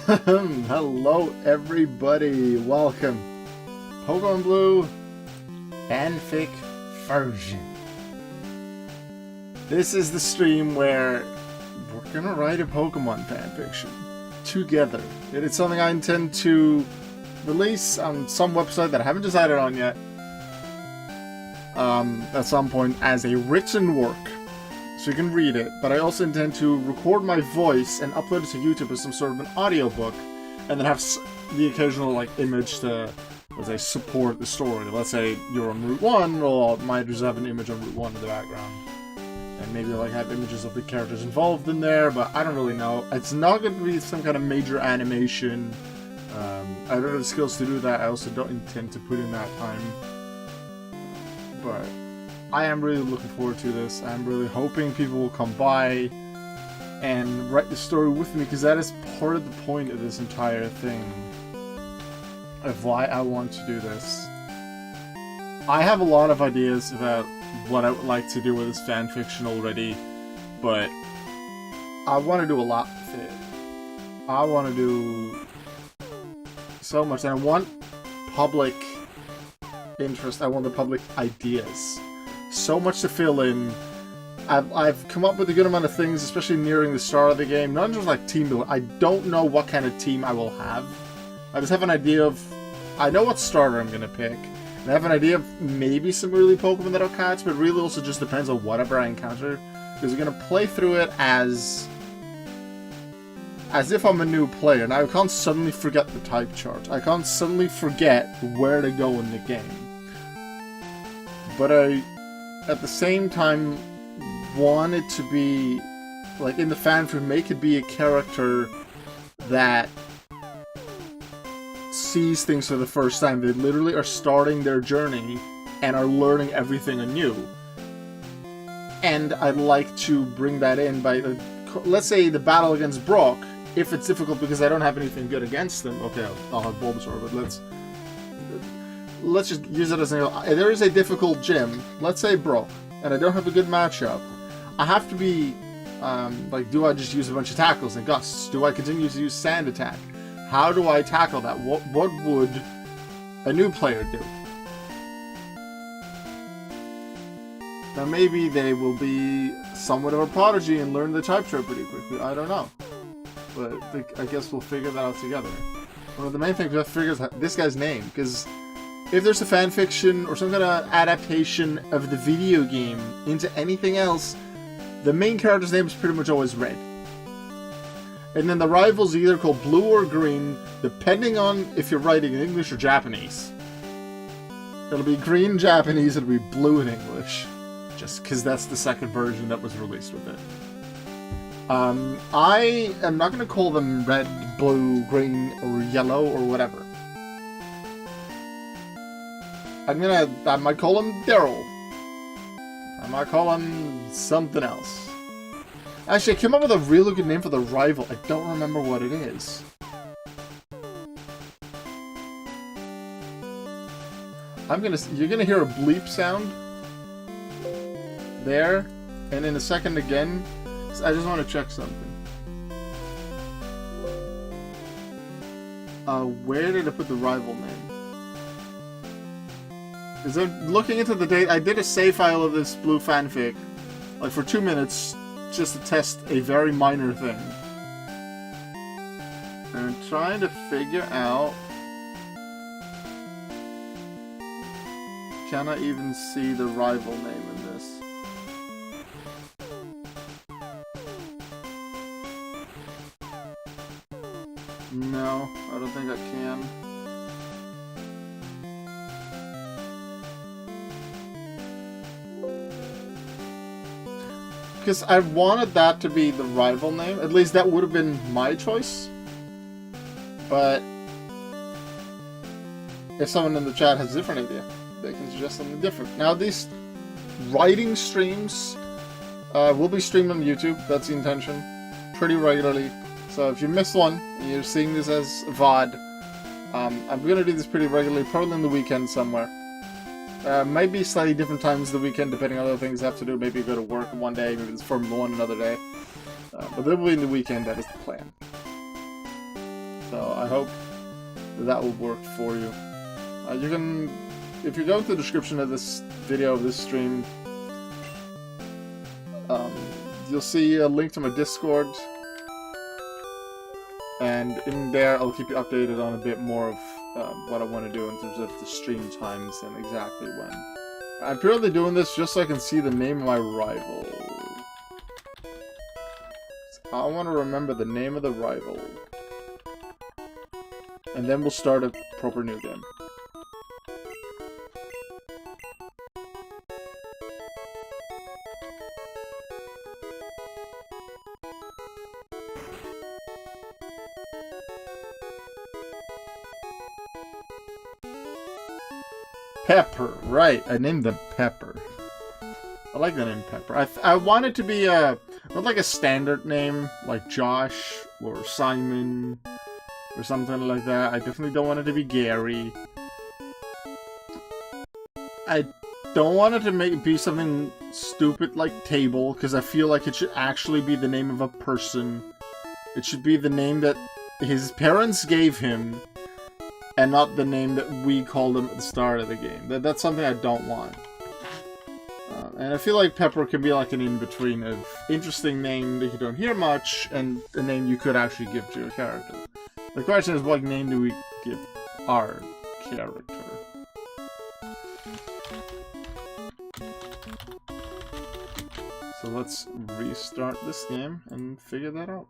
Hello everybody, welcome. Pokémon Blue Fanfic version. This is the stream where we're gonna write a Pokemon fanfiction together. It is something I intend to release on some website that I haven't decided on yet. At some point as a written work. So you can read it, but I also intend to record my voice and upload it to YouTube as some sort of an audiobook, and then have the occasional like image to, let's say, support the story. Let's say you're on Route 1, or I might just have an image on Route 1 in the background. And maybe like have images of the characters involved in there, but I don't really know. It's not going to be some kind of major animation. I don't have the skills to do that. I also don't intend to put in that time. But I am really looking forward to this. I'm really hoping people will come by and write the story with me, because that is part of the point of this entire thing, of why I want to do this. I have a lot of ideas about what I would like to do with this fanfiction already, but I want to do a lot with it. I want to do so much, and I want public interest. I want the public ideas. So much to fill in. I've come up with a good amount of things, especially nearing the start of the game. Not just like team building. I don't know what kind of team I will have. I just have an idea of... I know what starter I'm going to pick. And I have an idea of maybe some early Pokemon that I'll catch, but really also just depends on whatever I encounter. Because we're going to play through it as if I'm a new player. And I can't suddenly forget the type chart. I can't suddenly forget where to go in the game. But I, at the same time, want it to be, like in the fanfic, make it be a character that sees things for the first time. They literally are starting their journey and are learning everything anew. And I'd like to bring that in by, let's say the battle against Brock, if it's difficult because I don't have anything good against them. Okay, I'll have Bulbasaur, but let's just use it as an example. There is a difficult gym, let's say Brock, and I don't have a good matchup. I have to be, like, do I just use a bunch of tackles and gusts? Do I continue to use sand attack? How do I tackle that? What would a new player do? Now maybe they will be somewhat of a prodigy and learn the type chart pretty quickly. I don't know. But I guess we'll figure that out together. One of the main things we have to figure is this guy's name, because if there's a fanfiction or some kind of adaptation of the video game into anything else, the main character's name is pretty much always red. And then the rivals are either called blue or green, depending on if you're writing in English or Japanese. It'll be green Japanese, it'll be blue in English. Just because that's the second version that was released with it. I am not going to call them red, blue, green, or yellow, or whatever. I might call him Daryl. I might call him something else. Actually, I came up with a really good name for the rival. I don't remember what it is. You're gonna hear a bleep sound there, and in a second again. I just want to check something. Where did I put the rival name? Is there, looking into the date, I did a save file of this blue fanfic, like for 2 minutes, just to test a very minor thing. And I'm trying to figure out, can I even see the rival name in this? No, I don't think I can. Because I wanted that to be the rival name. At least that would have been my choice. But if someone in the chat has a different idea, they can suggest something different. Now, these writing streams will be streamed on YouTube. That's the intention. Pretty regularly. So if you missed one, and you're seeing this as VOD, I'm going to do this pretty regularly, probably in the weekend somewhere. Maybe slightly different times of the weekend, depending on other things I have to do. Maybe go to work one day, maybe it's Formula 1 another day. But they will be in the weekend, that is the plan. So I hope that will work for you. You can, if you go to the description of this video, of this stream, you'll see a link to my Discord, and in there I'll keep you updated on a bit more of what I want to do in terms of the stream times and exactly when. I'm purely doing this just so I can see the name of my rival. I want to remember the name of the rival. And then we'll start a proper new game. Pepper, right, I named them Pepper. I like the name Pepper. I want it to be not like a standard name, like Josh, or Simon, or something like that. I definitely don't want it to be Gary. I don't want it to be something stupid like Table, because I feel like it should actually be the name of a person. It should be the name that his parents gave him, and not the name that we called him at the start of the game. That's something I don't want. And I feel like Pepper can be like an in-between of interesting name that you don't hear much, and a name you could actually give to a character. The question is, what name do we give our character? So let's restart this game and figure that out.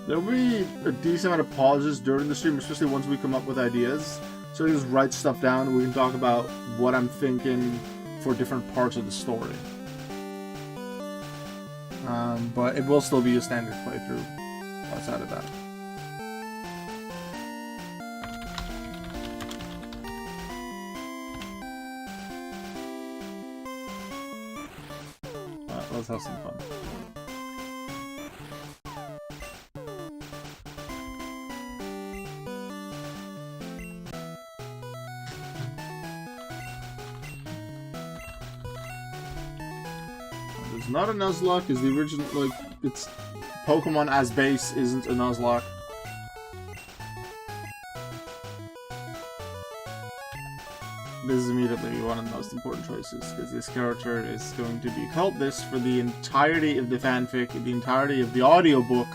There'll be a decent amount of pauses during the stream, especially once we come up with ideas. So I just write stuff down and we can talk about what I'm thinking for different parts of the story. But it will still be a standard playthrough outside of that. Let's have some fun. It's not a Nuzlocke, is the original, like, it's Pokemon as base isn't a Nuzlocke. This is immediately one of the most important choices, because this character is going to be called this for the entirety of the fanfic, the entirety of the audiobook.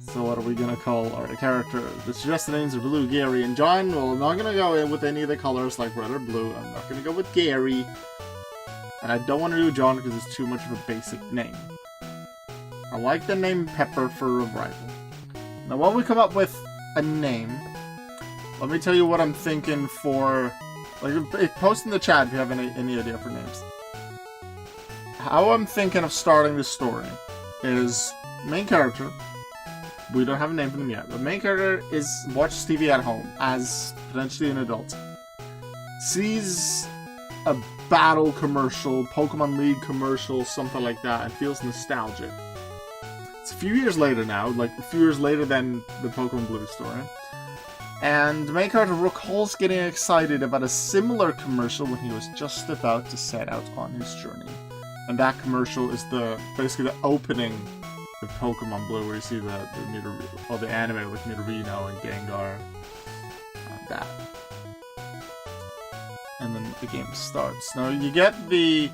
So what are we gonna call our character? The suggested names are Blue, Gary, and John. Well, I'm not gonna go in with any of the colors like red or blue. I'm not gonna go with Gary. And I don't want to do John because it's too much of a basic name. I like the name Pepper for a rival. Now while we come up with a name, let me tell you what I'm thinking for... Like, post in the chat if you have any idea for names. How I'm thinking of starting this story is main character. We don't have a name for them yet. The main character is watches TV at home as potentially an adult. Sees a battle commercial, Pokemon League commercial, something like that, and feels nostalgic. It's a few years later now, like a few years later than the Pokemon Blue story. And the main character recalls getting excited about a similar commercial when he was just about to set out on his journey. And that commercial is basically the opening of Pokemon Blue, where you see the anime with Nidorino and Gengar. That. And then the game starts. Now, you get the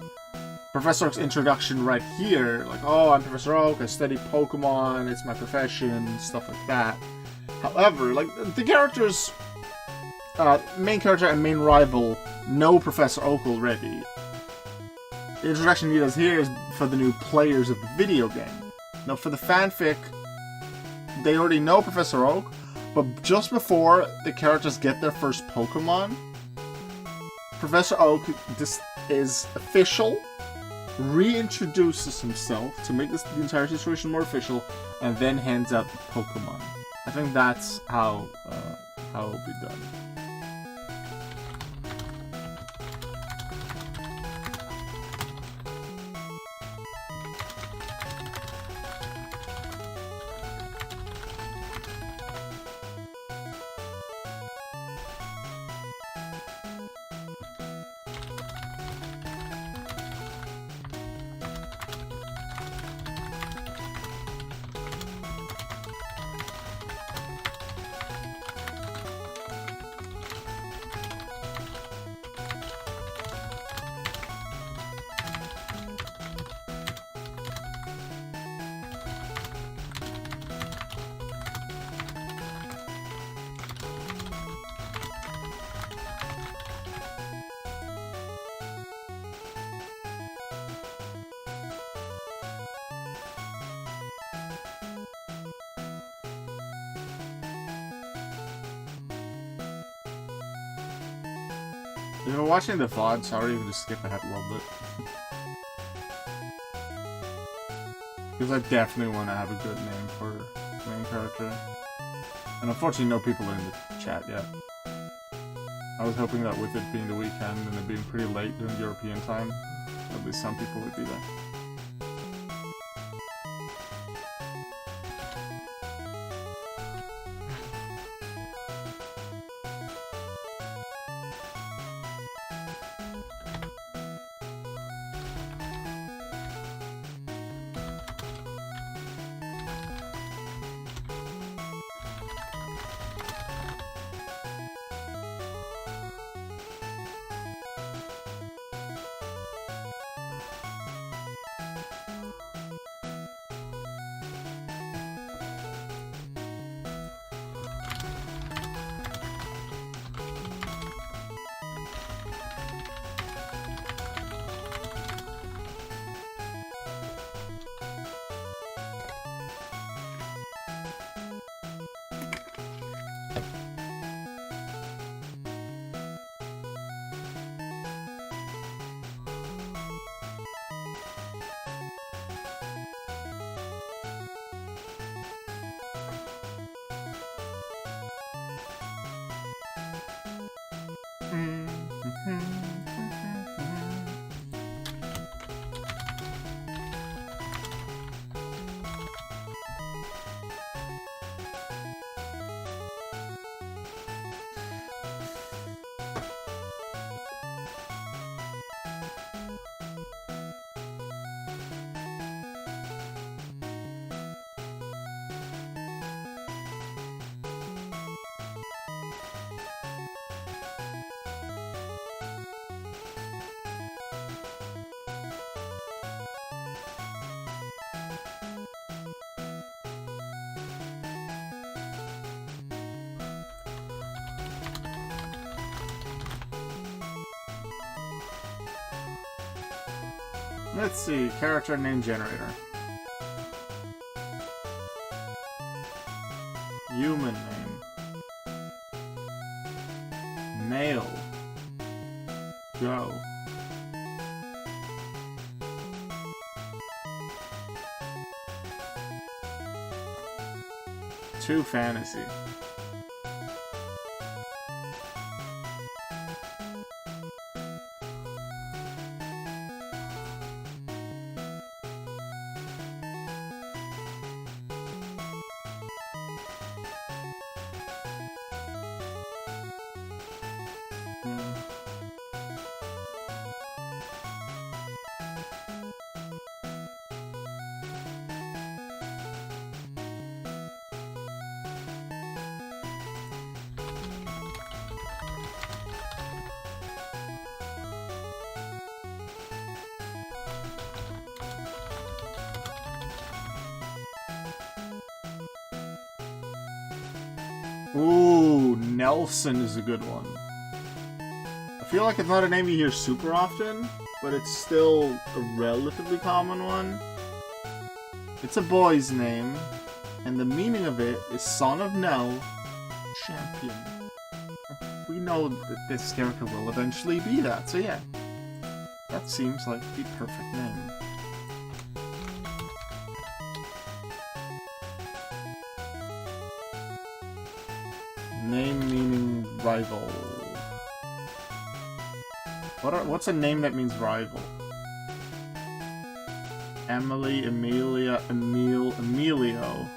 Professor Oak's introduction right here. Like, oh, I'm Professor Oak, I study Pokemon, it's my profession, stuff like that. However, like, the characters, main character and main rival, know Professor Oak already. The introduction he does here is for the new players of the video game. Now, for the fanfic, they already know Professor Oak, but just before the characters get their first Pokemon, Professor Oak is official, reintroduces himself to make the entire situation more official, and then hands out the Pokemon. I think that's how it'll be done. If you're watching the VOD, sorry, you can just skip ahead a little bit. Because I definitely want to have a good name for main character. And unfortunately no people are in the chat yet. I was hoping that with it being the weekend and it being pretty late during European time, at least some people would be there. Let's see, character name generator. Human name. Male. Go. To fantasy. Ooh, Nelson is a good one. I feel like it's not a name you hear super often, but it's still a relatively common one. It's a boy's name, and the meaning of it is Son of Nell, Champion. We know that this character will eventually be that, so yeah. That seems like the perfect name. Name meaning rival. What's a name that means rival? Emily, Amelia, Emile, Emilio.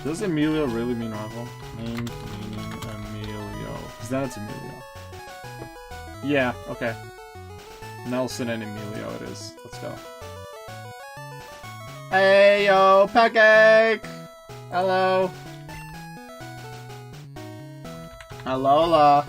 Does Emilio really mean rival? Name meaning Emilio. Because then it's Emilio. Yeah, okay. Nelson and Emilio it is. Let's go. Hey yo, Pancake! Hello. Alola.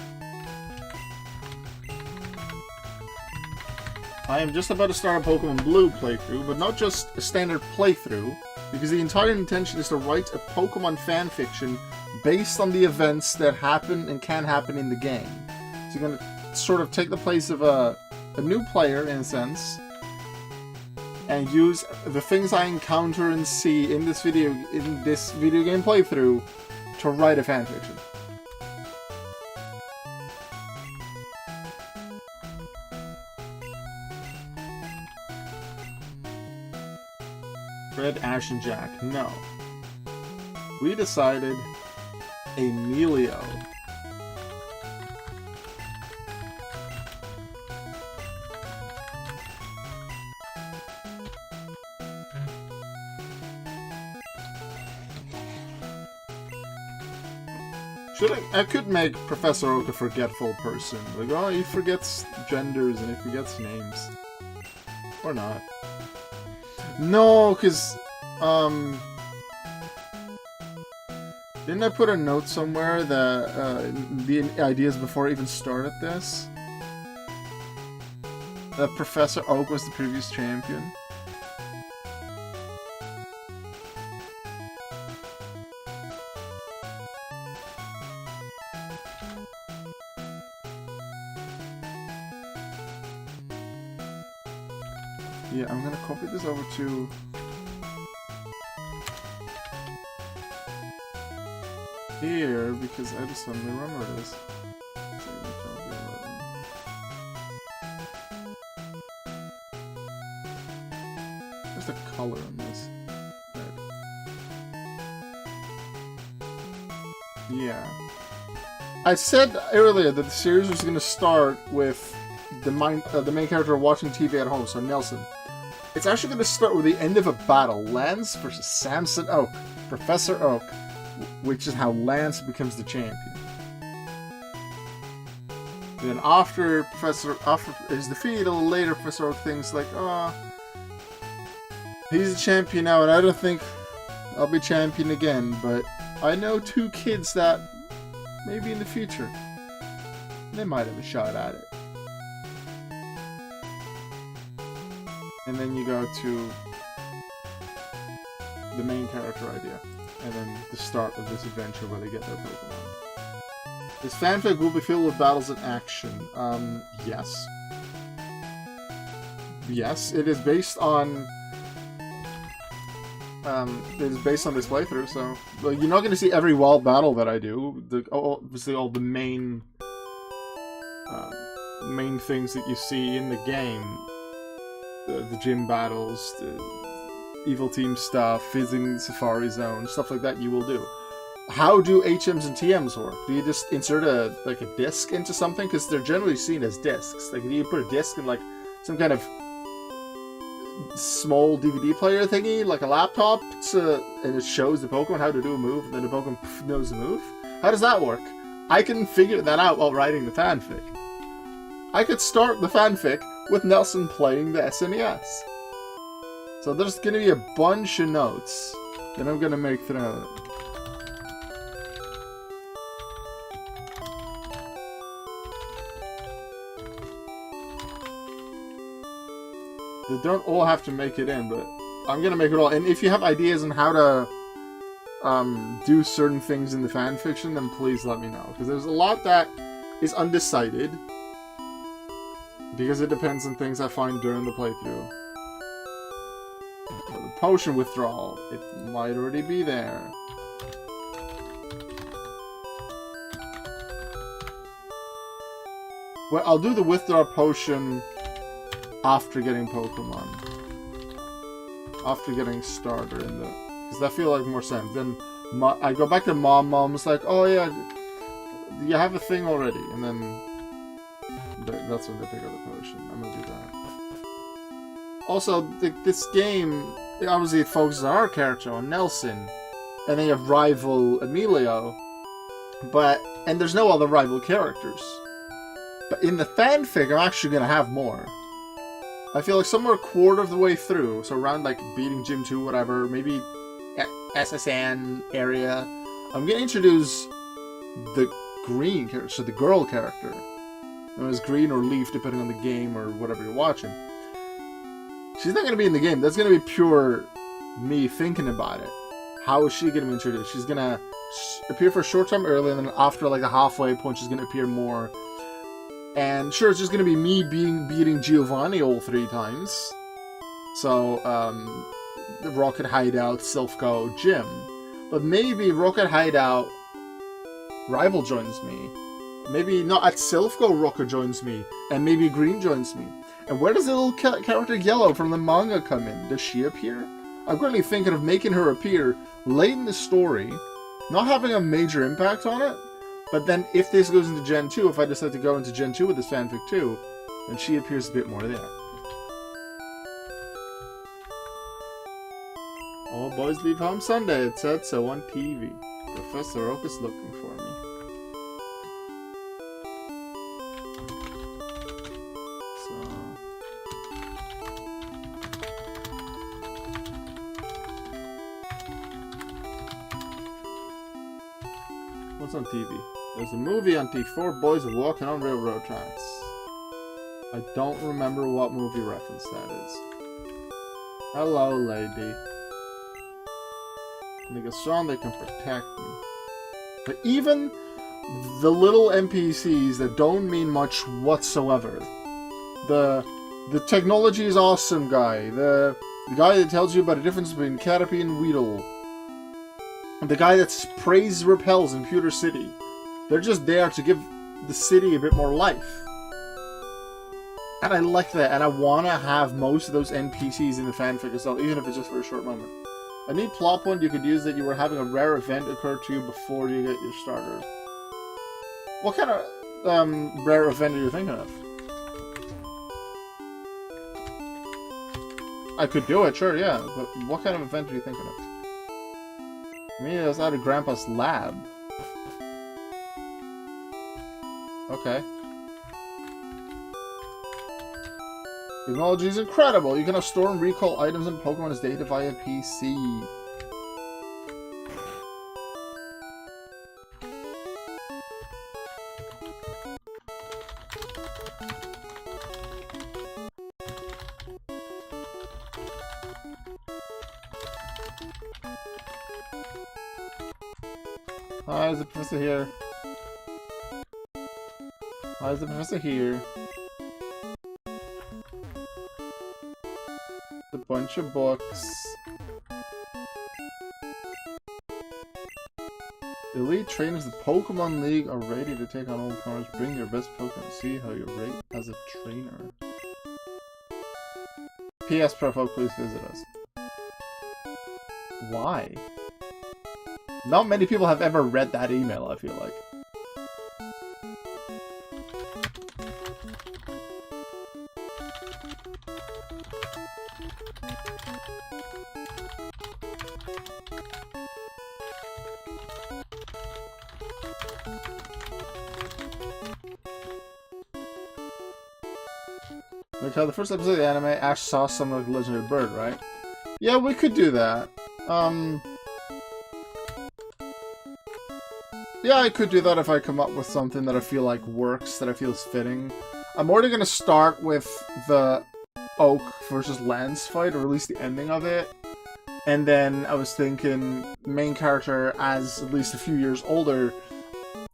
I am just about to start a Pokémon Blue playthrough, but not just a standard playthrough, because the entire intention is to write a Pokémon fanfiction based on the events that happen and can happen in the game. So you're going to sort of take the place of a new player, in a sense, and use the things I encounter and see in this video game playthrough to write a fanfiction. Fred, Ash, and Jack. No. We decided Emilio. I could make Professor Oak a forgetful person. Like, oh, he forgets genders and he forgets names. Or not. No, because, didn't I put a note somewhere that, the ideas before I even started this? That Professor Oak was the previous champion? Yeah, I'm gonna copy this over to here because I just suddenly remember this. There's the color on this. Yeah. I said earlier that the series was gonna start with the main character watching TV at home, so Nelson. It's actually going to start with the end of a battle. Lance versus Samson Oak. Professor Oak. Which is how Lance becomes the champion. And then after his defeat, a little later, Professor Oak thinks like, oh, he's a champion now, and I don't think I'll be champion again, but I know two kids that maybe in the future, they might have a shot at it. And then you go to the main character idea, and then the start of this adventure where they get their Pokemon. This fanfic will be filled with battles and action. Yes. Yes, it is based on... it is based on this playthrough, so... Well, you're not going to see every wild battle that I do. Obviously all the main things that you see in the game. The gym battles, the evil team stuff, visiting Safari Zone, stuff like that you will do. How do HMs and TMs work? Do you just insert a disc into something? Because they're generally seen as discs. Like, do you put a disc in, like, some kind of small DVD player thingy, like a laptop, and it shows the Pokemon how to do a move, and then the Pokemon knows the move? How does that work? I can figure that out while writing the fanfic. I could start the fanfic with Nelson playing the SNES. So there's going to be a bunch of notes that I'm going to make throughout it. They don't all have to make it in, but I'm going to make it all. And if you have ideas on how to do certain things in the fanfiction, then please let me know. Because there's a lot that is undecided. Because it depends on things I find during the playthrough. So the potion withdrawal, it might already be there. Well, I'll do the withdraw potion after getting Pokemon. After getting starter in the... Because that feels like more sense. Then I go back to Mom. Mom's like, oh yeah, you have a thing already. And then that's when they pick up the potion. I'm gonna do that. Also, this game, obviously it focuses on our character, on Nelson. And then you have rival Emilio. And there's no other rival characters. But in the fanfic, I'm actually gonna have more. I feel like somewhere a quarter of the way through, so around like beating Gym 2, whatever, maybe SSN area, I'm gonna introduce the green character, so the girl character. Known as Green or Leaf, depending on the game or whatever you're watching. She's not gonna be in the game, that's gonna be pure me thinking about it. How is she gonna be introduced? She's gonna appear for a short time early, and then after like a halfway point, she's gonna appear more. And sure, it's just gonna be me beating Giovanni all 3 times. So, the Rocket Hideout, Silphco, Gym. But maybe Rocket Hideout Rival joins me. Maybe not at Silphco Rocket joins me. And maybe Green joins me. And where does the little character Yellow from the manga come in? Does she appear? I'm currently thinking of making her appear late in the story. Not having a major impact on it. But then, if this goes into Gen 2, if I decide to go into Gen 2 with this fanfic too, then she appears a bit more there. All boys leave home Sunday, it said so on TV. Professor Oak is looking for me. What's on TV? There's a movie on TV. 4 boys are walking on railroad tracks. I don't remember what movie reference that is. Hello, lady. They get strong, they can protect me. But even the little NPCs that don't mean much whatsoever. The technology is awesome guy. The guy that tells you about the difference between Caterpie and Weedle. The guy that praise repels in Pewter City. They're just there to give the city a bit more life. And I like that, and I want to have most of those NPCs in the fanfic as well, even if it's just for a short moment. A neat plot point you could use that you were having a rare event occur to you before you get your starter. What kind of rare event are you thinking of? I could do it, sure, yeah, but what kind of event are you thinking of? Maybe it was out of Grandpa's lab. Okay. Technology is incredible! You can now store and recall items and Pokemon's data via PC. Hi, is the professor here? Why is the professor here? A bunch of books. Elite trainers of the Pokemon League are ready to take on all comers. Bring your best Pokemon. See how you rate as a trainer. P.S. Profo, please visit us. Why? Not many people have ever read that email, I feel like. Like how the first episode of the anime, Ash saw some like legendary bird, right? Yeah, we could do that. Yeah, I could do that if I come up with something that I feel like works, that I feel is fitting. I'm already gonna start with the Oak versus Lance fight, or at least the ending of it. And then I was thinking main character as at least a few years older,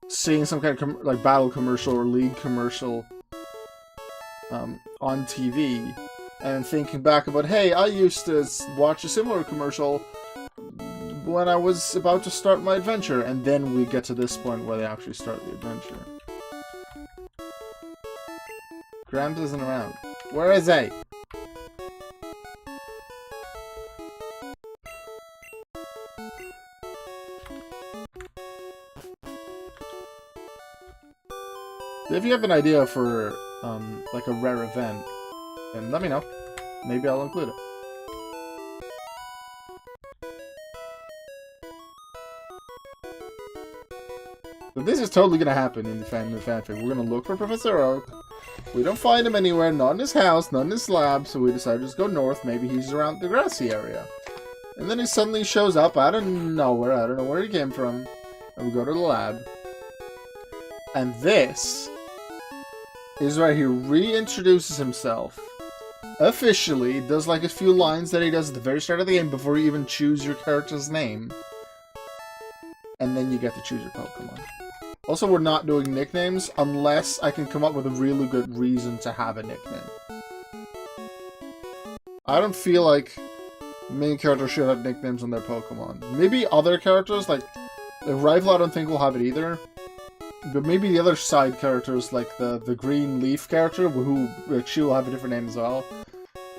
seeing some kind of like battle commercial or league commercial on TV, and thinking back about, hey, I used to watch a similar commercial when I was about to start my adventure, and then we get to this point where they actually start the adventure. Grams isn't around. Where is he? If you have an idea for, like a rare event, then let me know. Maybe I'll include it. But this is totally gonna happen in the fanfic. We're gonna look for Professor Oak. We don't find him anywhere, not in his house, not in his lab, so we decide to just go north. Maybe he's around the grassy area. And then he suddenly shows up out of nowhere. I don't know where he came from. And we go to the lab. And this is where he reintroduces himself. Officially, does like a few lines that he does at the very start of the game before you even choose your character's name. And then you get to choose your Pokemon. Also, we're not doing nicknames unless I can come up with a really good reason to have a nickname. I don't feel like main characters should have nicknames on their Pokemon. Maybe other characters, like the Rival, I don't think will have it either. But maybe the other side characters, like the Green Leaf character, who like, she will have a different name as well.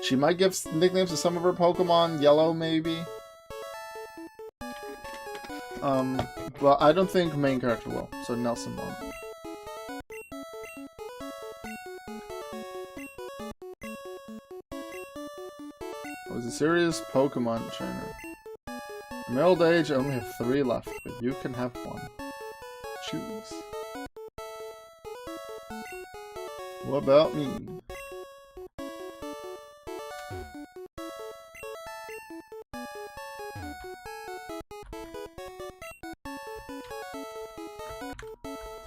She might give nicknames to some of her Pokemon. Yellow, maybe. But I don't think main character will. So Nelson won't. I was a serious Pokemon trainer. In my old age, I only have 3 left, but you can have 1. Choose. What about me?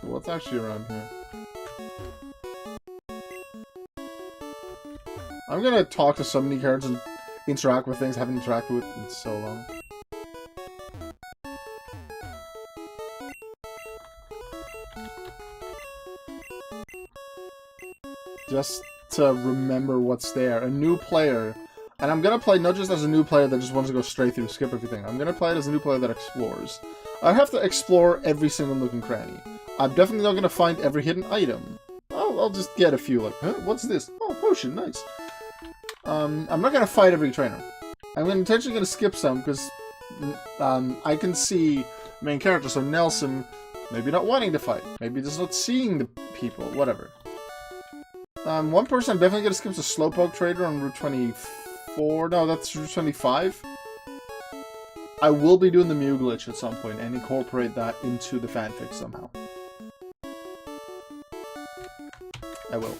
So what's actually around here? I'm gonna talk to so many cards and interact with things I haven't interacted with in so long. Just to remember what's there. A new player. And I'm gonna play not just as a new player that just wants to go straight through, skip everything. I'm gonna play it as a new player that explores. I have to explore every single nook and cranny. I'm definitely not gonna find every hidden item. I'll just get a few, like, huh, what's this? Oh, potion, nice. I'm not gonna fight every trainer. I'm intentionally gonna skip some, because I can see main character, so Nelson, maybe not wanting to fight. Maybe just not seeing the people, whatever. One person I'm definitely gonna skip is a Slowpoke trader on Route 24. No, that's Route 25. I will be doing the Mew glitch at some point and incorporate that into the fanfic somehow. I will.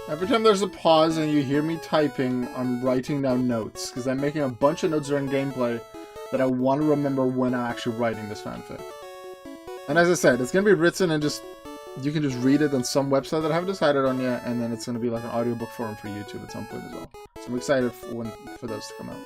Every time there's a pause and you hear me typing, I'm writing down notes, because I'm making a bunch of notes during gameplay that I want to remember when I'm actually writing this fanfic. And as I said, it's going to be written and just, you can just read it on some website that I haven't decided on yet, and then it's going to be like an audiobook form for YouTube at some point as well. So I'm excited for those to come out.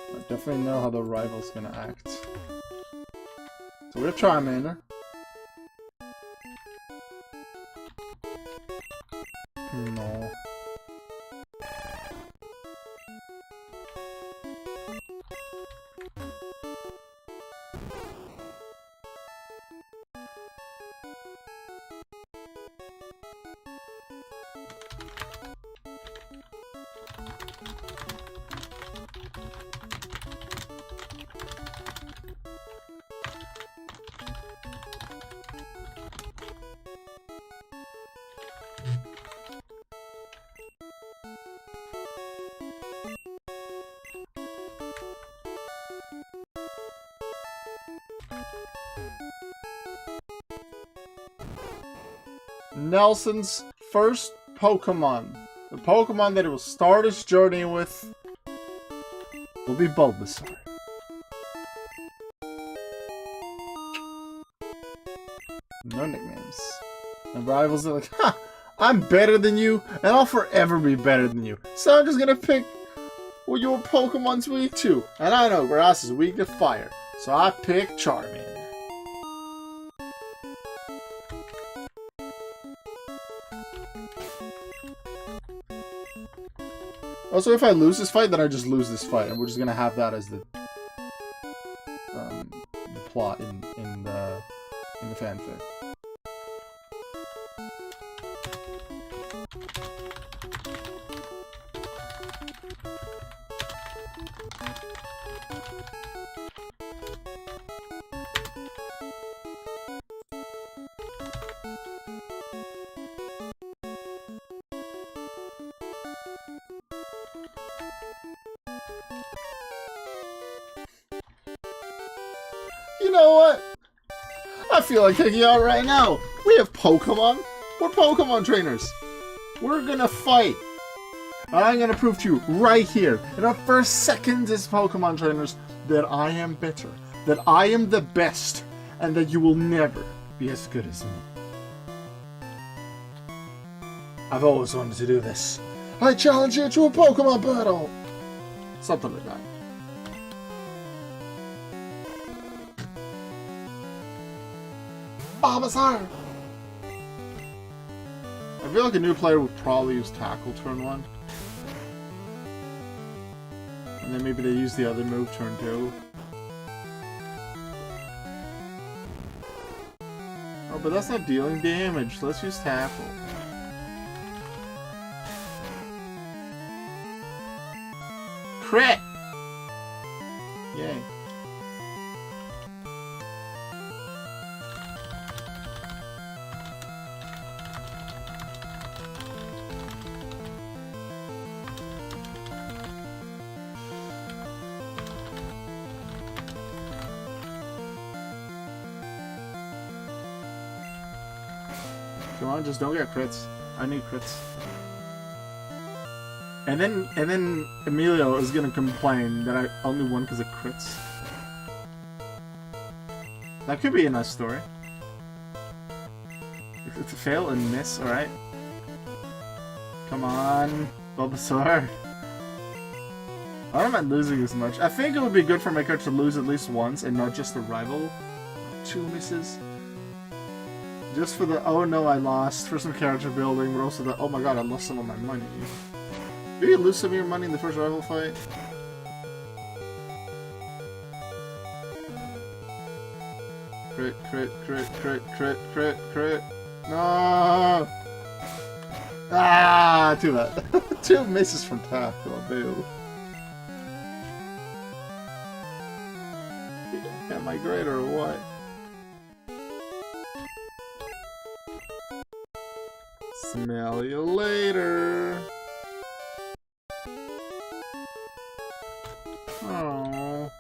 I definitely know how the rival's gonna act. So we're Charmander. No. Nelson's first Pokemon. The Pokemon that he will start his journey with will be Bulbasaur. No nicknames. And rivals are like, ha! I'm better than you, and I'll forever be better than you. So I'm just gonna pick what your Pokemon's weak to. And I know Grass is weak to fire, so I pick Charmander. Also, if I lose this fight, then I just lose this fight, and we're just gonna have that as the plot in the fanfic. You know what? I feel like kicking out right now. We have Pokemon. We're Pokemon trainers. We're gonna fight. And I'm gonna prove to you right here, in our first seconds as Pokemon trainers, that I am better, that I am the best, and that you will never be as good as me. I've always wanted to do this. I challenge you to a Pokemon battle! Something like that. Bulbasaur! I feel like a new player would probably use Tackle turn 1. And then maybe they use the other move turn 2. Oh, but that's not dealing damage. Let's use Tackle. Crit! Yay. Come on, just don't get crits. I need crits. And then Emilio is gonna complain that I only won because of crits. That could be a nice story. If it's a fail and miss, alright. Come on, Bulbasaur. I don't mind losing as much. I think it would be good for my character to lose at least once and not just a rival. 2 misses. Just for the, oh no, I lost, for some character building, but also the, oh my god, I lost some of my money. Did you lose some of your money in the first rival fight? Crit, crit, crit, crit, crit, crit, crit. No! Ah, too bad. 2 misses from Tackle, boo. Am I great or what? Smell you later. Oh.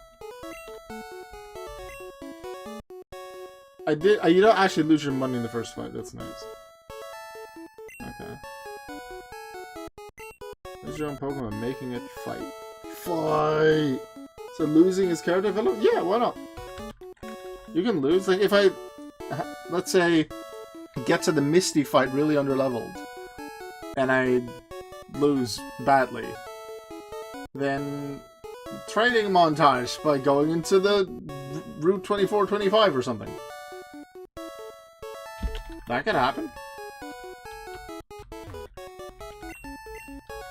You don't actually lose your money in the first fight. That's nice. Okay. There's your own Pokemon making it fight. Fight! So losing his character development? Yeah, why not? You can lose. Like, if I, let's say, get to the Misty fight really underleveled, and I lose badly, then training montage by going into the Route 24-25 or something. That could happen.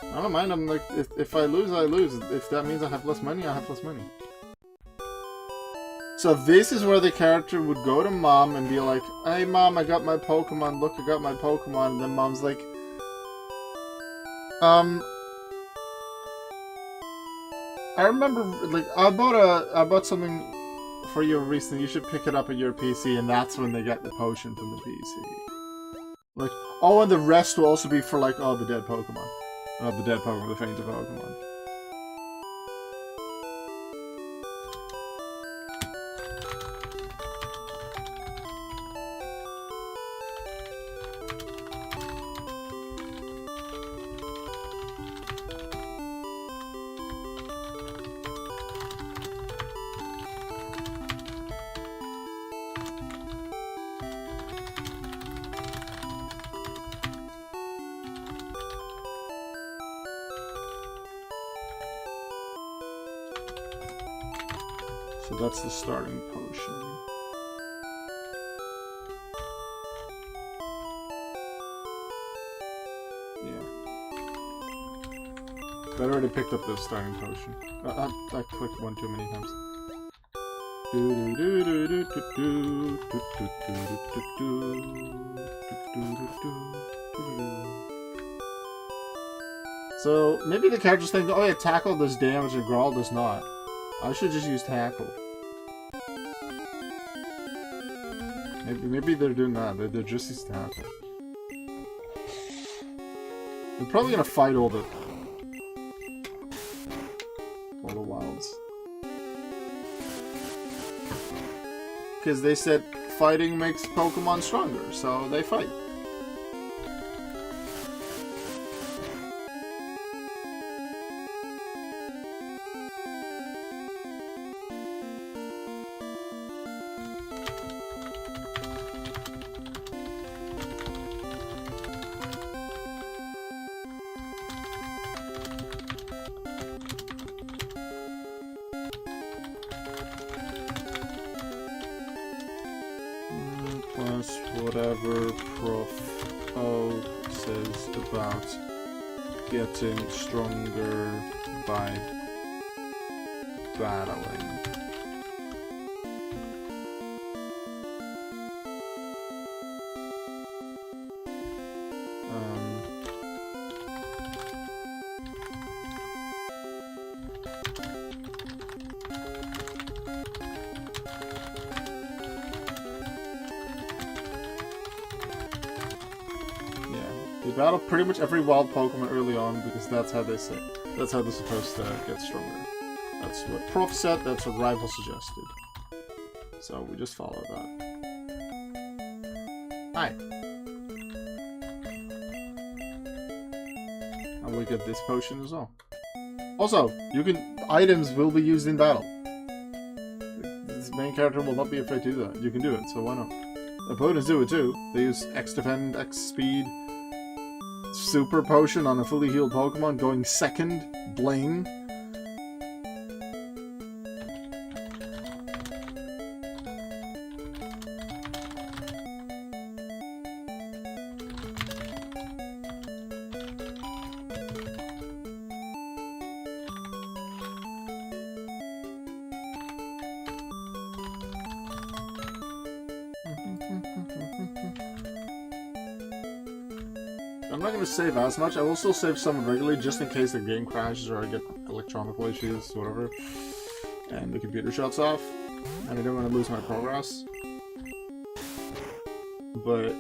I don't mind. I'm like, if I lose, I lose. If that means I have less money, I have less money. So this is where the character would go to mom and be like, hey mom, I got my Pokemon, look, I got my Pokemon. And then mom's like, I remember, like, I bought something for you recently. You should pick it up at your PC, and that's when they get the potion from the PC. Like, oh, and the rest will also be for, like, oh, the dead Pokemon. The dead Pokemon, the fainted Pokemon. So that's the starting potion. Yeah. But I already picked up the starting potion. I clicked one too many times. So maybe the characters think, oh yeah, Tackle does damage and Growl does not. I should just use Tackle. Maybe they're doing that. They're just use Tackle. They're probably gonna fight all the wilds. Because they said fighting makes Pokemon stronger, so they fight. Plus whatever Prof O says about getting stronger by battling. They battle pretty much every wild Pokemon early on because that's how they say. That's how they're supposed to get stronger. That's what Prof said, that's what Rival suggested. So we just follow that. Hi. And we get this potion as well. Also, items will be used in battle. This main character will not be afraid to do that. You can do it, so why not? Opponents do it too. They use X defend, X speed. Super potion on a fully healed Pokemon going second. Bling. I'm not going to save as much. I will still save some regularly just in case the game crashes or I get electronical issues, whatever, and the computer shuts off, and I don't want to lose my progress. But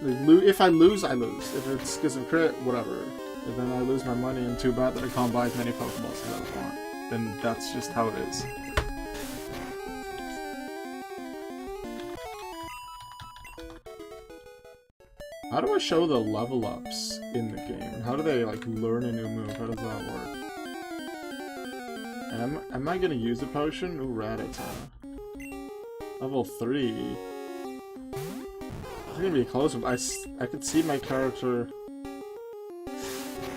if I lose, I lose. If it's because of crit, whatever. And then I lose my money, and too bad that I can't buy as many Pokeballs as I want. Then that's just how it is. How do I show the level ups in the game? How do they like learn a new move? How does that work? And am I gonna use a potion? Ooh, Rattata. Level 3. It's gonna be a close one. I could see my character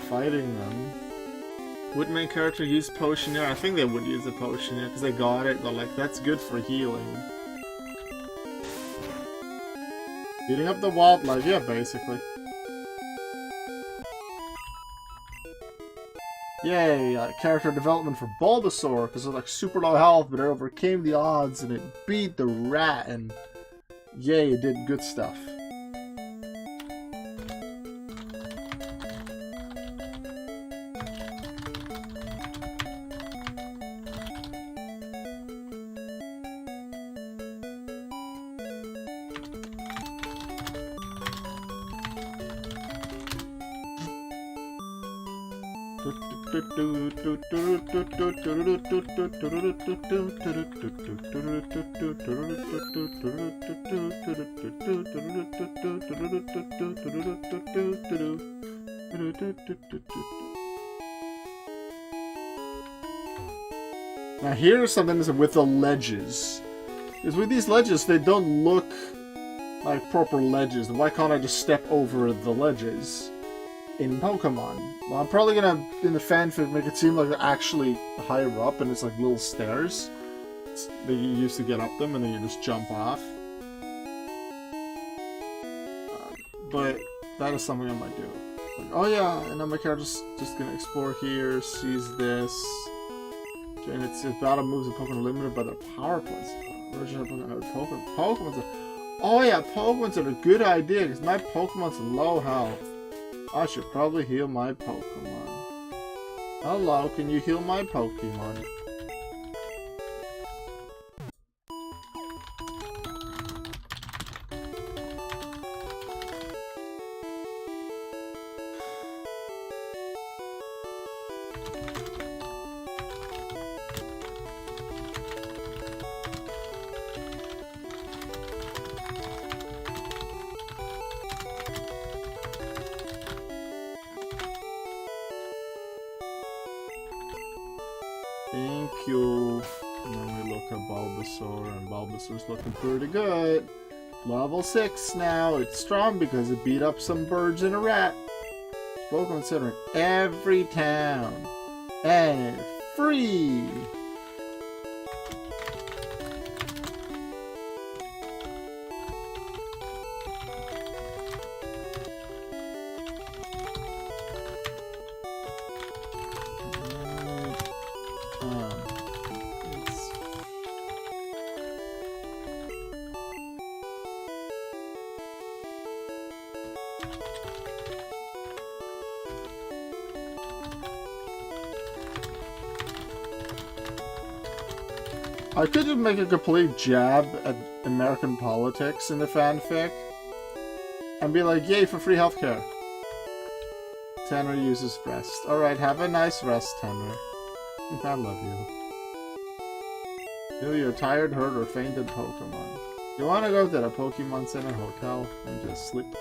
fighting them. Would my character use potion here? I think they would use a potion here because they got it. They're like, that's good for healing. Beating up the wildlife, yeah, basically. Yay, character development for Bulbasaur, because it was like super low health, but it overcame the odds and it beat the rat, and yay, it did good stuff. Now here's something with the ledges. Because with these ledges, they don't look like proper ledges. Why can't I just step over the ledges in Pokemon? Well, I'm probably gonna, in the fanfic, make it seem like they're actually higher up and it's like little stairs that you use to get up them and then you just jump off. But that is something I might do. Like, oh yeah, and then my character's just gonna explore here, sees this. And it's battle moves and Pokemon limited by their power points. Pokemon's oh yeah, Pokemon's are a good idea because my Pokemon's low health. I should probably heal my Pokemon. Hello, can you heal my Pokemon? Thank you. And then we look at Bulbasaur, and Bulbasaur's looking pretty good. Level 6 now. It's strong because it beat up some birds and a rat. Pokemon Center in every town. And free! I could just make a complete jab at American politics in the fanfic and be like, yay for free healthcare. Tanner uses rest. Alright, have a nice rest, Tanner. I love you. Feel your tired, hurt, or fainted Pokemon. You want to go to the Pokemon Center Hotel and just sleep?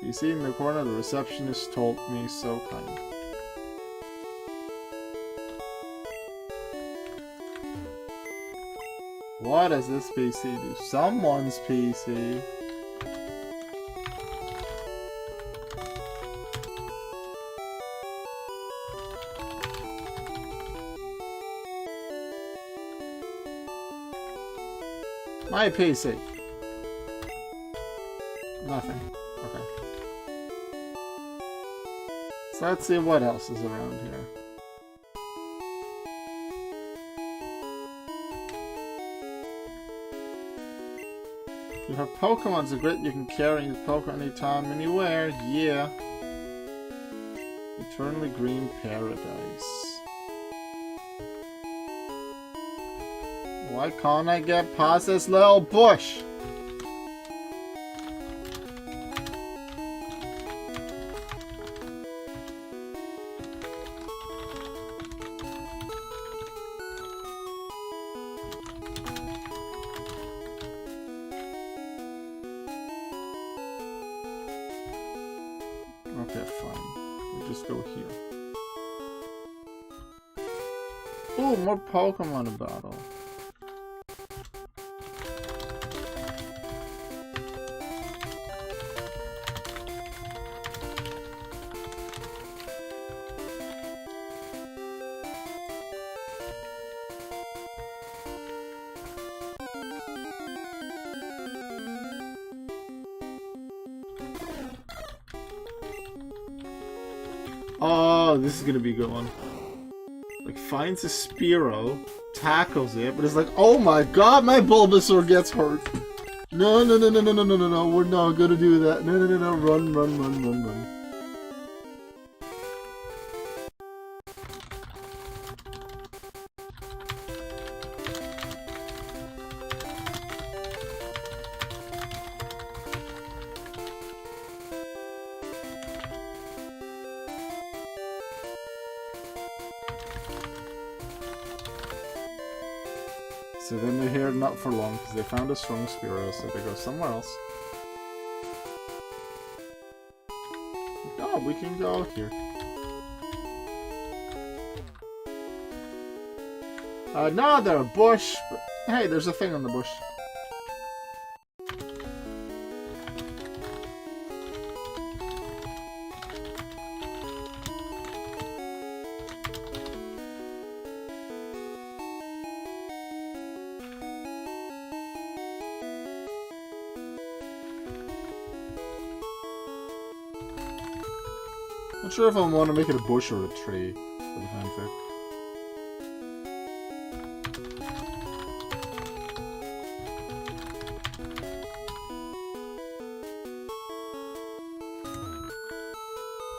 You see in the corner, the receptionist told me so kind. What does this PC do? Someone's PC. My PC. Nothing. Okay. So let's see what else is around here. You have Pokemon so great you can carry your Pokemon anytime, anywhere. Yeah. Eternally Green Paradise. Why can't I get past this little bush? Okay, fine. We'll just go here. Ooh, more Pokemon to battle. Oh, this is gonna be a good one. Like, finds a Spearow, tackles it, but it's like, oh my god, my Bulbasaur gets hurt. No, no, no, no, no, no, no, no, no, we're not gonna do that. No, no, no, no, run, run, run, run, run. So then they're here not for long because they found a strong Spearow, so they go somewhere else. Oh, we can go here. No, they're a bush, but hey, there's a thing on the bush. Not sure if I want to make it a bush or a tree for the fanfic.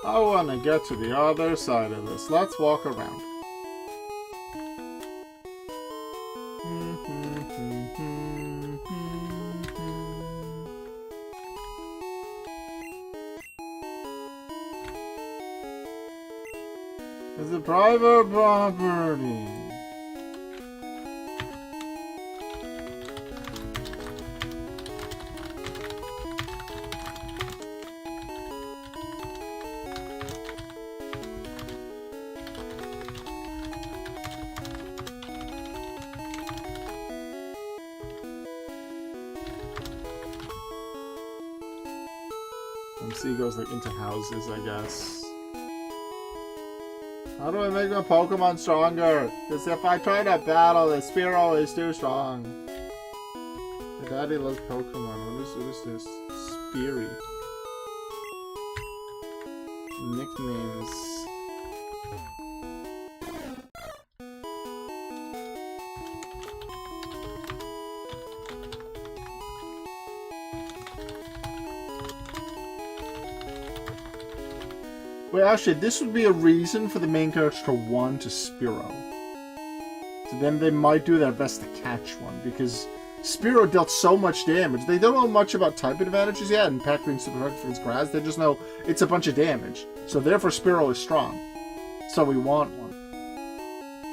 I want to get to the other side of this. Let's walk around. It's a private property. MC goes like into houses, I guess. How do I make my Pokemon stronger? Because if I try to battle, the Spearow is too strong. My daddy loves Pokemon. What is this? Speary. Nicknames. Wait, actually, this would be a reason for the main character to want a Spearow. So then they might do their best to catch one, because Spearow dealt so much damage. They don't know much about type advantages yet, and Pack being super effective against grass. They just know it's a bunch of damage. So therefore Spearow is strong. So we want one.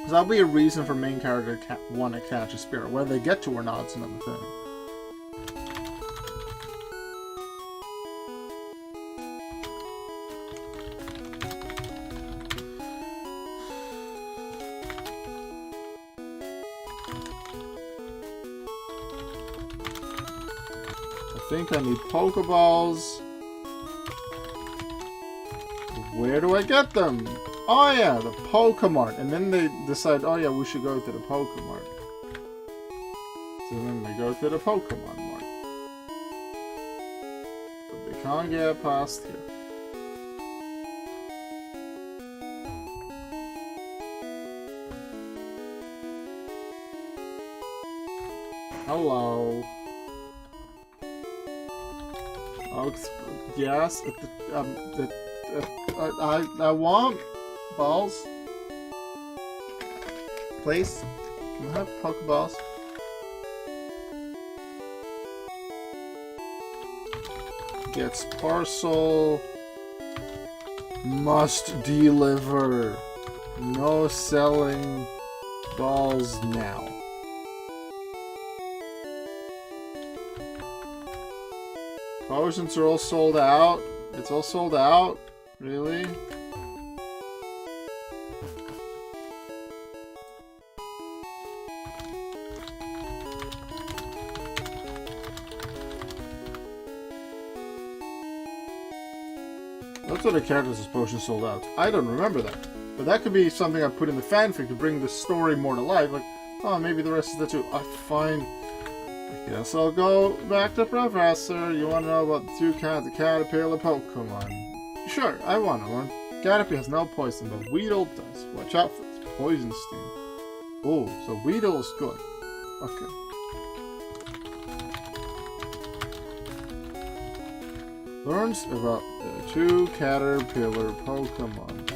So that'll be a reason for main character to want to catch a Spearow. Whether they get to or not, it's another thing. I think I need Pokeballs. Where do I get them? Oh yeah, the Pokemart. And then they decide, oh yeah, we should go to the Pokemart. So then they go to the Pokemon Mart. But they can't get past here. Hello. Oh, yes. I want balls. Please. Can I have Pokeballs? Gets parcel. Must deliver. No selling balls now. Potions are all sold out. It's all sold out? Really? That's what a character says potions sold out. I don't remember that. But that could be something I put in the fanfic to bring the story more to life. Like, oh, maybe the rest of the two. Fine. I guess I'll go back to Professor. You want to know about the two kinds of caterpillar Pokemon? Sure, I want to learn. Caterpie has no poison, but Weedle does. Watch out for its poison sting. Oh, so Weedle is good. Okay. Learns about the two caterpillar Pokemon.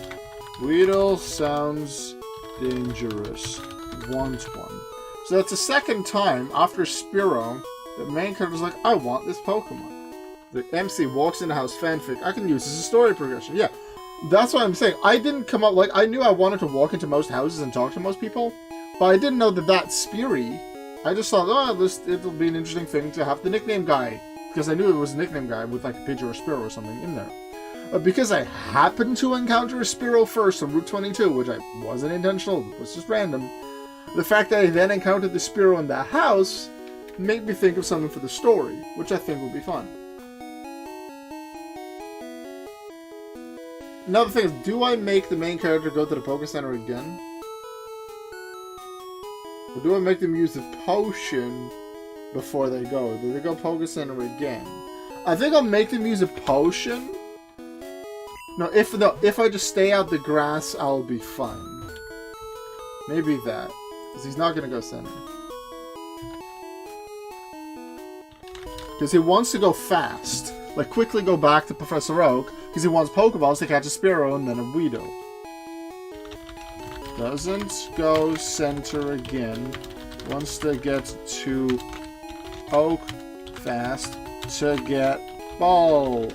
Weedle sounds dangerous. Wants one. So that's the second time after Spearow that main character's like, I want this Pokemon. The MC walks in the house fanfic. I can use this as a story progression. Yeah, that's what I'm saying. I didn't come up, like, I knew I wanted to walk into most houses and talk to most people, but I didn't know that that Speary I just thought, oh, it'll be an interesting thing to have the nickname guy. Because I knew it was a nickname guy with like a Pidgey or a Spearow or something in there. But because I happened to encounter a Spearow first on Route 22, which I wasn't intentional, it was just random, the fact that I then encountered the Spearow in that house made me think of something for the story, which I think will be fun. Another thing is, do I make the main character go to the Poké Center again? Or do I make them use the potion before they go? Do they go Poké Center again? I think I'll make them use a potion. No, if I just stay out the grass, I'll be fine. Maybe that. Because he's not going to go center. Because he wants to go fast. Like, quickly go back to Professor Oak. Because he wants Pokeballs to catch a Spearow and then a Weedle. Doesn't go center again. Wants to get to Oak fast to get balls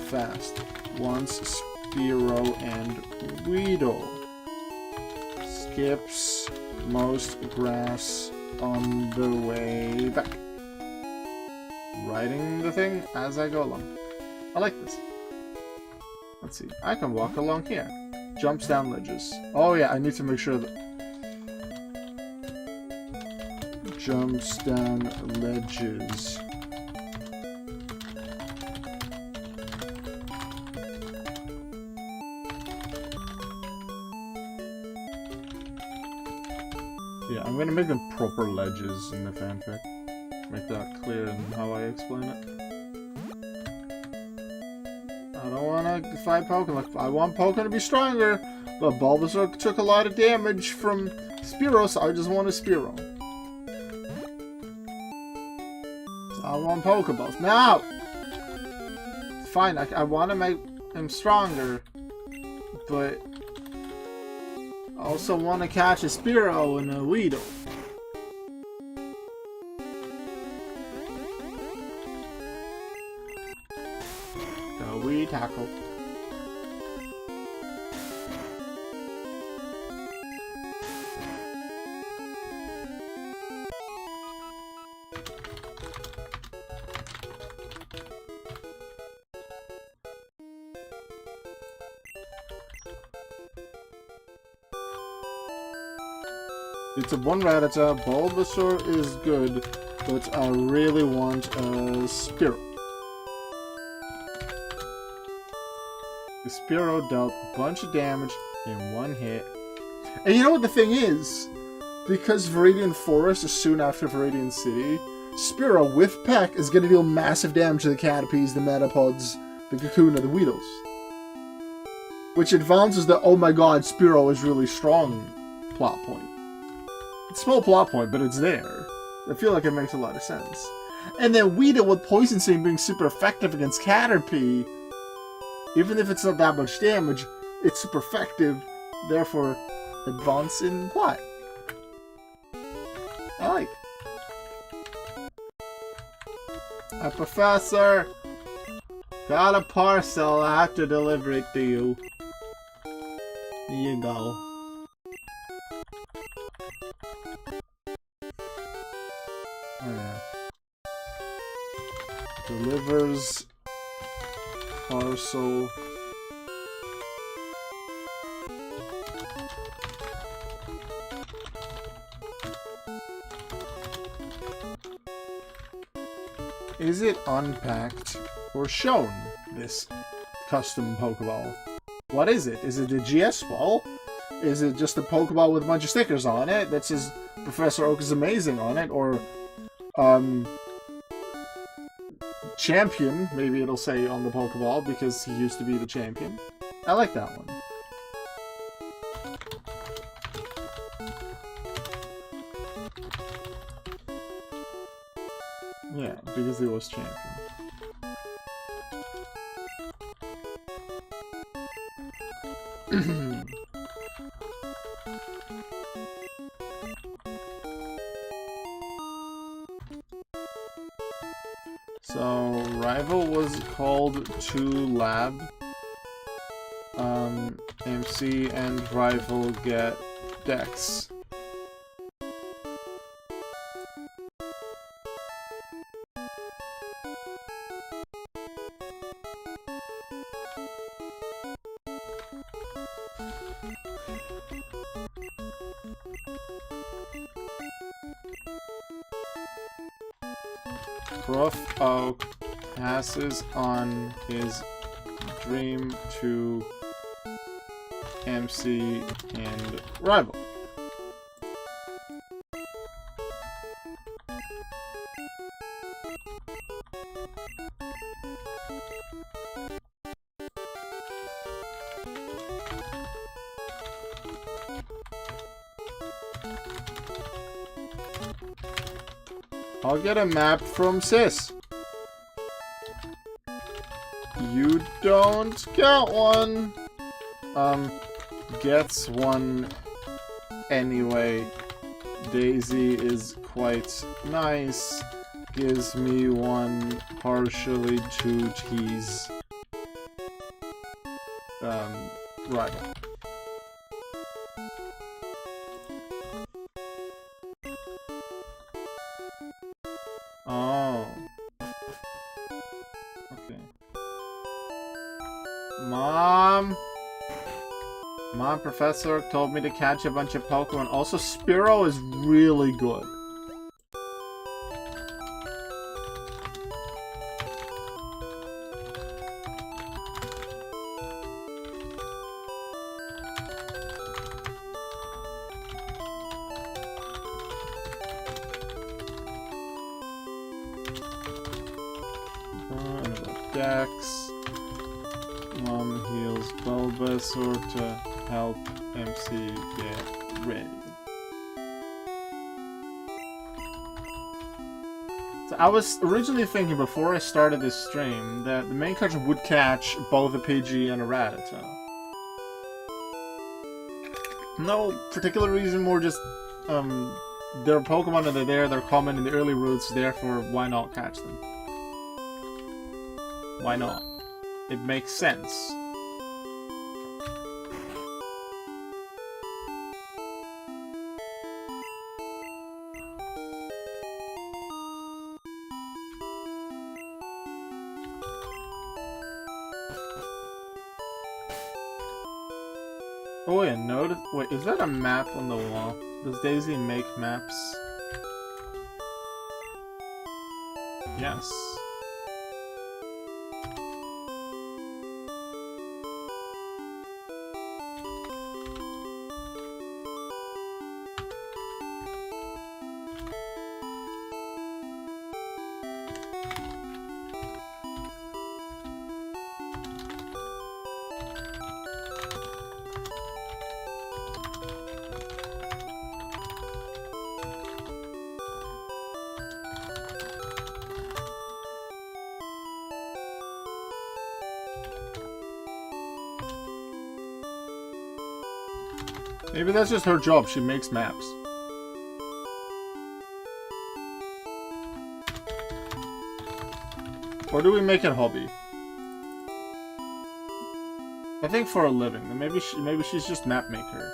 fast. Wants Spearow and Weedle. Skips most grass on the way back. Writing the thing as I go along. I like this. Let's see. I can walk along here. Jumps down ledges. Oh yeah, I need to make sure that... Jumps down ledges. Yeah, I'm gonna make them proper ledges in the fanfic. Make that clear in how I explain it. I don't want to fight Pokemon. I want Pokemon to be stronger, but Bulbasaur took a lot of damage from Spearow, so I just want a Spearow. So I want Pokeballs. No! Fine, I want to make him stronger, but I also want to catch a Spearow and a Weedle. Tackle. It's a one Rattata. Bulbasaur is good, but I really want a Spearow. The Spearow dealt a bunch of damage in one hit. And you know what the thing is? Because Viridian Forest is soon after Viridian City, Spearow with Peck is going to deal massive damage to the Caterpies, the Metapods, the Kakuna, the Weedles. Which advances the, oh my god, Spearow is really strong plot point. It's a small plot point, but it's there. I feel like it makes a lot of sense. And then Weedle with Poison Sting being super effective against Caterpie, even if it's not that much damage, it's super effective, therefore advance in plot. I like. A professor! Got a parcel, I have to deliver it to you. Here you go. Oh yeah. Delivers parcel. Is it unpacked or shown, this custom Pokeball? What is it? Is it a GS ball? Is it just a Pokeball with a bunch of stickers on it that says Professor Oak is amazing on it? Or, champion, maybe it'll say on the Pokeball because he used to be the champion. I like that one. Yeah, because he was champion. So, Rival was called to lab. MC and Rival get Dex. Prof Oak passes on his dream to MC and rival. I'll get a map from Sis. You don't get one. Gets one anyway. Daisy is quite nice. Gives me one partially to tease. Rival. Oh. Okay. Mom, Professor told me to catch a bunch of Pokemon. Also, Spearow is really good. Dex. Mom heals Bulbasaur to help MC get ready. So I was originally thinking before I started this stream that the main character would catch both a Pidgey and a Rattata. No particular reason, more just they're Pokemon and they're there, they're common in the early routes, therefore why not catch them? Why not? It makes sense. Oh wait, notice. Wait, is that a map on the wall? Does Daisy make maps? Yes. Maybe that's just her job, she makes maps. Or do we make it hobby? I think for a living. Maybe she's just map maker.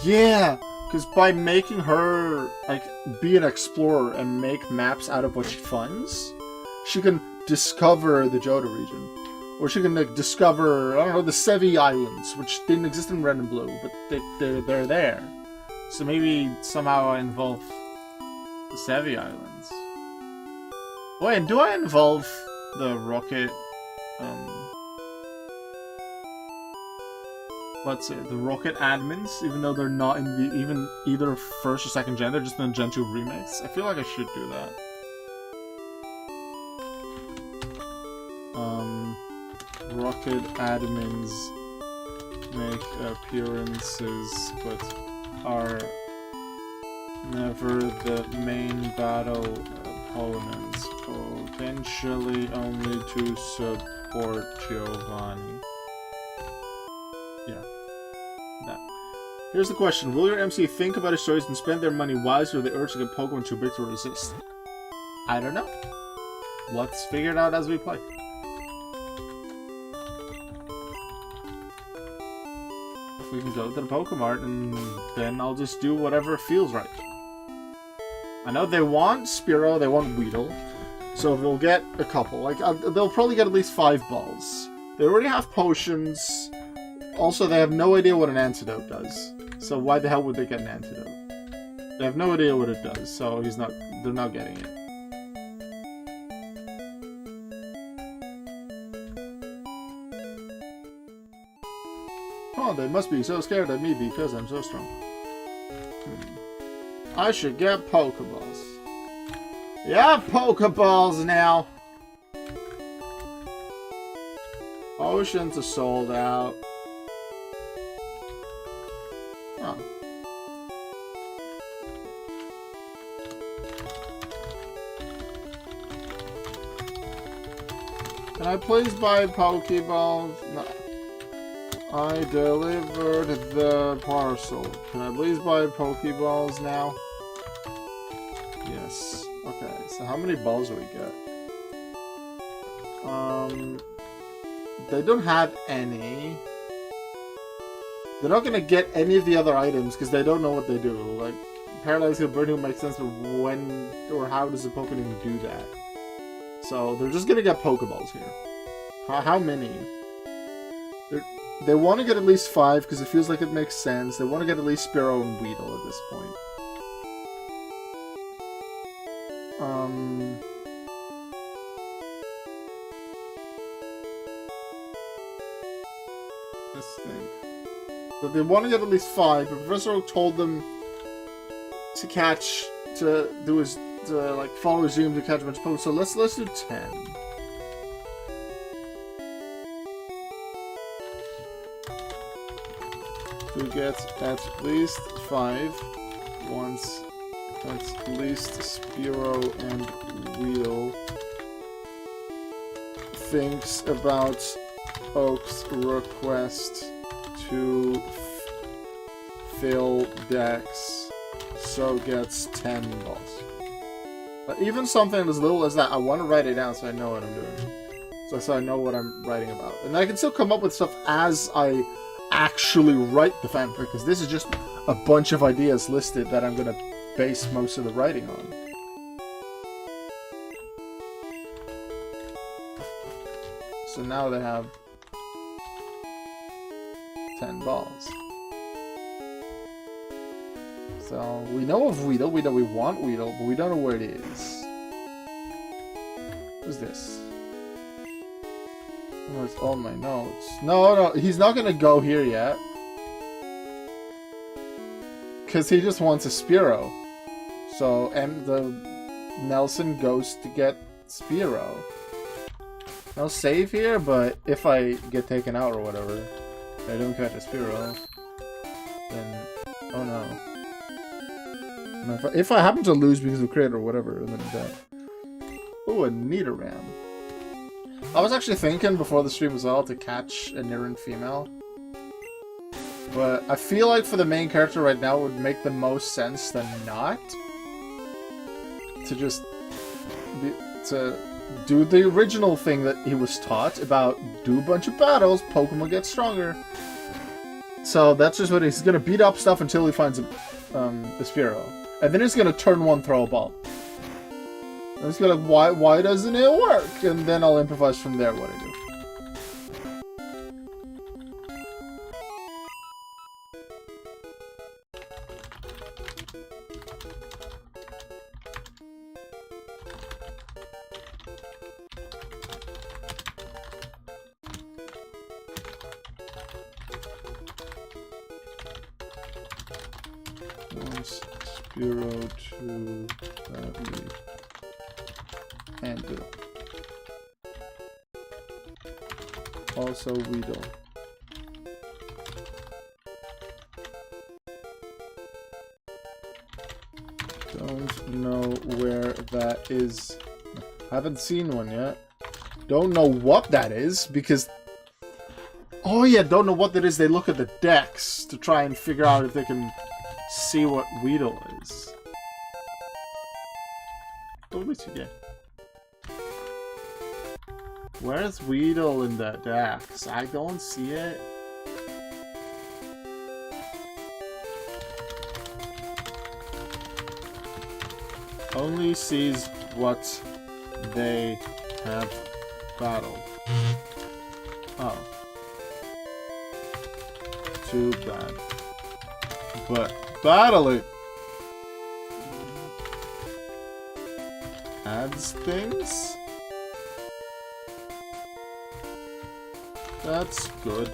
Yeah! Because by making her, like, be an explorer and make maps out of what she finds, she can discover the Johto region. Or she can, like, discover, I don't know, the Sevi Islands, which didn't exist in Red and Blue, but they're there. So maybe somehow I involve the Sevi Islands. Wait, and do I involve the Rocket, let's say, the Rocket admins, even though they're not in the either first or second gen, they're just in Gen 2 remakes? I feel like I should do that. Rocket admins make appearances, but are never the main battle opponents, potentially only to support Giovanni. Yeah. That. Here's the question. Will your MC think about his choice and spend their money wisely, or the urge to get Pokemon too big to resist? I don't know. Let's figure it out as we play. If we can go to the Pokemart, and then I'll just do whatever feels right. I know they want Spearow, they want Weedle, so we'll get a couple. Like, they'll probably get at least 5 balls. They already have potions. Also, they have no idea what an antidote does. So why the hell would they get an antidote? They have no idea what it does, so they're not getting it. Oh, they must be so scared of me because I'm so strong. I should get Pokeballs. Yeah, Pokeballs now! Potions are sold out. Oh. Can I please buy Pokeballs? No. I delivered the parcel. Can I please buy Pokeballs now? Yes. Okay, so how many balls do we get? They don't have any. They're not gonna get any of the other items because they don't know what they do. Like, Paralyzing Burning makes sense, but when or how does a Pokemon do that? So they're just gonna get Pokeballs here. How many? They want to get at least 5 because it feels like it makes sense. They want to get at least Spearow and Weedle at this point. Let's think. But they want to get at least 5, but Professor Oak told them to follow his dream to catch a bunch of Pokemon. So let's do 10. To get at least 5 once at least Spearow and Weedle thinks about Oak's request to fill decks, so gets 10 balls. But even something as little as that, I want to write it down so I know what I'm doing. So I know what I'm writing about. And I can still come up with stuff as I actually write the fanfic, because this is just a bunch of ideas listed that I'm going to base most of the writing on. So now they have 10 balls. So we know of Weedle, we know we want Weedle, but we don't know where it is. What's this? Oh, it's all my notes. No, he's not gonna go here yet. Because he just wants a Spearow. So, and Nelson goes to get Spearow. I'll save here, but if I get taken out or whatever, I don't catch a Spearow, then, oh no. And if I happen to lose because of crit or whatever, then I'm dead. Oh, a Nidoran. I was actually thinking before the stream as well to catch a Nidoran female. But I feel like for the main character right now it would make the most sense than not. To just to do the original thing that he was taught about do a bunch of battles, Pokemon get stronger. So that's just what he's gonna beat up stuff until he finds the Spearow. And then he's gonna turn one, throw a ball. And he's gonna like, why doesn't it work? And then I'll improvise from there what I do. Spearow to badly handle. Also Weedle. Don't know where that is. Haven't seen one yet. Don't know what that is because... Oh yeah, don't know what that is. They look at the decks to try and figure out if they can see what Weedle is. Where's Weedle in the decks? I don't see it. Only sees what they have battled. Oh. Too bad. But battling adds things? That's good.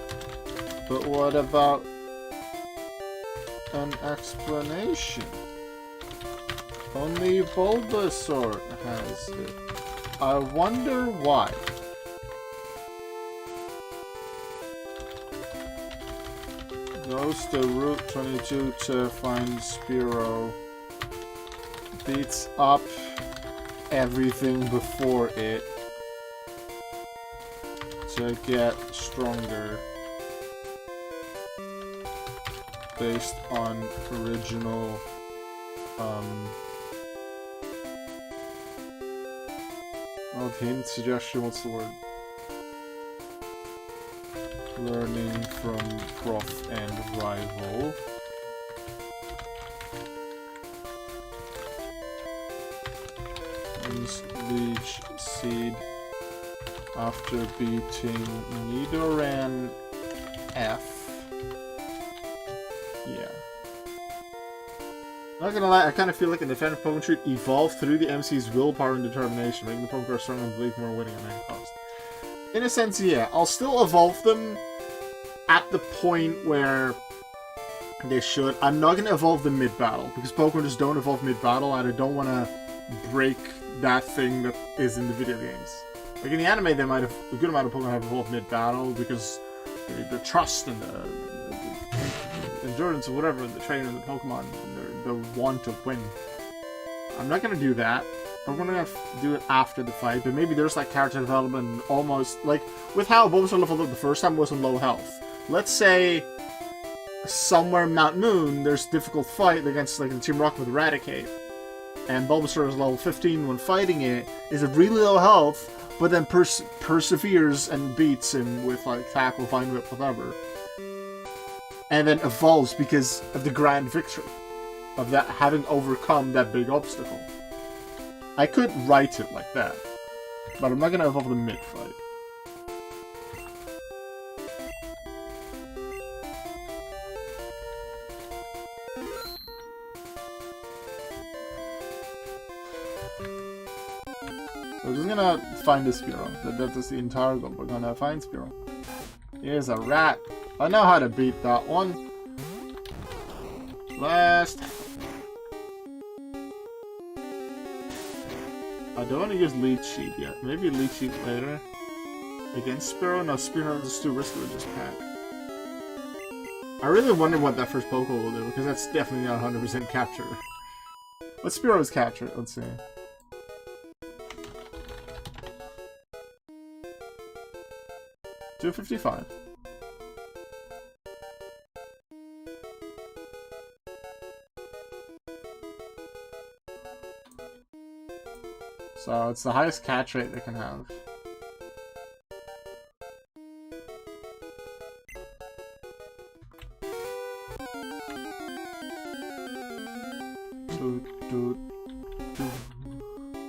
But what about an explanation? Only Bulbasaur has it. I wonder why. Goes to Route 22 to find Spearow. Beats up everything before it to get stronger. Based on original hint, suggestion, what's the word? Learning from prof and rival. Leech Seed after beating Nidoran F. Yeah. Not gonna lie, I kind of feel like an defensive Pokemon should evolve through the MC's willpower and determination, making the Pokemon stronger and believe more winning at any cost. In a sense, yeah. I'll still evolve them at the point where they should. I'm not gonna evolve them mid-battle, because Pokemon just don't evolve mid-battle, and I don't want to break that thing that is in the video games. Like in the anime, they might have a good amount of Pokemon have evolved mid-battle because the trust and the endurance or whatever, the training of the Pokemon, and the want to win. I'm not gonna do that. I'm gonna do it after the fight, but maybe there's like character development almost like with how Bulbasaur leveled up the first time was on low health. Let's say somewhere in Mount Moon there's a difficult fight against like the Team Rocket with Eradicate, and Bulbasaur is level 15 when fighting it, is at really low health, but then perseveres and beats him with like Tackle, Vine Whip, whatever. And then evolves because of the grand victory of that having overcome that big obstacle. I could write it like that, but I'm not gonna evolve the mid-fight. We're just gonna find a Spearow. That's the entire goal. We're gonna find Spearow. Here's a rat. I know how to beat that one. Last. I don't want to use Leech Seed yet. Maybe Leech Seed later. Against Spearow? No, Spearow is too risky with this pack. I really wonder what that first Pokemon will do, because that's definitely not 100% capture. What Spearow is captured? Let's see. $255. So it's the highest catch rate they can have.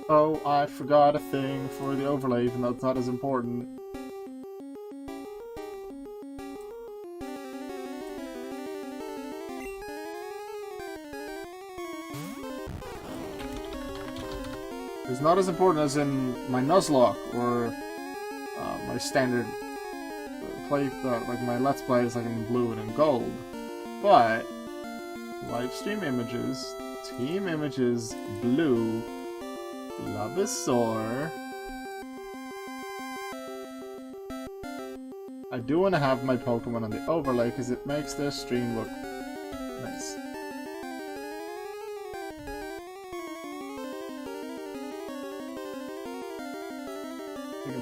Oh, I forgot a thing for the overlay, even though it's not as important. It's not as important as in my Nuzlocke or my standard play, like my Let's Plays like in Blue and in Gold. But live stream images, team images, Blue, Bulbasaur. I do want to have my Pokemon on the overlay because it makes their stream look nice.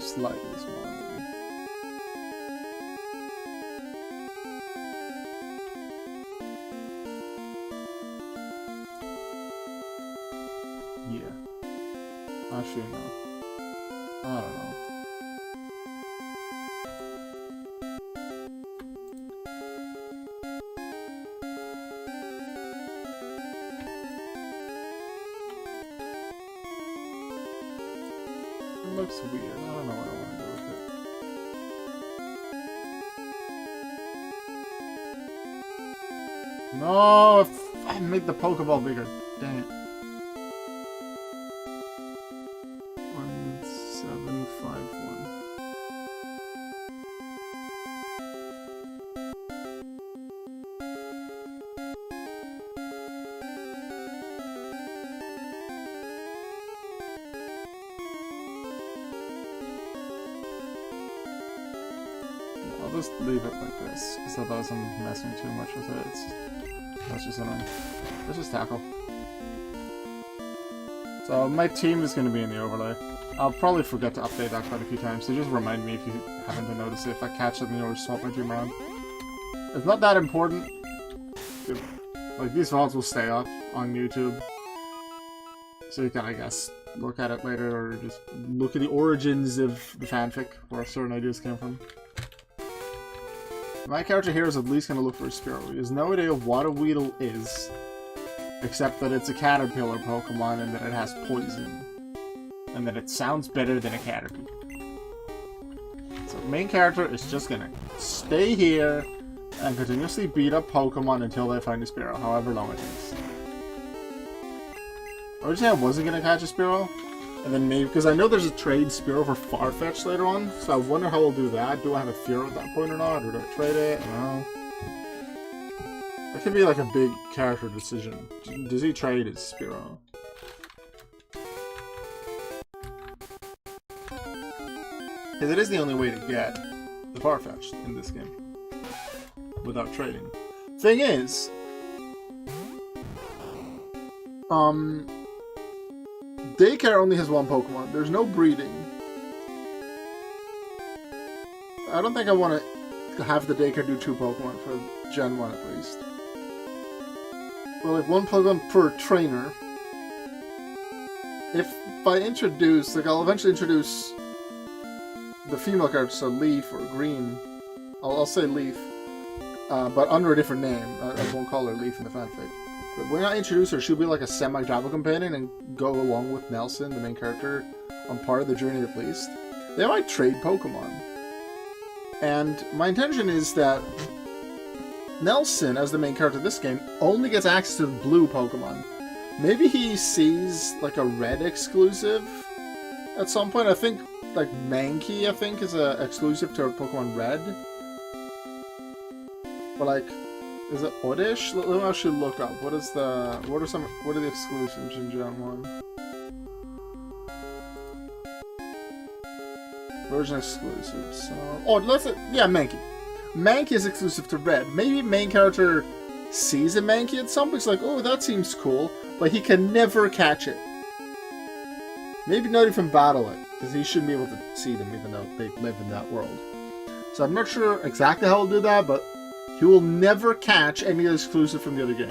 Slightly smaller, maybe. Yeah. Actually, no. I don't know. It looks weird. I don't know what I want to do with it. No, I made the Pokeball bigger. Dang it. 1751. I'll just leave it like this, because otherwise I'm messing too much with it. That's just annoying. Let's just tackle. So my team is going to be in the overlay. I'll probably forget to update that quite a few times, so just remind me if you happen to notice it. If I catch it, you know, swap my team around. It's not that important. Like, these VODs will stay up on YouTube. So you can, I guess, look at it later, or just look at the origins of the fanfic, where certain ideas came from. My character here is at least going to look for a Spearow. He has no idea what a Weedle is, except that it's a caterpillar Pokemon and that it has poison. And that it sounds better than a Caterpie. So the main character is just going to stay here and continuously beat up Pokemon until they find a Spearow, however long it takes. Originally I wasn't going to catch a Spearow, and then maybe, because I know there's a trade Spearow for Farfetch'd later on, so I wonder how I'll do that. Do I have a Fearow at that point or not, or do I trade it? I don't know. That could be like a big character decision. Does he trade his Spearow? Because it is the only way to get the Farfetch'd in this game. Without trading. Thing is, Daycare only has one Pokemon. There's no breeding. I don't think I want to have the Daycare do 2 Pokemon for Gen 1 at least. Well, like 1 Pokemon per trainer. If I introduce, like I'll eventually introduce the female character, so Leaf or Green. I'll say Leaf. But under a different name. I won't call her Leaf in the fanfic. But when I introduce her, she'll be like a semi-travel companion and go along with Nelson, the main character, on part of the journey at least. They might trade Pokemon. And my intention is that Nelson, as the main character of this game, only gets access to the blue Pokemon. Maybe he sees like a red exclusive at some point. I think like Mankey, I think, is a exclusive to Pokemon Red. But like, is it Oddish? Let me actually look up. What are the exclusives in Gen 1? Version exclusives. Yeah, Mankey. Mankey is exclusive to Red. Maybe main character sees a Mankey at some point. He's like, oh, that seems cool, but he can never catch it. Maybe not even battle it, because he shouldn't be able to see them, even though they live in that world. So I'm not sure exactly how he'll do that, but he will never catch any exclusive from the other game.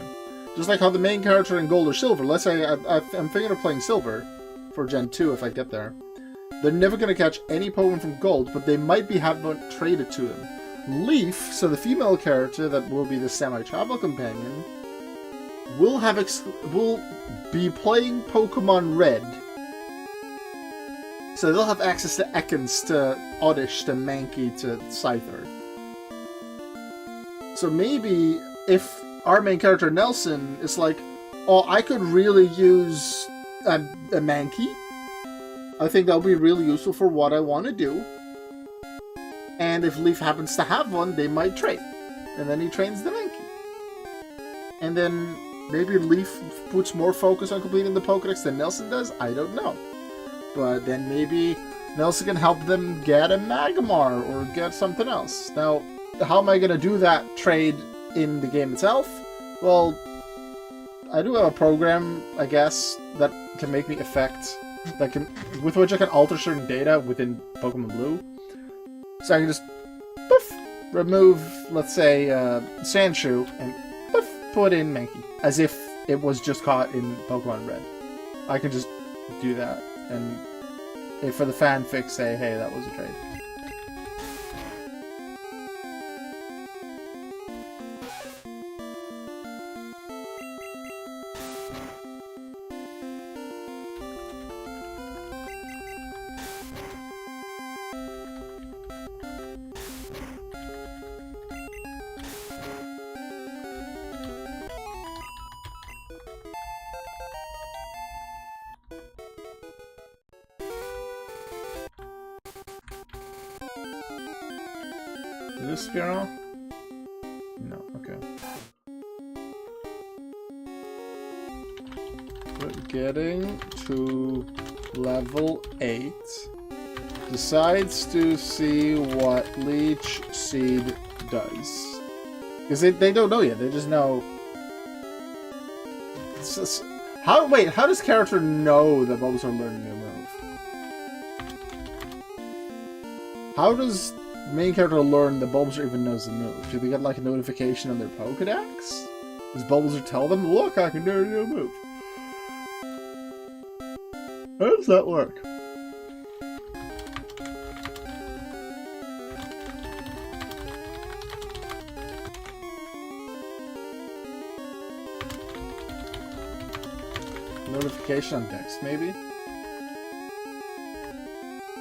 Just like how the main character in Gold or Silver, let's say I'm thinking of playing Silver for Gen 2 if I get there. They're never going to catch any Pokemon from Gold, but they might be having traded to them. Leaf, so the female character that will be the semi-travel companion, will be playing Pokemon Red. So they'll have access to Ekans, to Oddish, to Mankey, to Scyther. So maybe if our main character Nelson is like, oh, I could really use a Mankey. I think that'll be really useful for what I want to do. And if Leaf happens to have one, they might trade. And then he trains the Mankey. And then maybe Leaf puts more focus on completing the Pokédex than Nelson does. I don't know. But then maybe Nelson can help them get a Magmar or get something else. Now, how am I going to do that trade in the game itself? Well, I do have a program, I guess, that can make me with which I can alter certain data within Pokemon Blue. So I can just, poof, remove, let's say, Sandshoe, and poof, put in Mankey. As if it was just caught in Pokemon Red. I can just do that, and for the fanfic say, hey, that was a trade. Is this Spearow? No, okay. We're getting to level 8. Decides to see what Leech Seed does. Because they don't know yet, they just know... How does character know that Bulbasaur learned a new move? How does main character learn that Bulbasaur even knows the move? Do they get like a notification on their Pokedex? Does Bulbasaur tell them, look, I can do a new move? How does that work? Notification on Dex, maybe?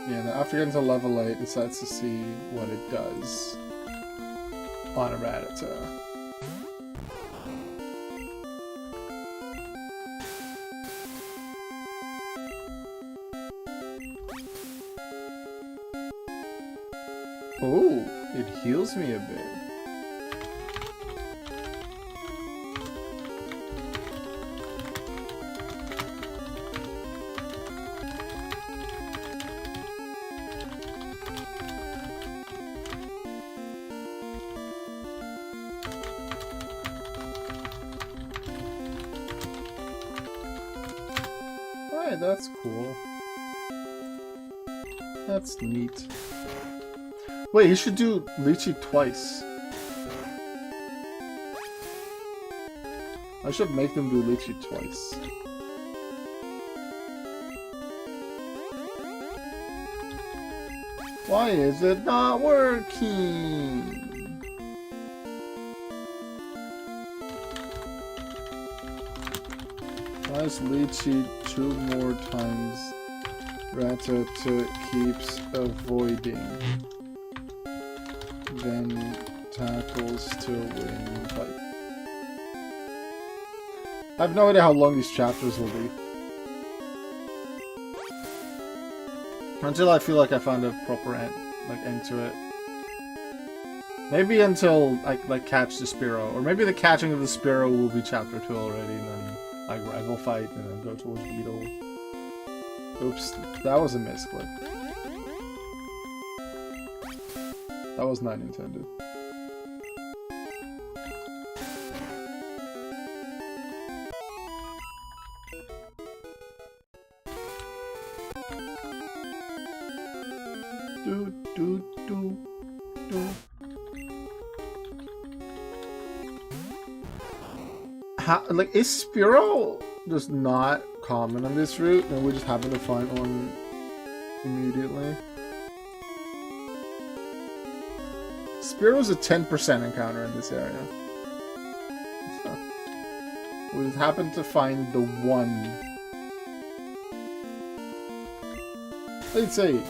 Yeah, then after getting to level 8, it decides to see what it does on a Rattata. Oh, it heals me a bit. Alright, that's cool. That's neat. Wait, he should do Lychee twice. I should make them do Lychee twice. Why is it not working? Why is Lychee 2 more times Rattata keeps avoiding? Then tackles to win fight. I have no idea how long these chapters will be. Until I feel like I found a proper end to it. Maybe until I catch the Spearow, or maybe the catching of the Spearow will be chapter 2 already, and then like rival fight, and then go towards Beetle. Oops, that was a misclick. That was not intended. Do do do do. How, like, is Spearow just not common on this route, and we just happen to find one immediately? Spearow's a 10% encounter in this area. So, we just happen to find the one. Let's see.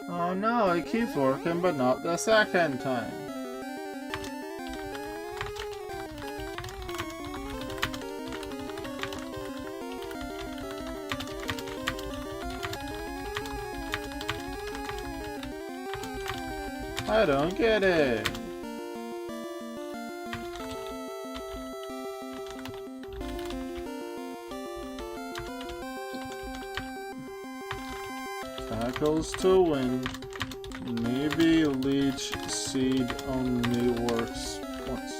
Oh no, it keeps working, but not the second time. I don't get it. Tackles to win. Maybe Leech Seed only works once.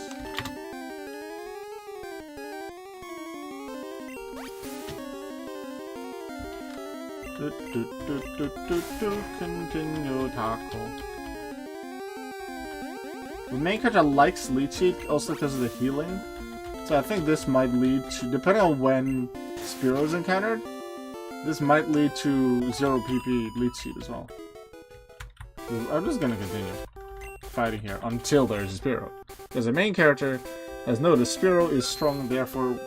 Continue tackle. The main character likes Lychee also because of the healing. So I think this might lead to, depending on when Spearow is encountered, this might lead to 0 PP Lychee as well. I'm just gonna continue fighting here until there's a Spearow. Because the main character has noticed Spearow is strong, therefore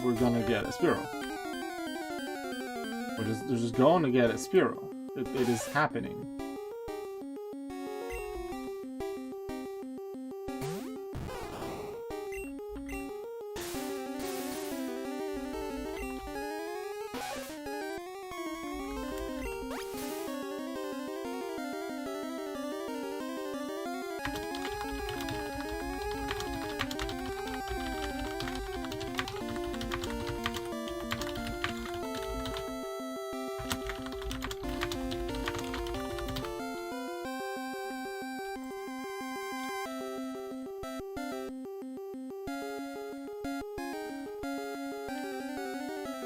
we're gonna get a Spearow. They're just going to get a Spearow. It is happening.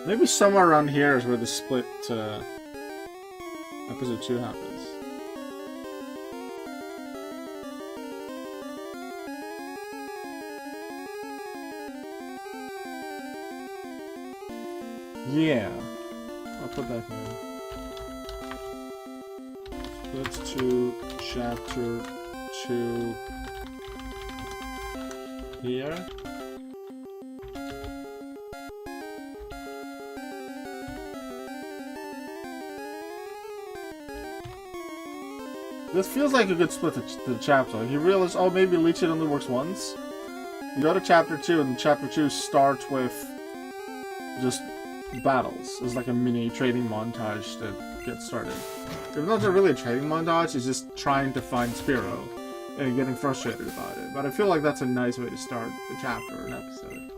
Maybe somewhere around here is where the split to episode 2 happens. Yeah. I'll put that here. Split to chapter 2 here. This feels like a good split to the chapter. Like you realize, oh, maybe Leech It only works once. You go to chapter 2, and chapter 2 starts with just battles. It's like a mini trading montage to get started. Even though it's not really a trading montage, it's just trying to find Spearow and getting frustrated about it. But I feel like that's a nice way to start a chapter or an episode.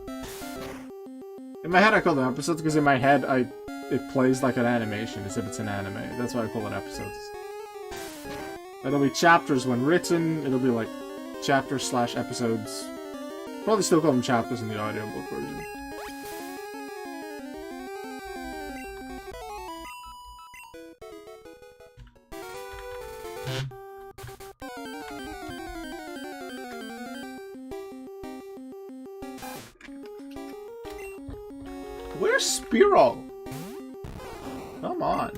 In my head, I call them episodes because in my head, it plays like an animation, as if it's an anime. That's why I call it episodes. It'll be chapters when written, it'll be like chapters/episodes. Probably still call them chapters in the audiobook version. Where's Spearow? Come on.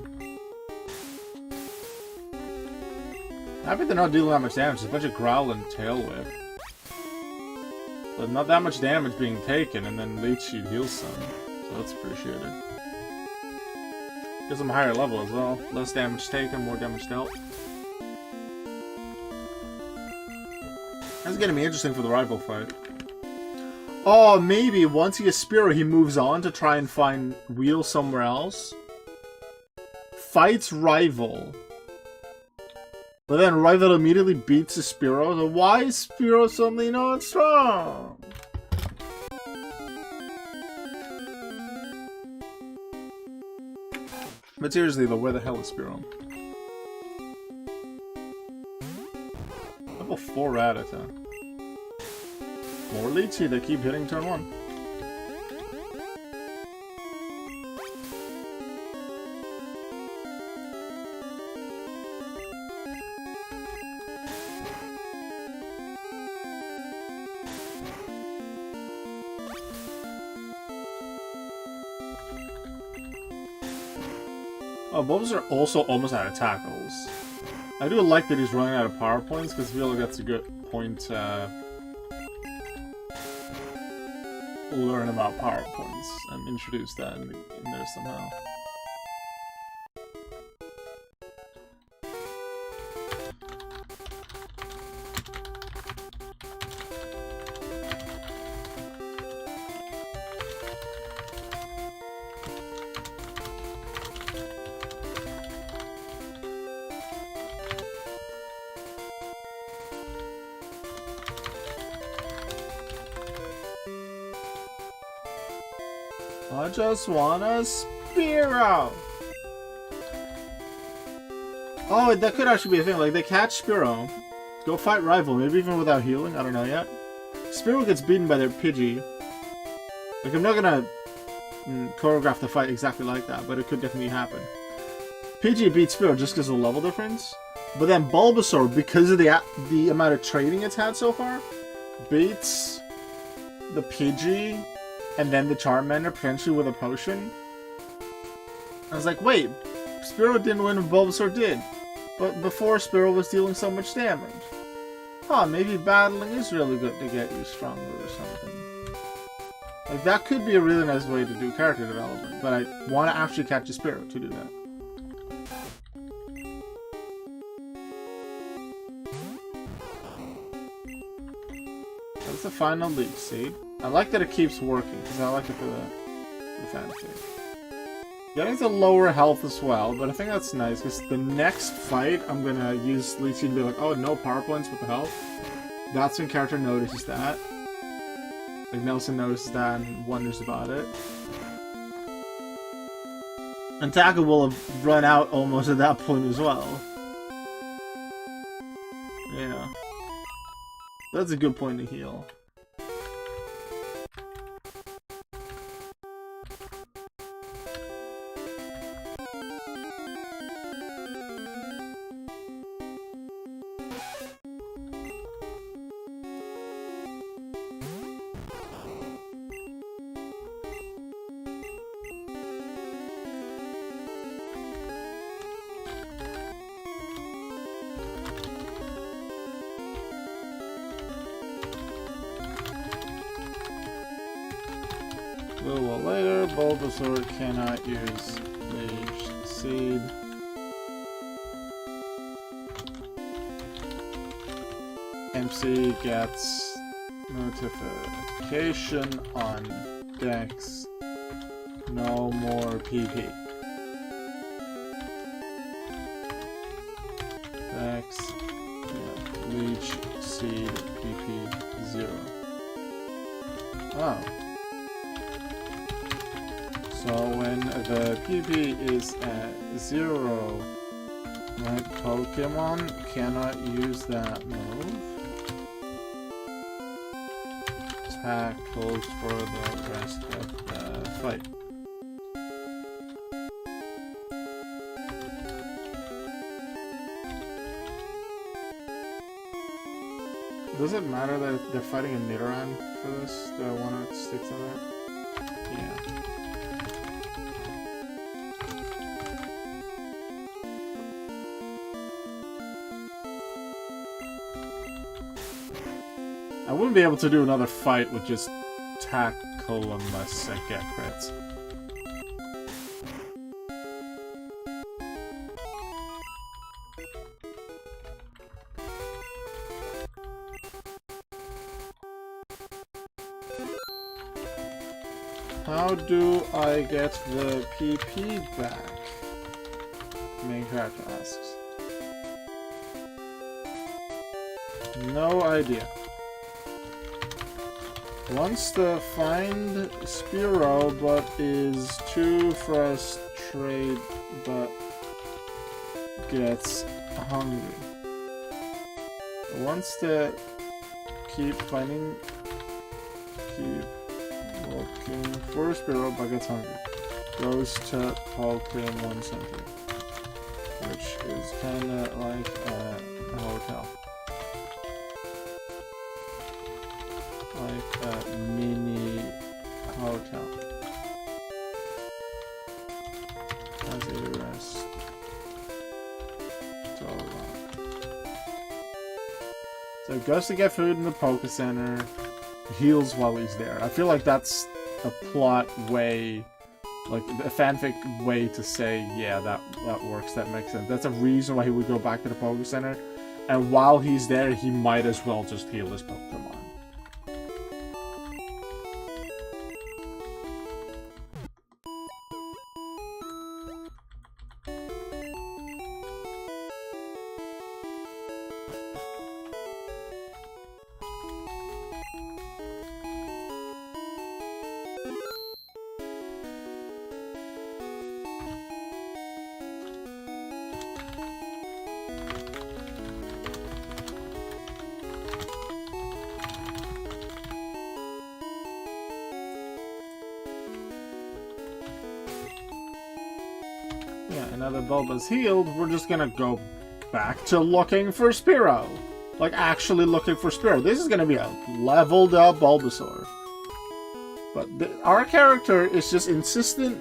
I bet they're not dealing that much damage. There's a bunch of growl and tail whip. But not that much damage being taken, and then Leech Seed heals some. So that's appreciated. Gives them a higher level as well. Less damage taken, more damage dealt. That's gonna be interesting for the rival fight. Oh, maybe once he gets Spearow, he moves on to try and find Wheel somewhere else. Fights rival. But then rival immediately beats the Spearow. So why is Spearow suddenly not strong? But seriously though, where the hell is Spearow? Level 4 Rattata. More Leechy that keep hitting turn 1. Oh, Bulbasaur also almost out of tackles. I do like that he's running out of power points because I feel like that's a good point to learn about power points and introduce that in there somehow. I just want a Spearow! Oh, that could actually be a thing. Like, they catch Spearow, go fight rival, maybe even without healing, I don't know yet. Spearow gets beaten by their Pidgey. Like, I'm not gonna choreograph the fight exactly like that, but it could definitely happen. Pidgey beats Spearow just because of the level difference, but then Bulbasaur, because of the amount of trading it's had so far, beats the Pidgey and then the Charmander potentially with a potion. I was like, wait, Spearow didn't win when Bulbasaur did. But before Spearow was dealing so much damage. Huh, maybe battling is really good to get you stronger or something. Like, that could be a really nice way to do character development, but I want to actually catch a Spearow to do that. That's the final Leech Seed. I like that it keeps working, because I like it for the fantasy. Getting to lower health as well, but I think that's nice, because the next fight, I'm going to use Leech Seed and be like, oh, no power points with the health. That's when character notices that. Like, Nelson notices that and wonders about it. And Taka will have run out almost at that point as well. Yeah. That's a good point to heal. character, Bulbasaur cannot use Leech Seed. MC gets notification on Dex. No more PP. Dex, yeah, Leech Seed, PP 0. Oh. So when the PP is at 0, my Pokemon cannot use that move. Tackles for the rest of the fight. Does it matter that they're fighting a Nidoran for this? Do I want to stick to that? Yeah. I wouldn't be able to do another fight with just tackle unless I get crits. How do I get the PP back? Main character asks. No idea. Wants to find Spearow, but is too frustrated, but gets hungry. Wants to keep finding, keep looking for Spearow, but gets hungry. Goes to Pokémon Center, which is kinda like a hotel. Like a mini hotel. As a rest. So he goes to get food in the Poké Center, heals while he's there. I feel like that's a plot way, like a fanfic way to say, yeah, that works, that makes sense. That's a reason why he would go back to the Poké Center, and while he's there, he might as well just heal his Pokemon. Now that Bulba's healed, we're just gonna go back to looking for Spearow. Like, actually looking for Spearow. This is gonna be a leveled up Bulbasaur. But our character is just insistent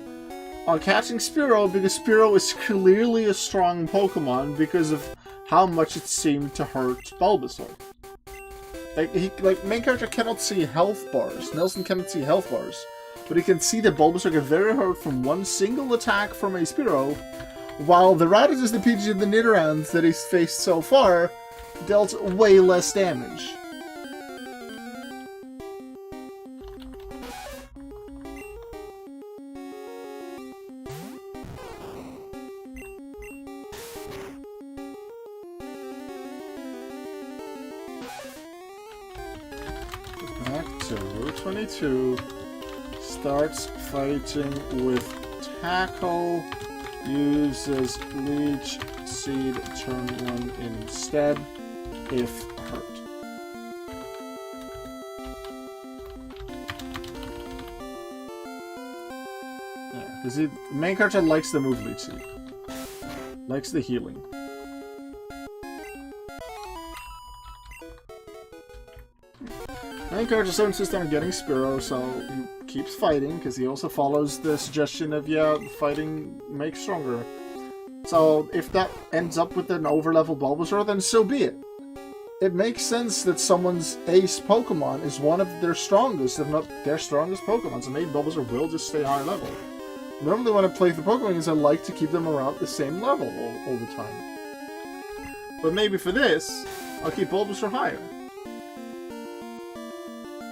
on catching Spearow because Spearow is clearly a strong Pokemon because of how much it seemed to hurt Bulbasaur. Like, main character cannot see health bars. Nelson cannot see health bars. But he can see that Bulbasaur get very hurt from one single attack from a Spearow, while the Raditz, the Pidgeys, and the Nidorans that he's faced so far dealt way less damage. Back to Route 22. Starts fighting with Tackle, uses Leech Seed turn 1 instead, if hurt. Yeah, because the main character likes the move Leech Seed. Likes the healing. Main character so insists on getting Spearow, so he keeps fighting, because he also follows the suggestion of, yeah, fighting makes stronger. So if that ends up with an overleveled Bulbasaur, then so be it. it makes sense that someone's ace Pokemon is one of their strongest, if not their strongest Pokemon, so maybe Bulbasaur will just stay higher level. Normally when I play the Pokemon games, I like to keep them around the same level all the time. But maybe for this, I'll keep Bulbasaur higher.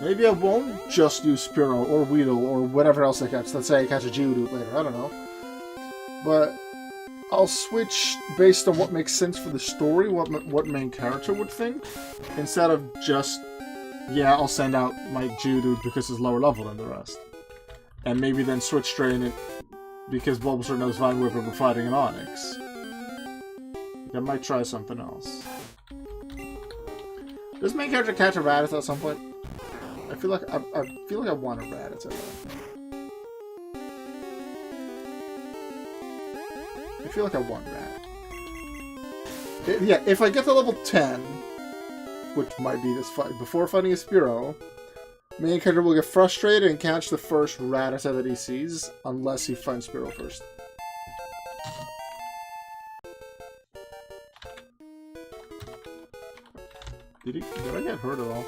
Maybe I won't just use Spearow or Weedle or whatever else I catch. Let's say I catch a Geodude later, I don't know. But I'll switch based on what makes sense for the story, what main character would think, instead of just, yeah, I'll send out my Geodude because it's lower level than the rest. And maybe then switch strain it because Bulbasaur knows Vine Whip and we're fighting an Onix. I might try something else. Does main character catch a Rattata at some point? I feel like I want a Rattata. I feel like I want Rat. Yeah, if I get to level 10, which might be this fight, before fighting a Spearow, main character will get frustrated and catch the first Rattata that he sees, unless he finds Spearow first. Did I get hurt at all?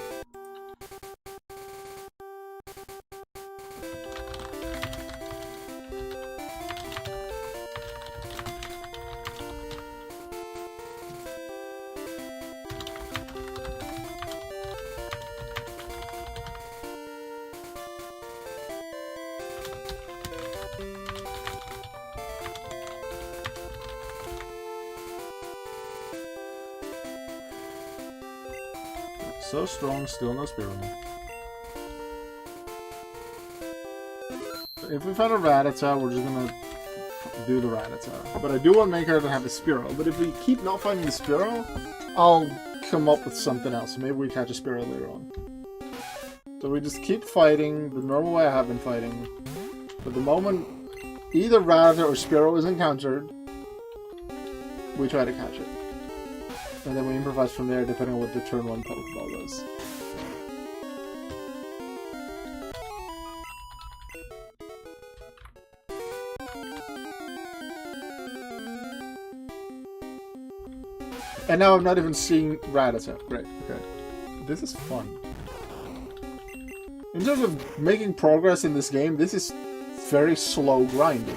So strong, still no Spearow. If we find a Rattata, we're just gonna do the Rattata. But I do want main character to have a Spearow. But if we keep not finding the Spearow, I'll come up with something else. Maybe we catch a Spearow later on. So we just keep fighting the normal way I have been fighting. But the moment either Rattata or Spearow is encountered, we try to catch it. And then we improvise from there, depending on what the turn 1 Pokeball does. And now I'm not even seeing Rattata. Great, okay. This is fun. In terms of making progress in this game, this is very slow grinding.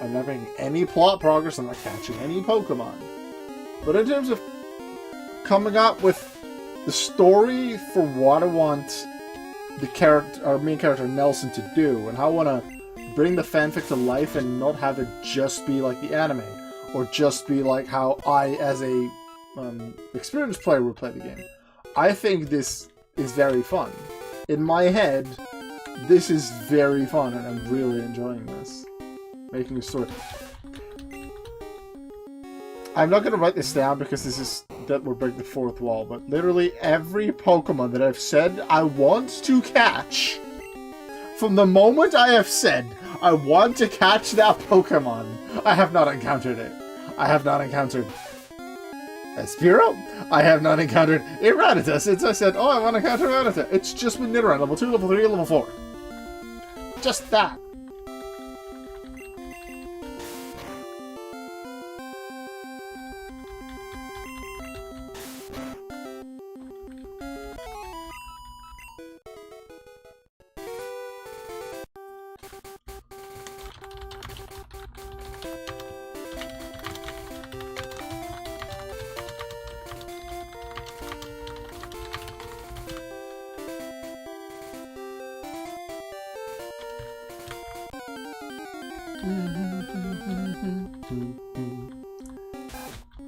I'm not making any plot progress, I'm not catching any Pokemon. But in terms of coming up with the story for what I want the character, our main character Nelson, to do, and how I want to bring the fanfic to life and not have it just be like the anime, or just be like how I, as a experienced player, would play the game. I think this is very fun. In my head, this is very fun, and I'm really enjoying this. Making a story. I'm not going to write this down because that will break the fourth wall, but literally every Pokemon that I've said I want to catch, from the moment I have said I want to catch that Pokemon, I have not encountered it. I have not encountered a Spearow. I have not encountered a Rattata since I said, oh, I want to catch a Rattata. It's just been Nidoran, level 2, level 3, level 4. Just that.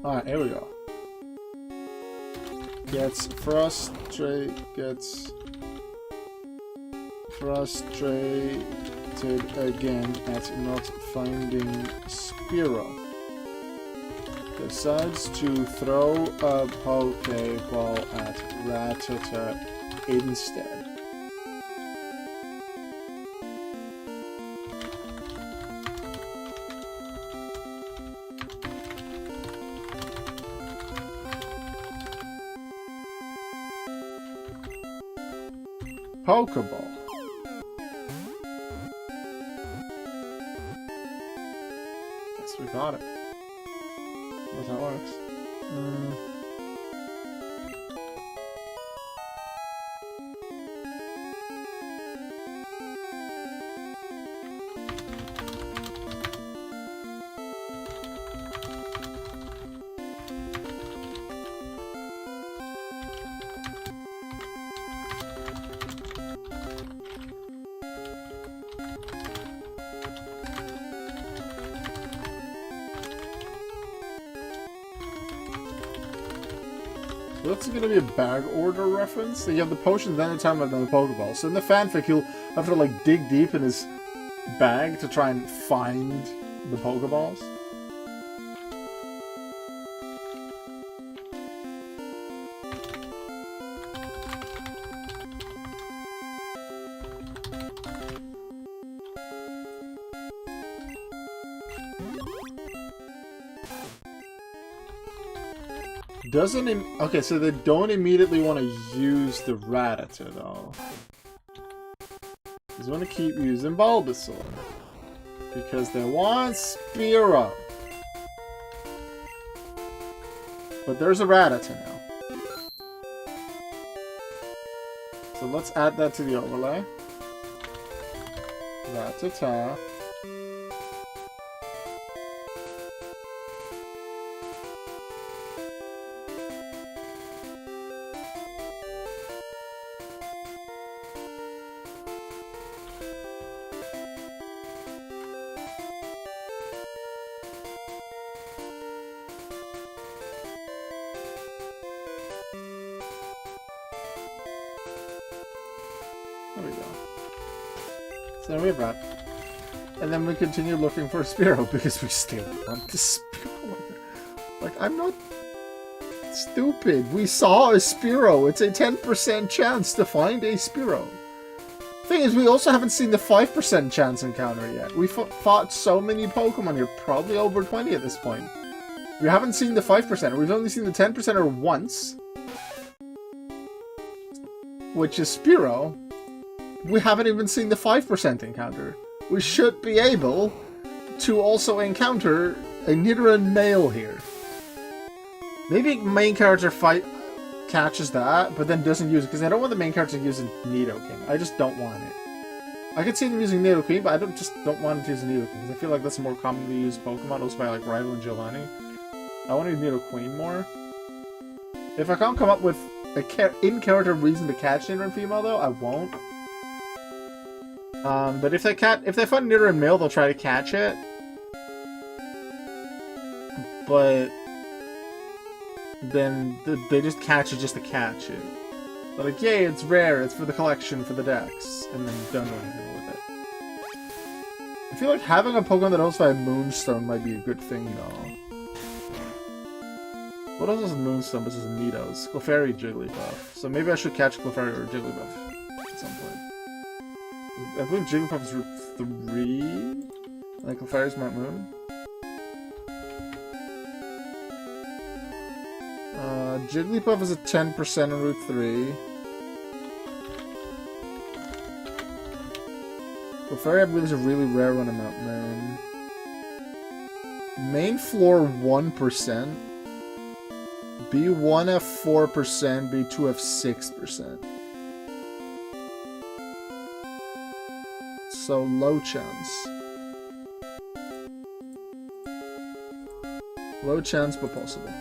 Alright, here we go. Gets frustrated again at not finding Spearow. Decides to throw a Pokeball at Rattata instead. Pokeball. Guess we got it. That's how it works. That's gonna be a bag order reference. So you have the potion, then the time, and then the Pokeball. So in the fanfic, he'll have to like dig deep in his bag to try and find the Pokeballs. Okay, so they don't immediately want to use the Rattata, though. They want to keep using Bulbasaur. Because they want Spearow. But there's a Rattata now. So let's add that to the overlay. Rattata. There we go. So then we have that. And then we continue looking for a Spearow because we still want the Spearow. Like, I'm not stupid. We saw a Spearow. It's a 10% chance to find a Spearow. Thing is, we also haven't seen the 5% chance encounter yet. We fought so many Pokemon here, probably over 20 at this point. We haven't seen the 5%. We've only seen the 10%er once. Which is Spearow. We haven't even seen the 5% encounter. We should be able to also encounter a Nidoran male here. Maybe main character catches that, but then doesn't use it, because I don't want the main character using Nidoking. I just don't want it. I could see them using Nidoking, but I don't want to use Nidoking, because I feel like that's a more commonly used Pokemon, also by like Rival and Giovanni. I want to use Nidoqueen more. If I can't come up with a in-character reason to catch Nidoran female, though, I won't. But if they find Nidoran male, they'll try to catch it. But then they just catch it just to catch it. But like, yay, it's rare, it's for the collection, for the decks, and then don't do anything with it. I feel like having a Pokemon that also has Moonstone might be a good thing, though. What else is Moonstone besides Nidos? Clefairy, Jigglypuff. So maybe I should catch Clefairy or Jigglypuff at some point. I believe Jigglypuff is Route 3, and Clefairy's Mount Moon. Jigglypuff is a 10% on Route 3. Clefairy, I believe, is a really rare one on Mount Moon. Main floor 1%. B1F 4%, B2F 6%. So low chance. Low chance, but possible.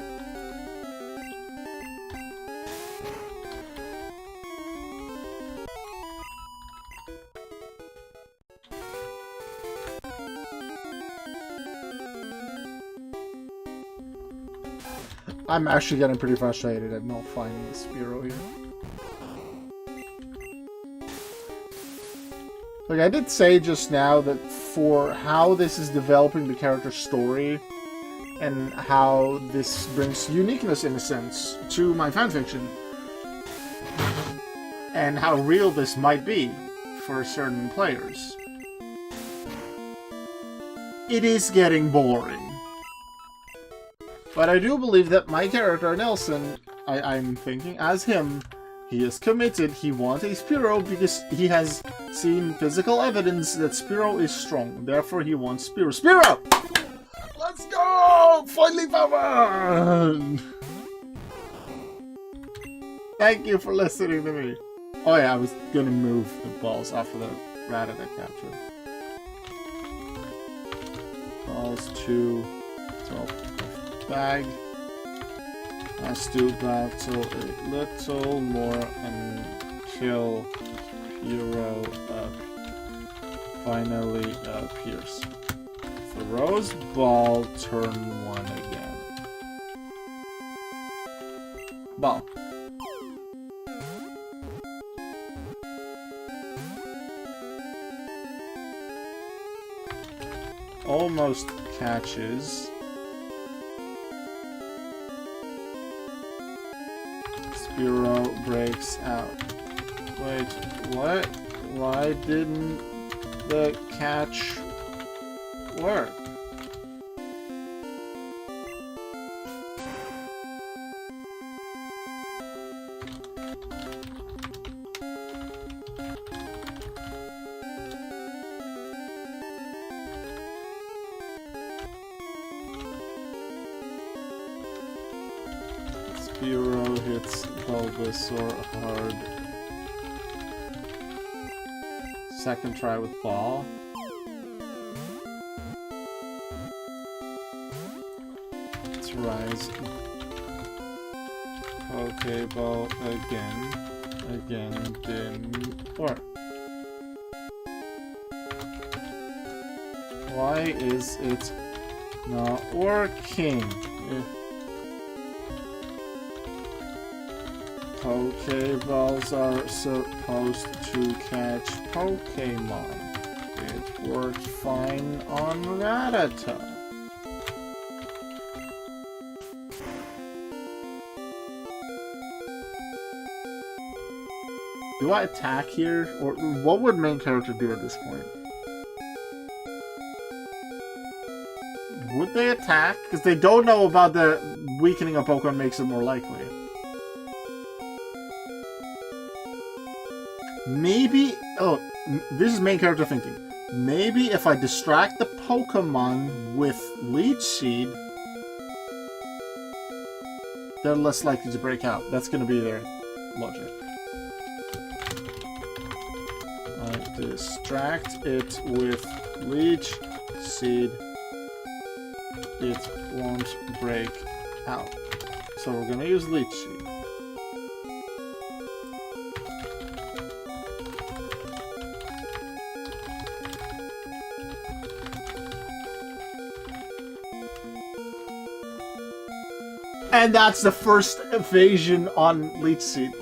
I'm actually getting pretty frustrated at not finding the Spearow here. Like, I did say just now that for how this is developing the character story, and how this brings uniqueness, in a sense, to my fanfiction, and how real this might be for certain players, it is getting boring. But I do believe that my character, Nelson, I'm thinking as him, he is committed, he wants a Spearow because he has seen physical evidence that Spearow is strong. Therefore, he wants Spearow. Spearow! Let's go! Finally found one! Thank you for listening to me. Oh yeah, I was gonna move the balls after the Rattata capture. Balls to 12. Bag. Let's do battle a little more until Hero finally appears. Throws ball, turn 1 again. Ball. Almost catches. Spearow breaks out. Wait, what? Why didn't the catch work? Spearow hits Bulbasaur hard. Second try with ball. Let's rise. Pokeball again. Again didn't work. Why is it not working? Pokeballs are supposed to catch Pokemon. It worked fine on Rattata. Do I attack here? Or what would main character do at this point? Would they attack? Because they don't know about the weakening of Pokemon makes it more likely. Maybe... Oh, this is main character thinking. Maybe if I distract the Pokemon with Leech Seed, they're less likely to break out. That's going to be their logic. I distract it with Leech Seed. It won't break out. So we're going to use Leech Seed. And that's the first evasion on Leech Seed.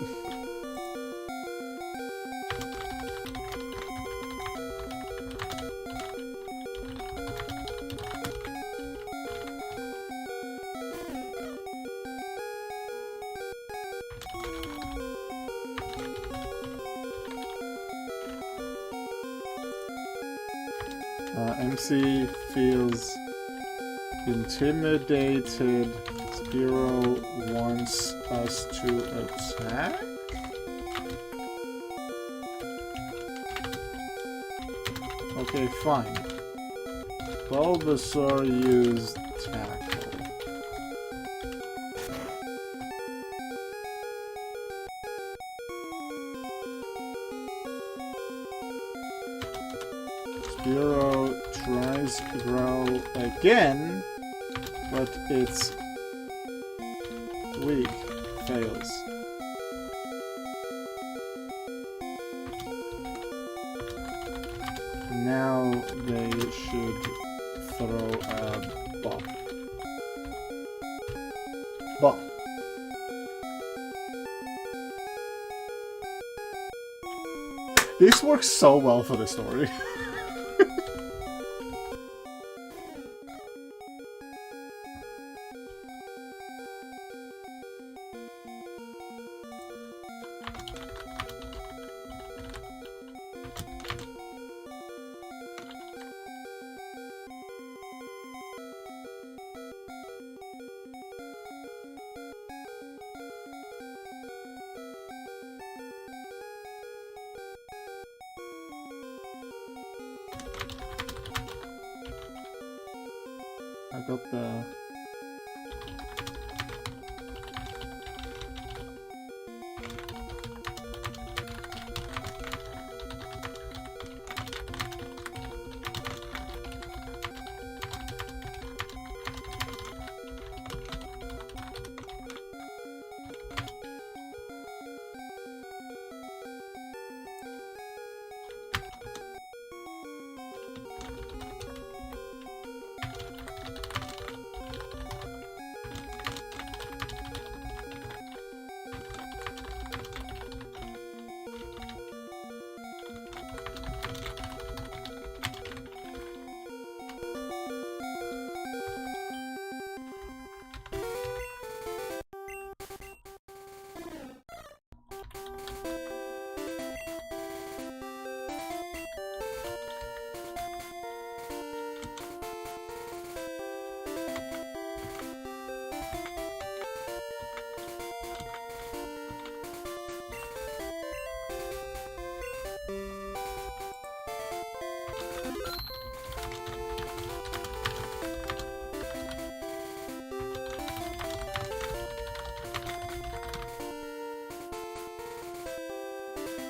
MC feels intimidated. Spearow wants us to attack? Okay, fine. Bulbasaur used Tackle. Spearow tries to growl again, but it's weak. Fails. Now they should throw a ball. Ball. This works so well for the story. I got the...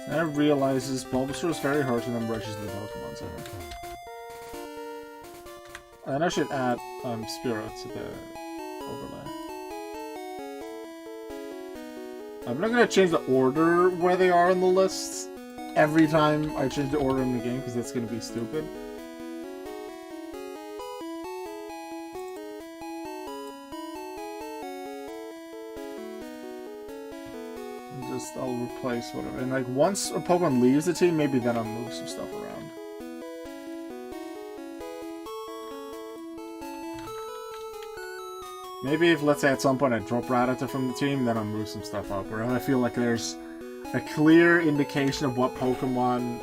And it realizes Bulbasaur is very hurt and then rushes to the Pokemon Center. And I should add Spearow to the overlay. I'm not gonna change the order where they are on the list every time I change the order in the game, because that's gonna be stupid. I'll replace whatever. And like once a Pokemon leaves the team, maybe then I'll move some stuff around. Maybe if, let's say, at some point I drop Rattata from the team, then I'll move some stuff up. Or if I feel like there's a clear indication of what Pokemon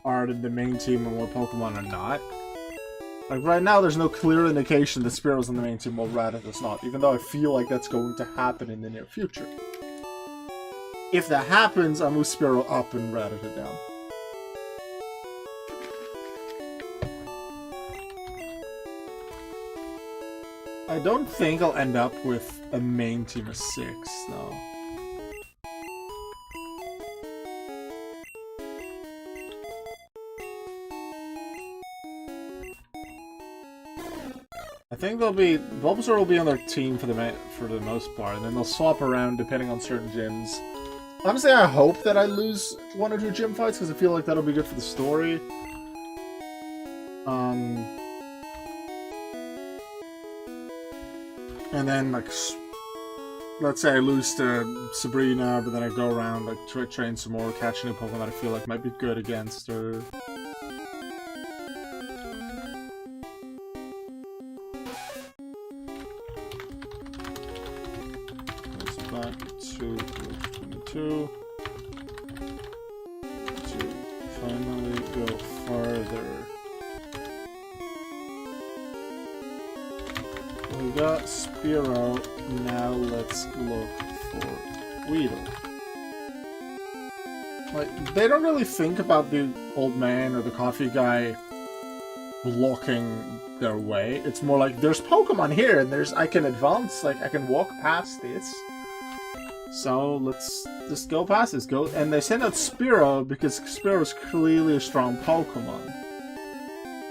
are in the main team and what Pokemon are not. Like right now, there's no clear indication that Spearow's in the main team while Rattata's not, even though I feel like that's going to happen in the near future. If that happens, I'll move Spearow up and Rattata down. I don't think I'll end up with a main team of 6, though. I think Bulbasaur will be on their team for the most part, and then they'll swap around depending on certain gyms. Honestly, I hope that I lose 1 or 2 gym fights, because I feel like that'll be good for the story. And then, like, let's say I lose to Sabrina, but then I go around, like, train some more, catch a new Pokemon that I feel like might be good against her. Goes back to 22. To finally go farther. We got Spearow, now let's look for Weedle. Like, they don't really think about the old man or the coffee guy blocking their way. It's more like, there's Pokemon here, and I can advance, like, I can walk past this. So, let's just go past this. And they send out Spearow, because Spearow is clearly a strong Pokemon.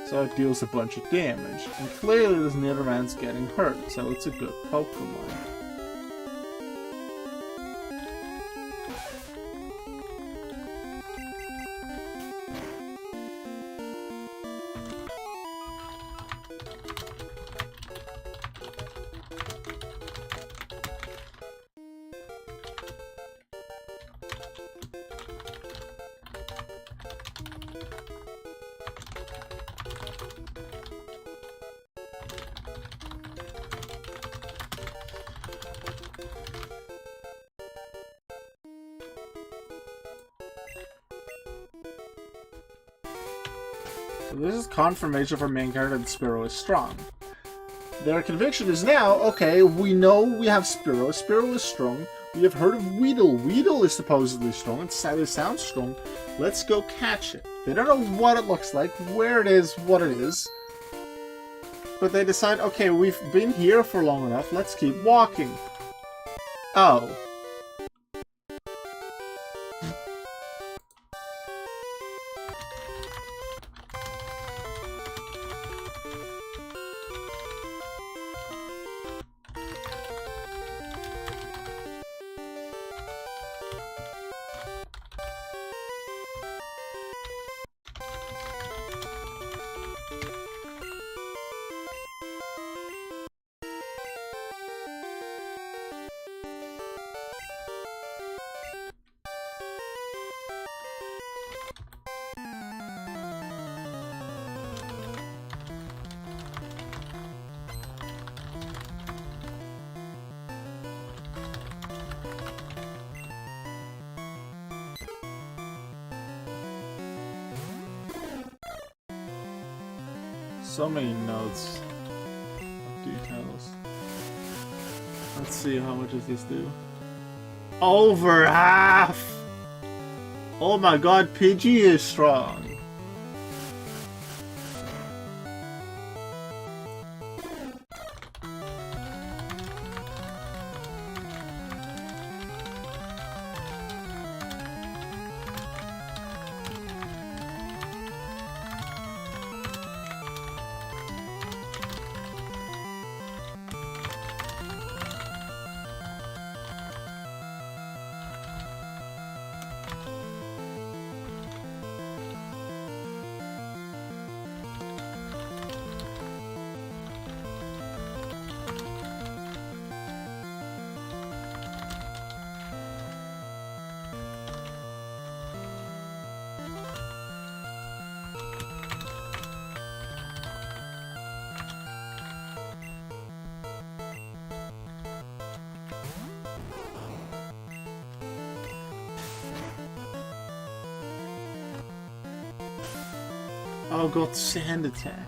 So it deals a bunch of damage. And clearly this Nidoran's getting hurt, so it's a good Pokemon. So this is confirmation for main character that Spearow is strong. Their conviction is now, okay, we know we have Spearow. Spearow is strong. We have heard of Weedle. Weedle is supposedly strong. It sounds strong. Let's go catch it. They don't know what it looks like, where it is, what it is. But they decide, okay, we've been here for long enough. Let's keep walking. Oh. So many notes of details. Let's see, how much does this do? Over half! Oh my god, Pidgey is strong! Oh, got sand attack.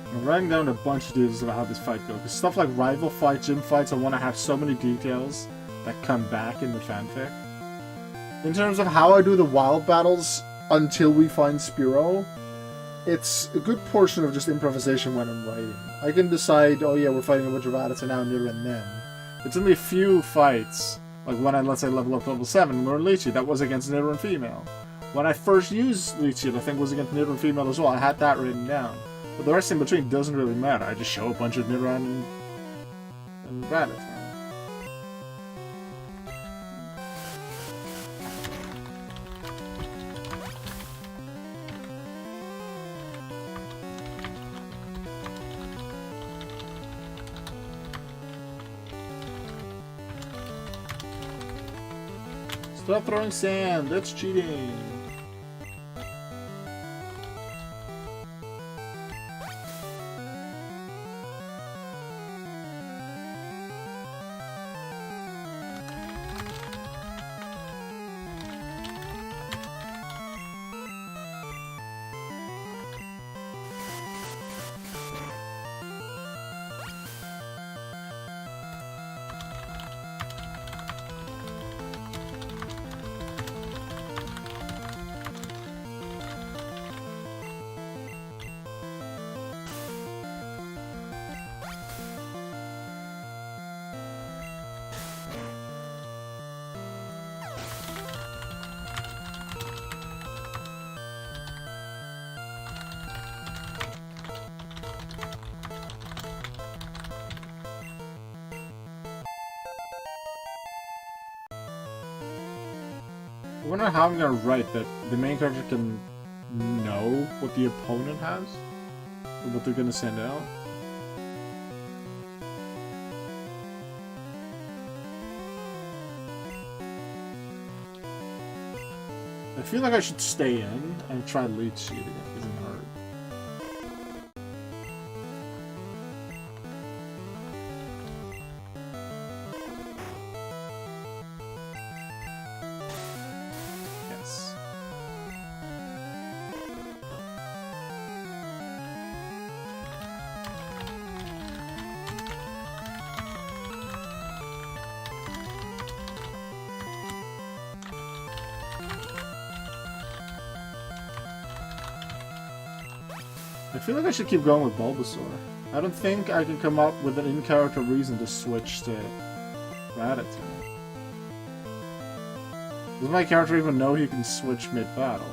I'm writing down a bunch of details about how this fight goes. Because stuff like rival fight, gym fights, I want to have so many details that come back in the fanfic. In terms of how I do the wild battles until we find Spearow, it's a good portion of just improvisation when I'm writing. I can decide, oh yeah, we're fighting a bunch of Rattata now, Nidoran and then. It's only a few fights, like when I, let's say, level up to level 7 and learn Lychee, that was against Nidoran female. When I first used Lychee, I think it was against Nidoran female as well, I had that written down. But the rest in between doesn't really matter. I just show a bunch of Nidoran and Rattata. Stop throwing sand, that's cheating. I wonder how I'm gonna write that the main character can know what the opponent has? Or what they're gonna send out? I feel like I should stay in and try Lychee again. It doesn't hurt. I feel like I should keep going with Bulbasaur. I don't think I can come up with an in-character reason to switch to Rattata. Does my character even know he can switch mid-battle?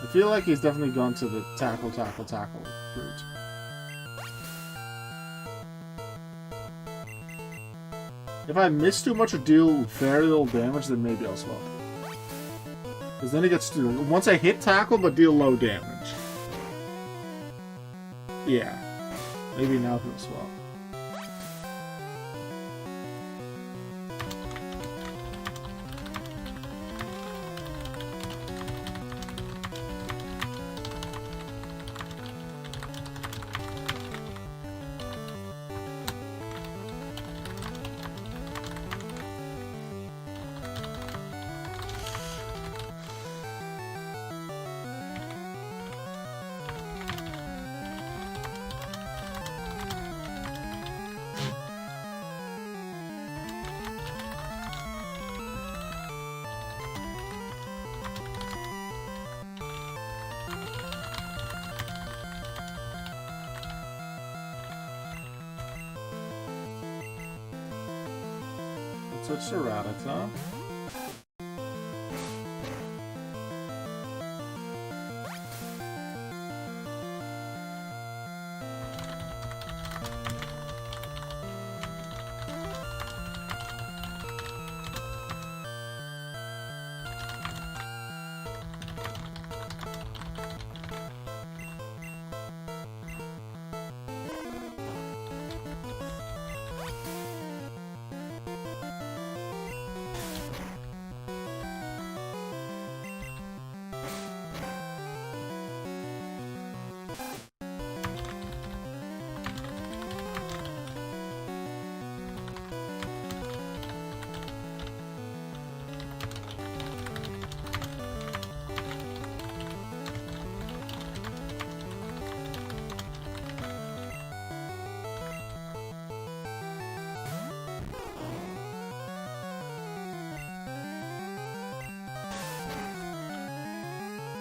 I feel like he's definitely gone to the tackle route. If I miss too much or deal very little damage, then maybe I'll swap. Because then he gets to... Once I hit tackle, but deal low damage. Yeah. Maybe now he'll swap. Switch to Rattata.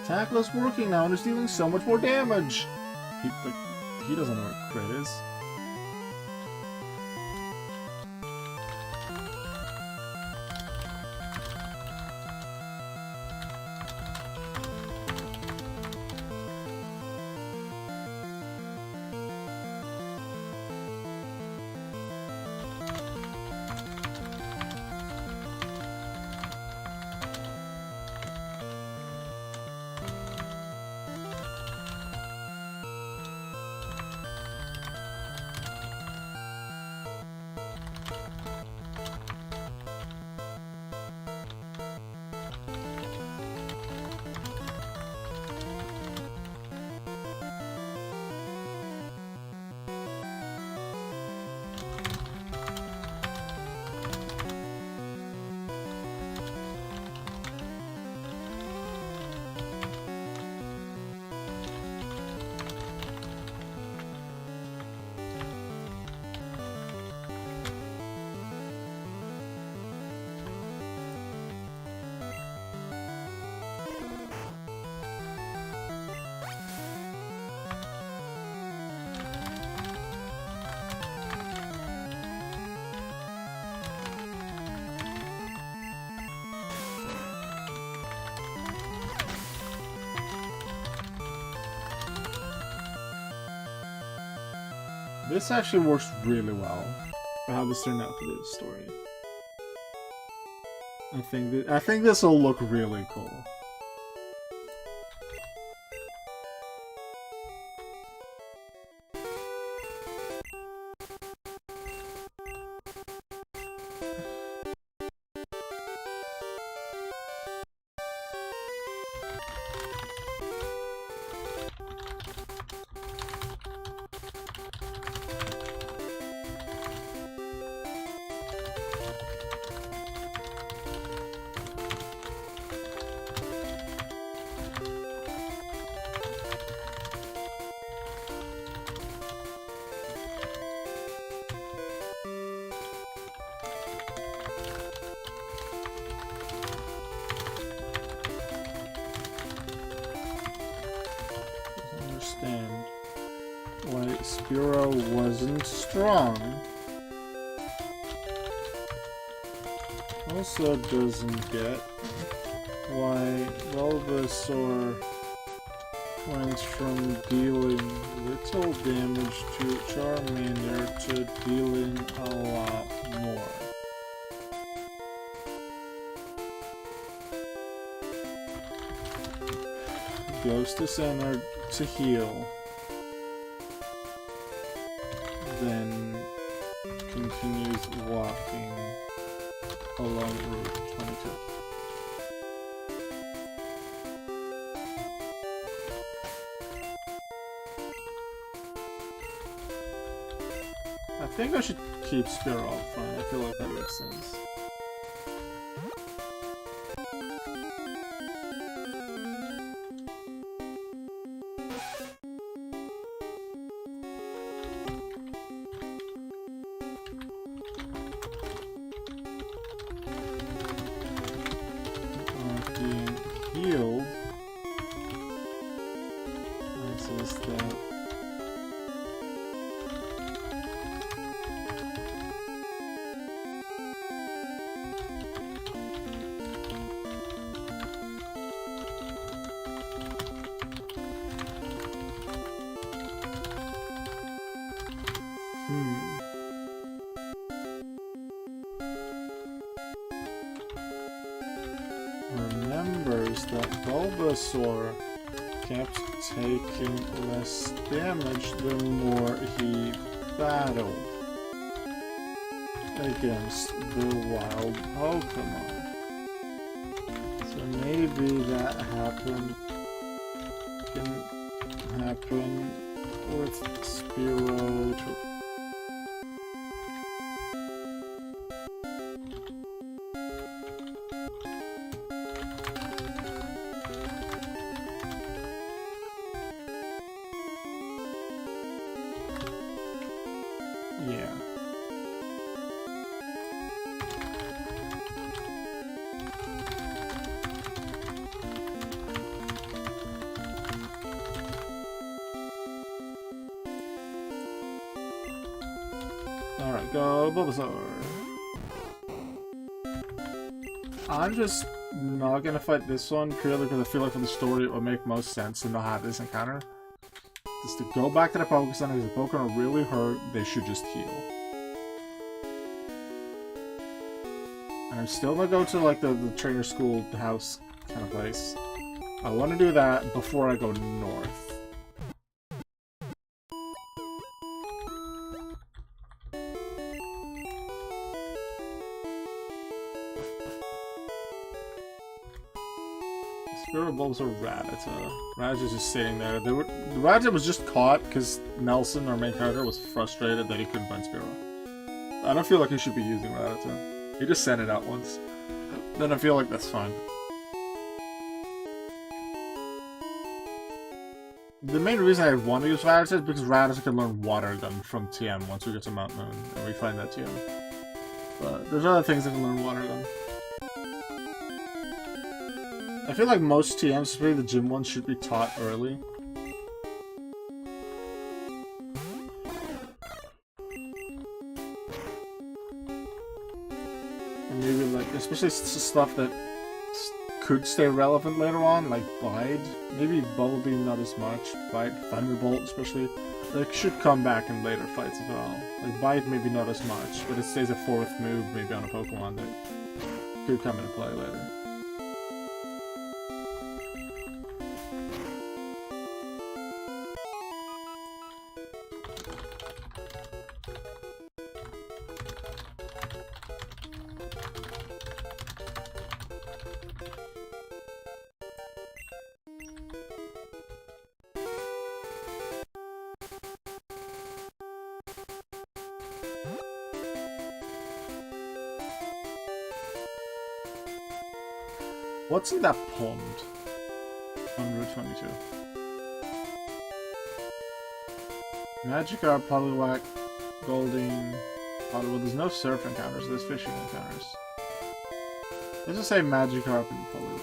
Tackle's working now and is dealing so much more damage. He doesn't know what crit is. This actually works really well for how this turned out for this story. I think this will look really cool. Why Spearow wasn't strong. Also doesn't get why Bulbasaur went from dealing little damage to Charmander to dealing a lot more. Goes to center to heal. Then continues walking along Route 22. I think I should keep Spearow up front. I feel like that makes sense. Healed. Access that. remembers that Bulbasaur kept taking less damage the more he battled against the wild Pokémon. So maybe that can happen with Spearow too. Yeah. Alright, go Bulbasaur. I'm just not gonna fight this one purely because I feel like for the story it would make most sense to not have this encounter. Just to go back to the Poké Center because the Pokémon are really hurt, they should just heal. And I'm still gonna go to like the trainer school house kind of place. I want to do that before I go north. Spearow, Bulbasaur, Rattata. Rattata's just sitting there. Rattata was just caught because Nelson, our main character, was frustrated that he couldn't find Spearow. I don't feel like he should be using Rattata. He just sent it out once. Then I feel like that's fine. The main reason I want to use Rattata is because Rattata can learn Water Gun from TM once we get to Mount Moon and we find that TM. But there's other things that can learn Water Gun. I feel like most TMs, especially the gym ones, should be taught early. And maybe like, especially stuff that could stay relevant later on, like Bide. Maybe Bubble Beam not as much. Bide, Thunderbolt especially. Like, should come back in later fights as well. Like Bide maybe not as much, but it stays a 4th move maybe on a Pokemon that could come into play later. What's in that pond? On Route 22. Magikarp, Poliwag, Goldeen, Poliwag. There's no surf encounters, there's fishing encounters. Let's just say Magikarp and Poliwag.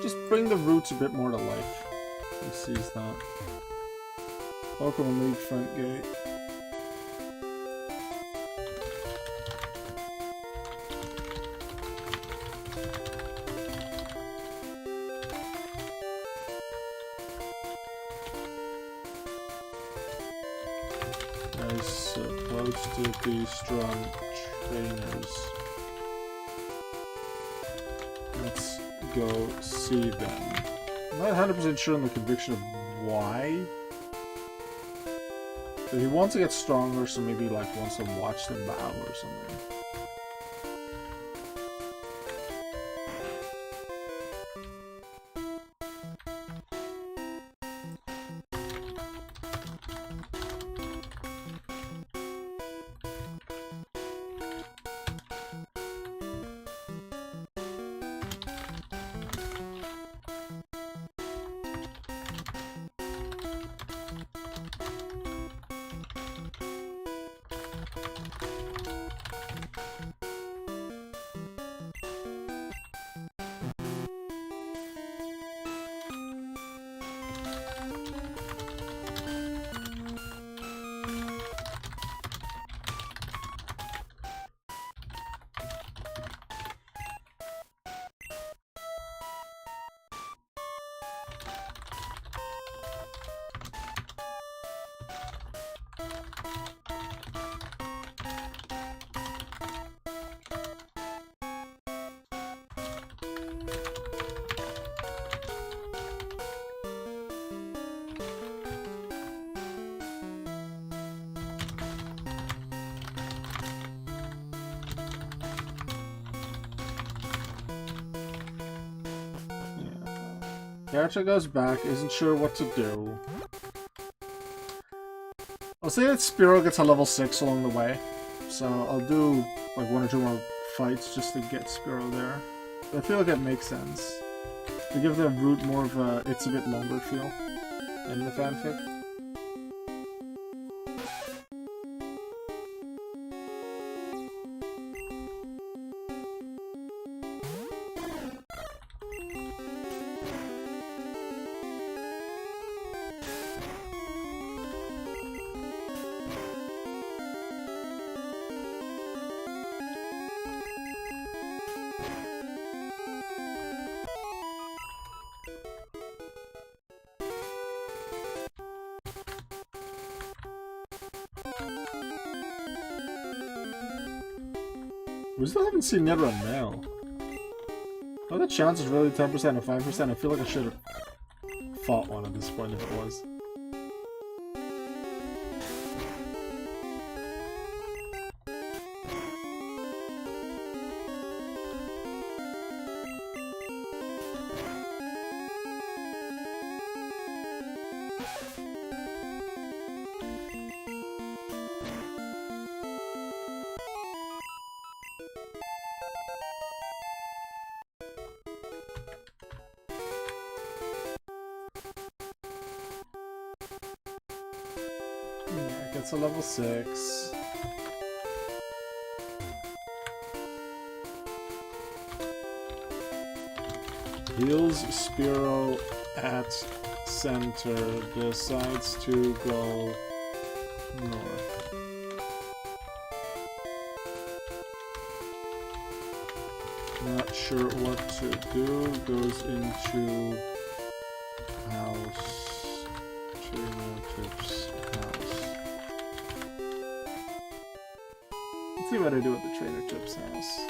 Just bring the routes a bit more to life. He sees that. Pokemon League front gate. There's supposed to be strong trainers. Let's go see them. I'm not 100% sure on the conviction of why. But he wants to get stronger, so maybe like wants to watch them battle or something. Character goes back, isn't sure what to do. I'll say that Spearow gets a level 6 along the way. So I'll do like 1 or 2 more fights just to get Spearow there. But I feel like it makes sense. To give the route more of a it's a bit longer feel in the fanfic. We still haven't seen Nedra now. Oh, the chance is really 10% or 5%. I feel like I should have fought one at this point if it was. It's a level 6. Heals Spearow at center. Decides to go north. Not sure what to do. Goes into house. Trainer tips house. Let's see what I do at the Trainer Chips house.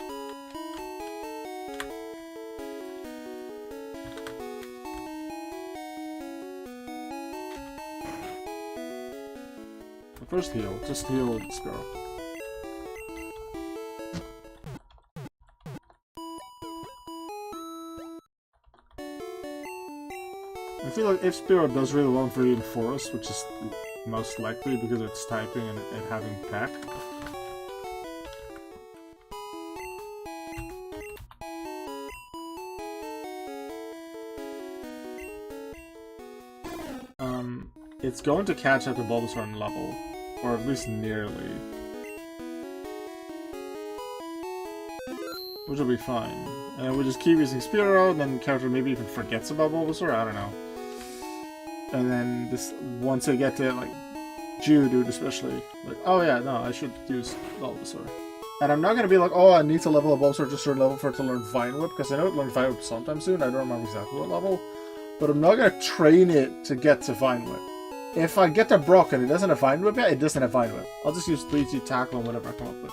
First heal, just heal Spearow. I feel like if Spearow does really well for you in Forest, which is most likely because it's typing and it having pack. It's going to catch up to Bulbasaur in level. Or at least nearly. Which will be fine. And we just keep using Spearow, and then the character maybe even forgets about Bulbasaur, I don't know. And then this once they get to like Geodude especially, like, oh yeah, no, I should use Bulbasaur. And I'm not gonna be like, oh, I need to level up Bulbasaur to a certain level for it to learn Vine Whip, because I know it learned Vine Whip sometime soon, I don't remember exactly what level. But I'm not gonna train it to get to Vine Whip. If I get to Brock and it doesn't have Vine Whip yet, it doesn't have Vine Whip. I'll just use 3G Tackle and whatever I come up with.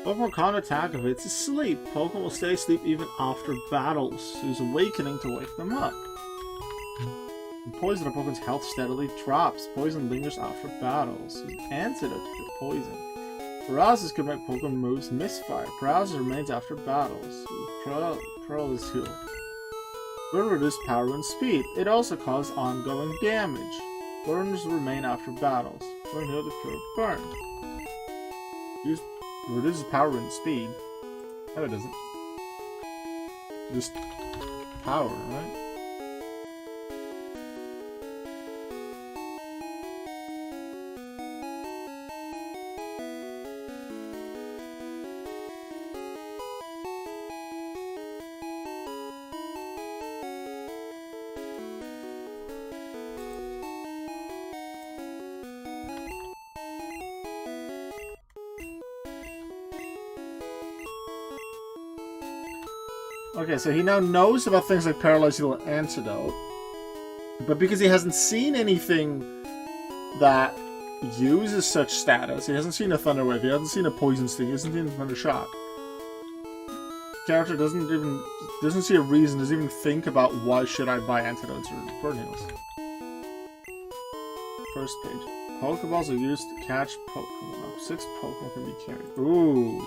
Pokemon can't attack if it's asleep. Pokemon will stay asleep even after battles. Use Awakening to wake them up. Poison a Pokemon's health steadily drops. Poison lingers after battles. Use Antidote to cure poison. Paralysis could make Pokemon moves misfire. Paralysis remains after battles. Paralysis heal. Burn reduces power and speed. It also causes ongoing damage. Burns remain after battles. Burn heal to cure burn. Use reduces power and speed. No, it doesn't. Just power, right? Okay, so he now knows about things like Paralyzed Heal and Antidote. But because he hasn't seen anything that uses such status, he hasn't seen a Thunder Wave, he hasn't seen a Poison Sting, he hasn't seen a Thunder Shock. Character doesn't see a reason, doesn't even think about why should I buy antidotes or burn heals. First page. Pokeballs are used to catch Pokemon. 6 Pokemon can be carried. Ooh.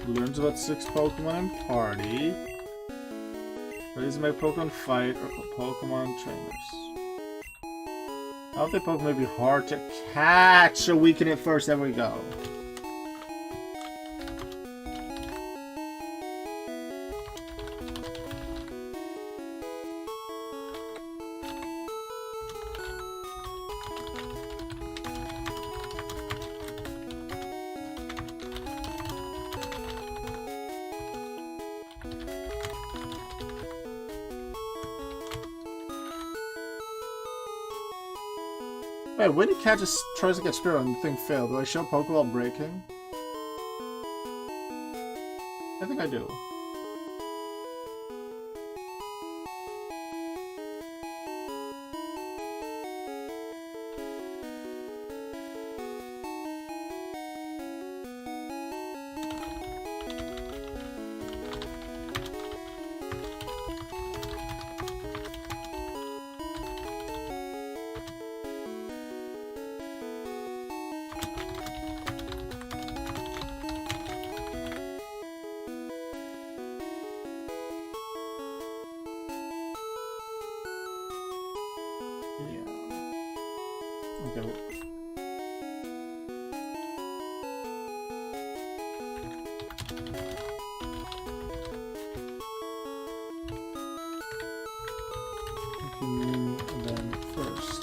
Learns about 6 Pokemon in party. Ready to make Pokemon fight or Pokemon trainers. Healthy Pokemon may be hard to catch, so weaken it first. There we go. Wait, when he tries to get Spirit and the thing failed, do I show Pokeball breaking? I think I do. Okay. Then first,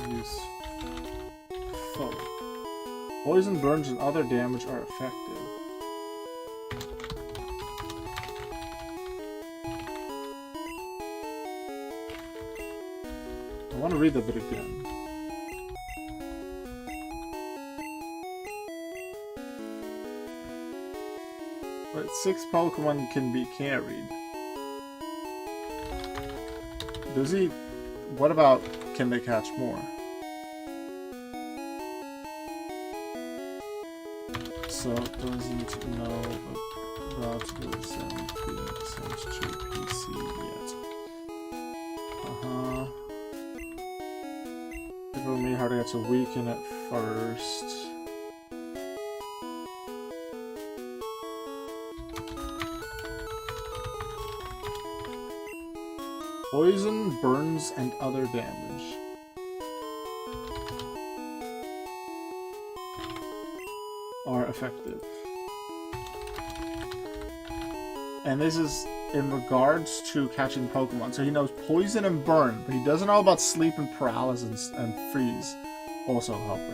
use foe. Poison, burns, and other damage are effective. I want to read that bit again. But 6 Pokemon can be carried. Does he... What about can they catch more? So doesn't know about the 17% JPC yet. It will be hard to get to weaken at first. Poison, burns, and other damage. Are effective. And this is in regards to catching Pokemon. So he knows poison and burn, but he doesn't know about sleep and paralysis and freeze also helping.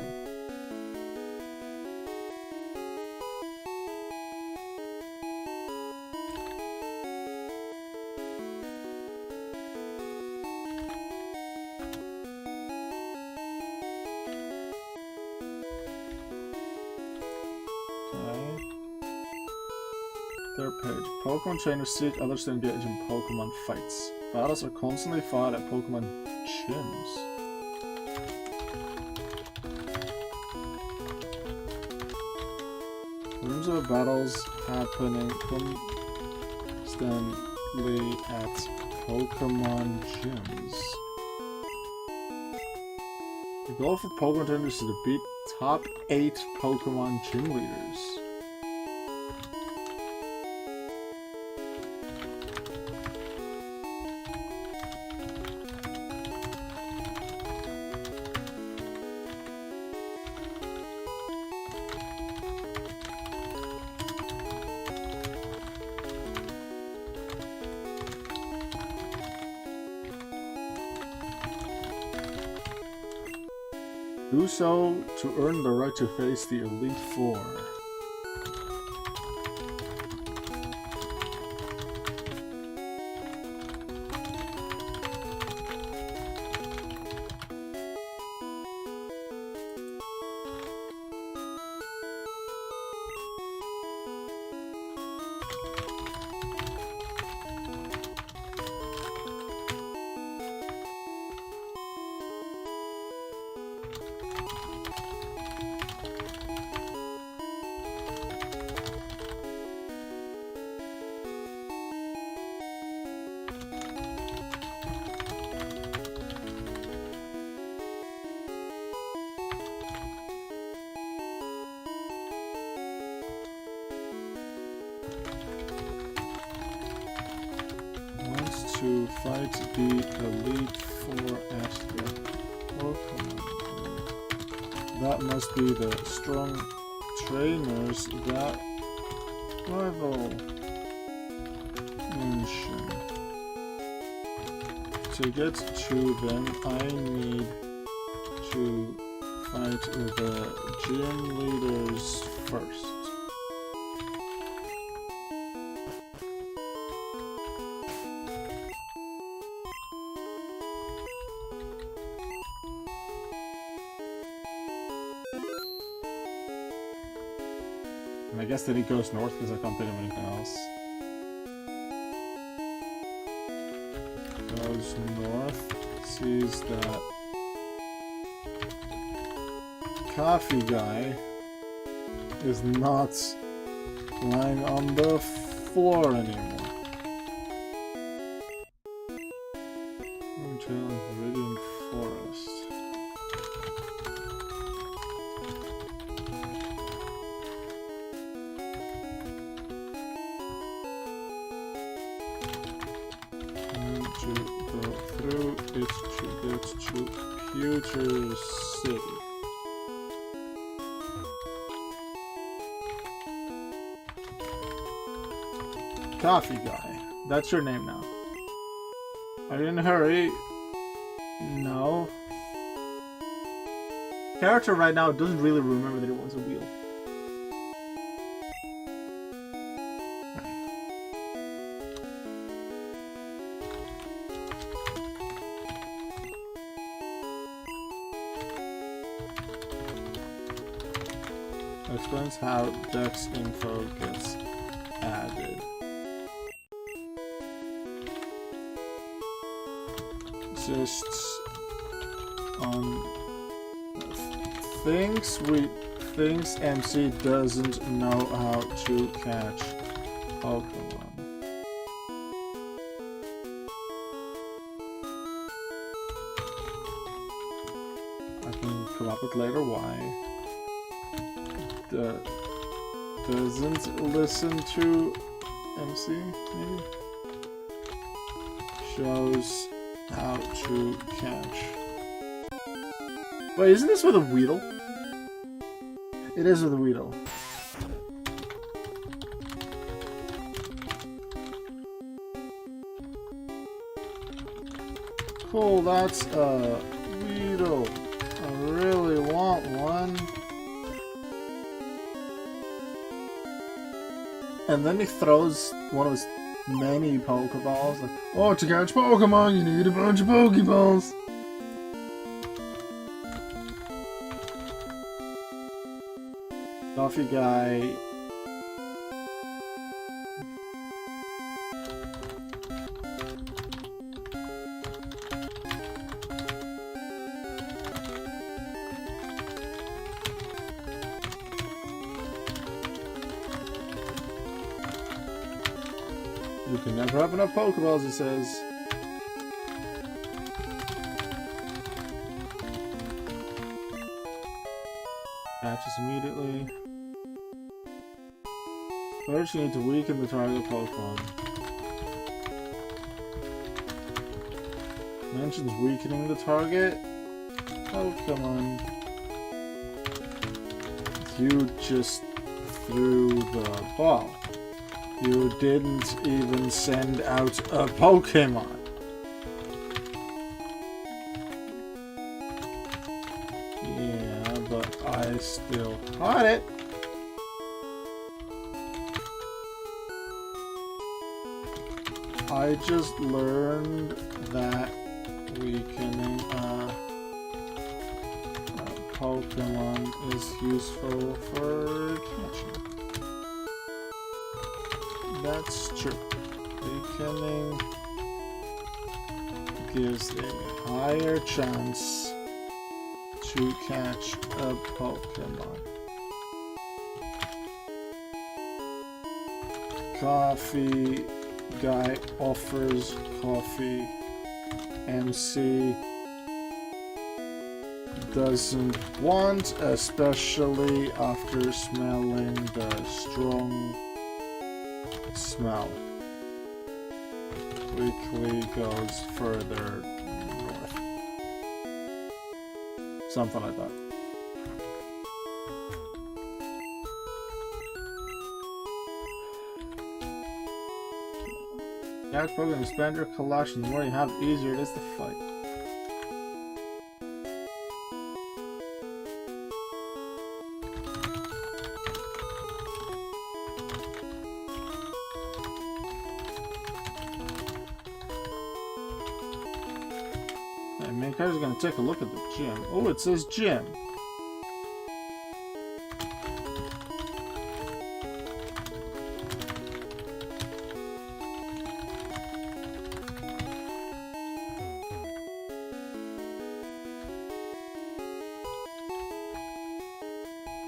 Third page. Pokemon trainers seek others to engage in Pokemon fights. Battles are constantly fought at Pokemon gyms. Rooms of battles happening constantly at Pokemon gyms. The goal for Pokemon trainers is to beat top 8 Pokemon gym leaders. Do so to earn the right to face the Elite Four. to fight the Elite Four at the Pokemon. That must be the strong trainers that rival Ancient. To get to them, I need to fight the gym leaders first. And I guess that he goes north because I can't think of anything else. Goes north, sees that coffee guy is not lying on the floor anymore. Hotel Viridian Forest. To go through it to get to Pewter City. Coffee guy. That's your name now. Are you in a hurry? No. Character right now doesn't really remember that it was a wheel. Explains how Dex info gets added. Insists on things MC doesn't know how to catch Pokemon. I can come up with later why. Doesn't listen to MC, maybe? Shows how to catch. Wait, isn't this with a Weedle? It is with a Weedle. Cool, that's a Weedle. I really want one. And then he throws one of his many Pokeballs. Like, oh, to catch Pokemon, you need a bunch of Pokeballs. Coffee guy. You can never have enough Pokeballs, it says. Catches immediately. First, you need to weaken the target Pokemon. Mentions weakening the target Pokemon. You just threw the ball. You didn't even send out a Pokemon. Yeah, but I still caught it. I just learned that weakening a Pokemon is useful for catching. That's true. Weakening gives a higher chance to catch a Pokemon. Coffee guy offers coffee. MC doesn't want, especially after smelling the strong smell. Weekly goes further north. Something like that. Gas program, expand your collection. The more you have, the easier it is to fight. Okay, main character's gonna take a look at the gym. Oh, it says gym.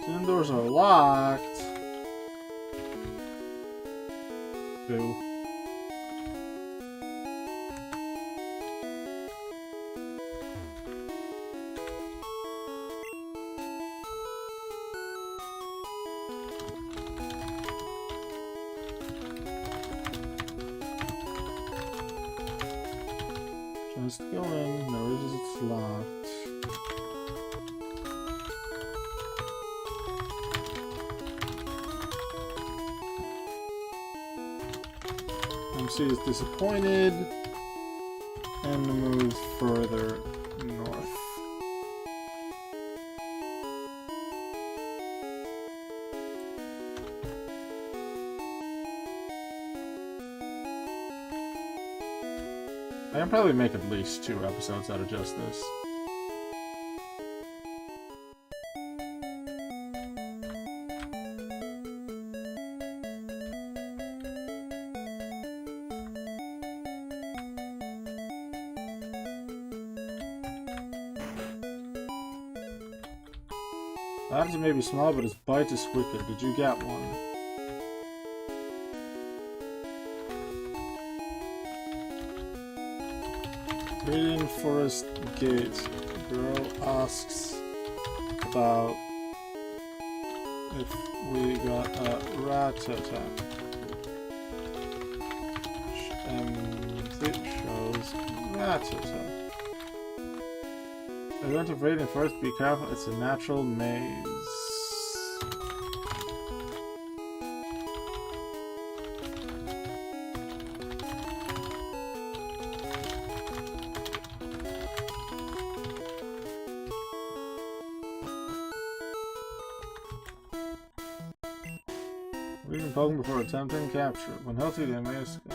Gym doors are locked. Boo. Just go in, notice it's locked. MC is disappointed and moves further north. I can probably make at least 2 episodes out of just this. The items may be small, but his bite is wicked. Did you get one? Reading Forest Gate. Girl asks about if we got a rat-a-tat. It shows rat-a-tat. If you went to Raiden Forest, be careful, it's a natural maze. Reading Pokemon before attempting capture. When healthy, they may escape.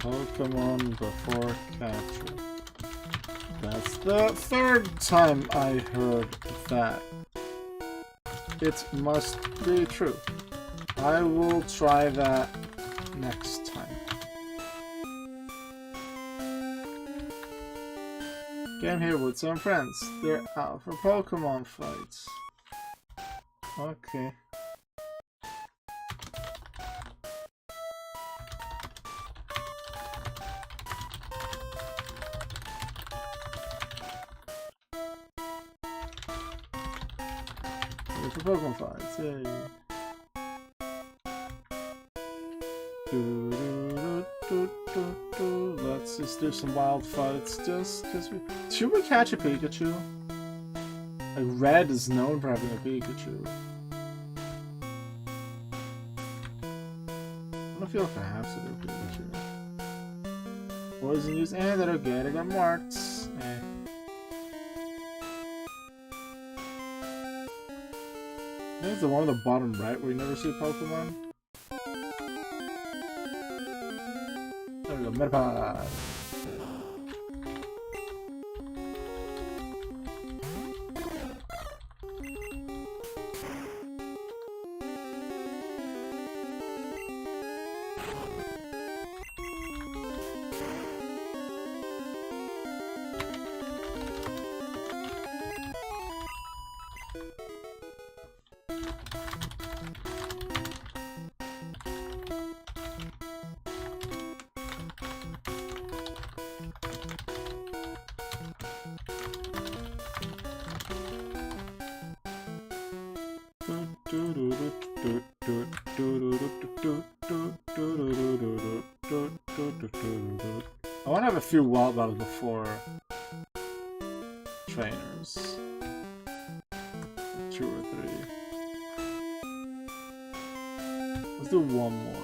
Pokemon before capture. That's the 3rd time I heard that. It must be true. I will try that next time. Came here with some friends. They're out for Pokemon fights. Okay. For Pokemon fights, yay. Let's just do some wild fights, just because we... Should we catch a Pikachu? Like, Red is known for having a Pikachu. I don't feel like I have to do Pikachu. Poison use, and that'll get it, I got marks. I think it's the one on the bottom right where you never see Pokemon. There we go, Metapod. want to have a few wild battles before trainers. 2 or 3. Let's do one more.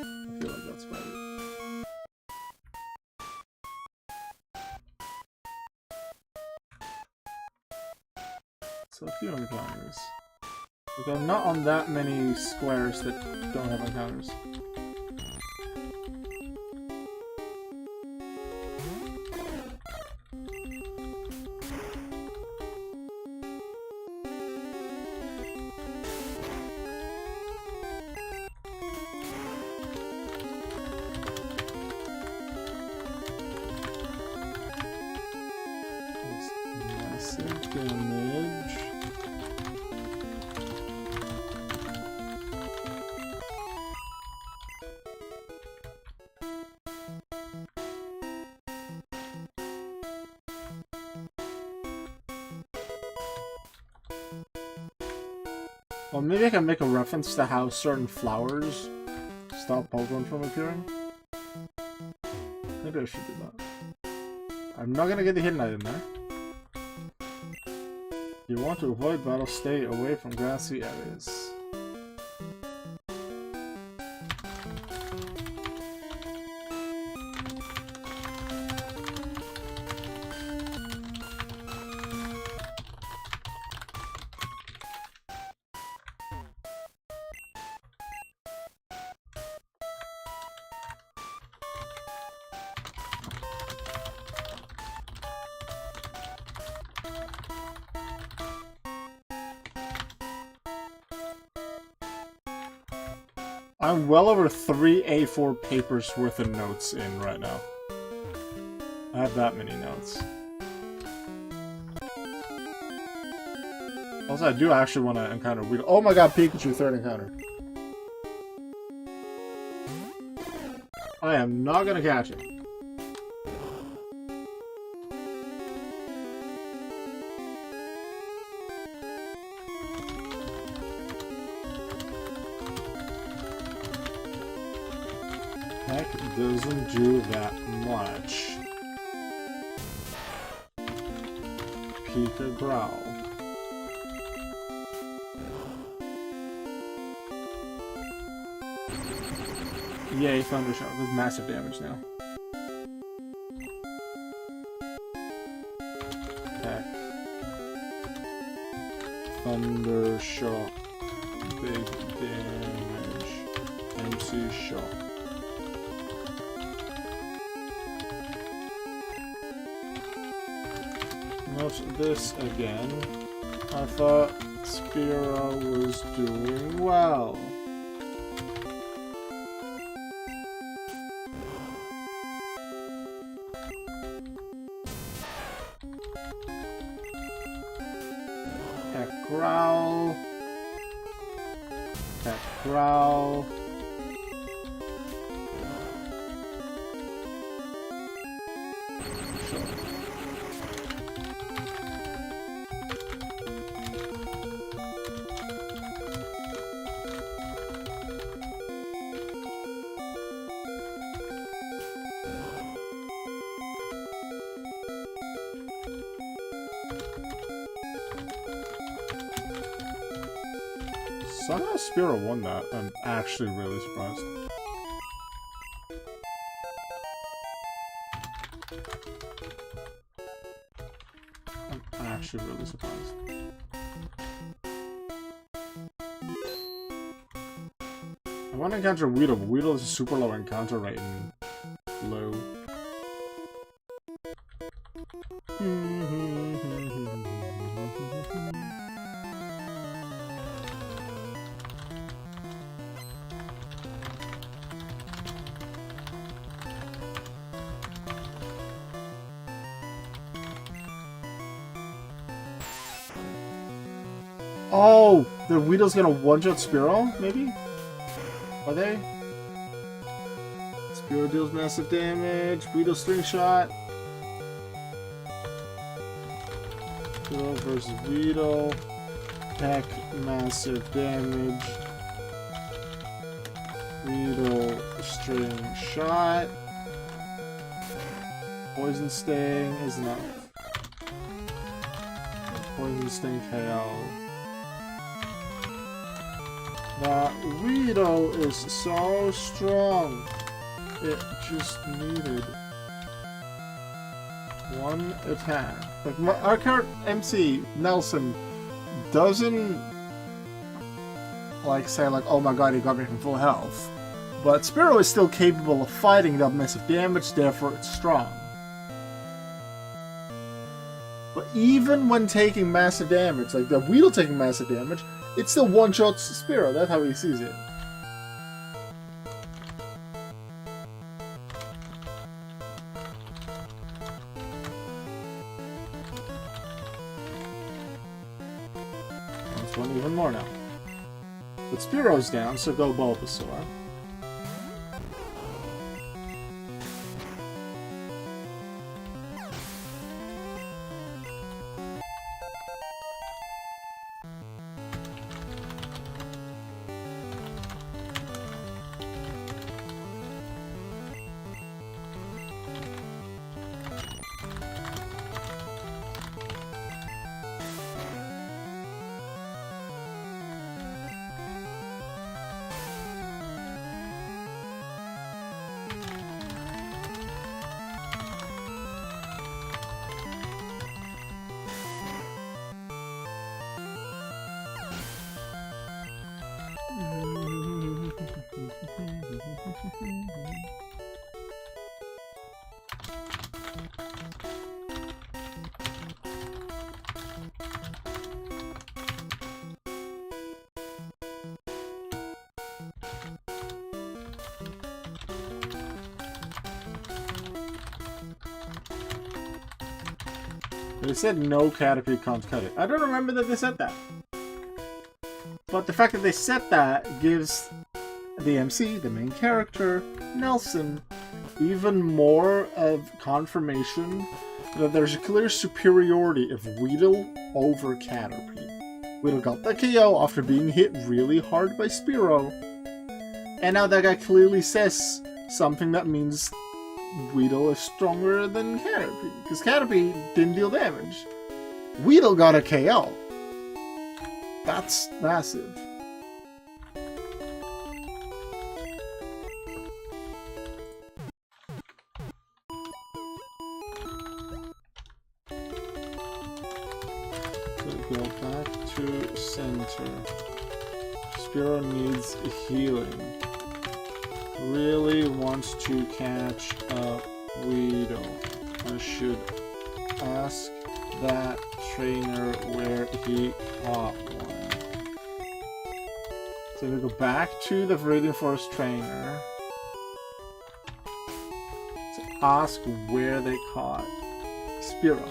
I feel like that's right. So a few encounters. Okay, I'm not on that many squares that don't have encounters. Massive damage. Well, maybe I can make a reference to how certain flowers stop Pokemon from appearing. Maybe I should do that. I'm not gonna get the hidden item there. You want to avoid battle, stay away from grassy areas. I'm well over 3 A4 papers worth of notes in right now. I have that many notes. Also, I do actually want to encounter Weedle. Oh my god, Pikachu, 3rd encounter. I am not gonna catch it. Heck, doesn't do that much. Pika Growl. Yay, Thundershock does massive damage now. Heck. Thundershock. Big damage. MC Shock. Note this again. I thought Spira was doing well. Heck Growl. Heck Growl. Somehow Spira won that. I'm actually really surprised. I'm actually really surprised. I want to encounter Weedle, but Weedle is a super low encounter rate and low. Oh, the Weedle's gonna one-shot Spearow, maybe? Are they? Spearow deals massive damage. Weedle Slingshot. Spearow versus Weedle. Heck massive damage. Weedle string shot. Poison sting is enough. Poison sting KO. That Weedle is so strong. It just needed one attack. Like our current MC Nelson doesn't like say like, oh my god, he got me from full health. But Spearow is still capable of fighting that massive damage, therefore it's strong. But even when taking massive damage, like the Weedle taking massive damage, it still one-shots Spearow. That's how he sees it. Let's run even more now. But Spearow's down, so go Bulbasaur. They said no Caterpie can't cut it. I don't remember that they said that. But the fact that they said that gives the MC, the main character, Nelson, even more of confirmation that there's a clear superiority of Weedle over Caterpie. Weedle got the KO after being hit really hard by Spearow. And now that guy clearly says something that means Weedle is stronger than Caterpie, because Caterpie didn't deal damage. Weedle got a KO. That's massive. So go back to center. Spearow needs healing. Really wants to catch up Weedle. I should ask that trainer where he caught one. So we go back to the Viridian Forest trainer to ask where they caught Spearow.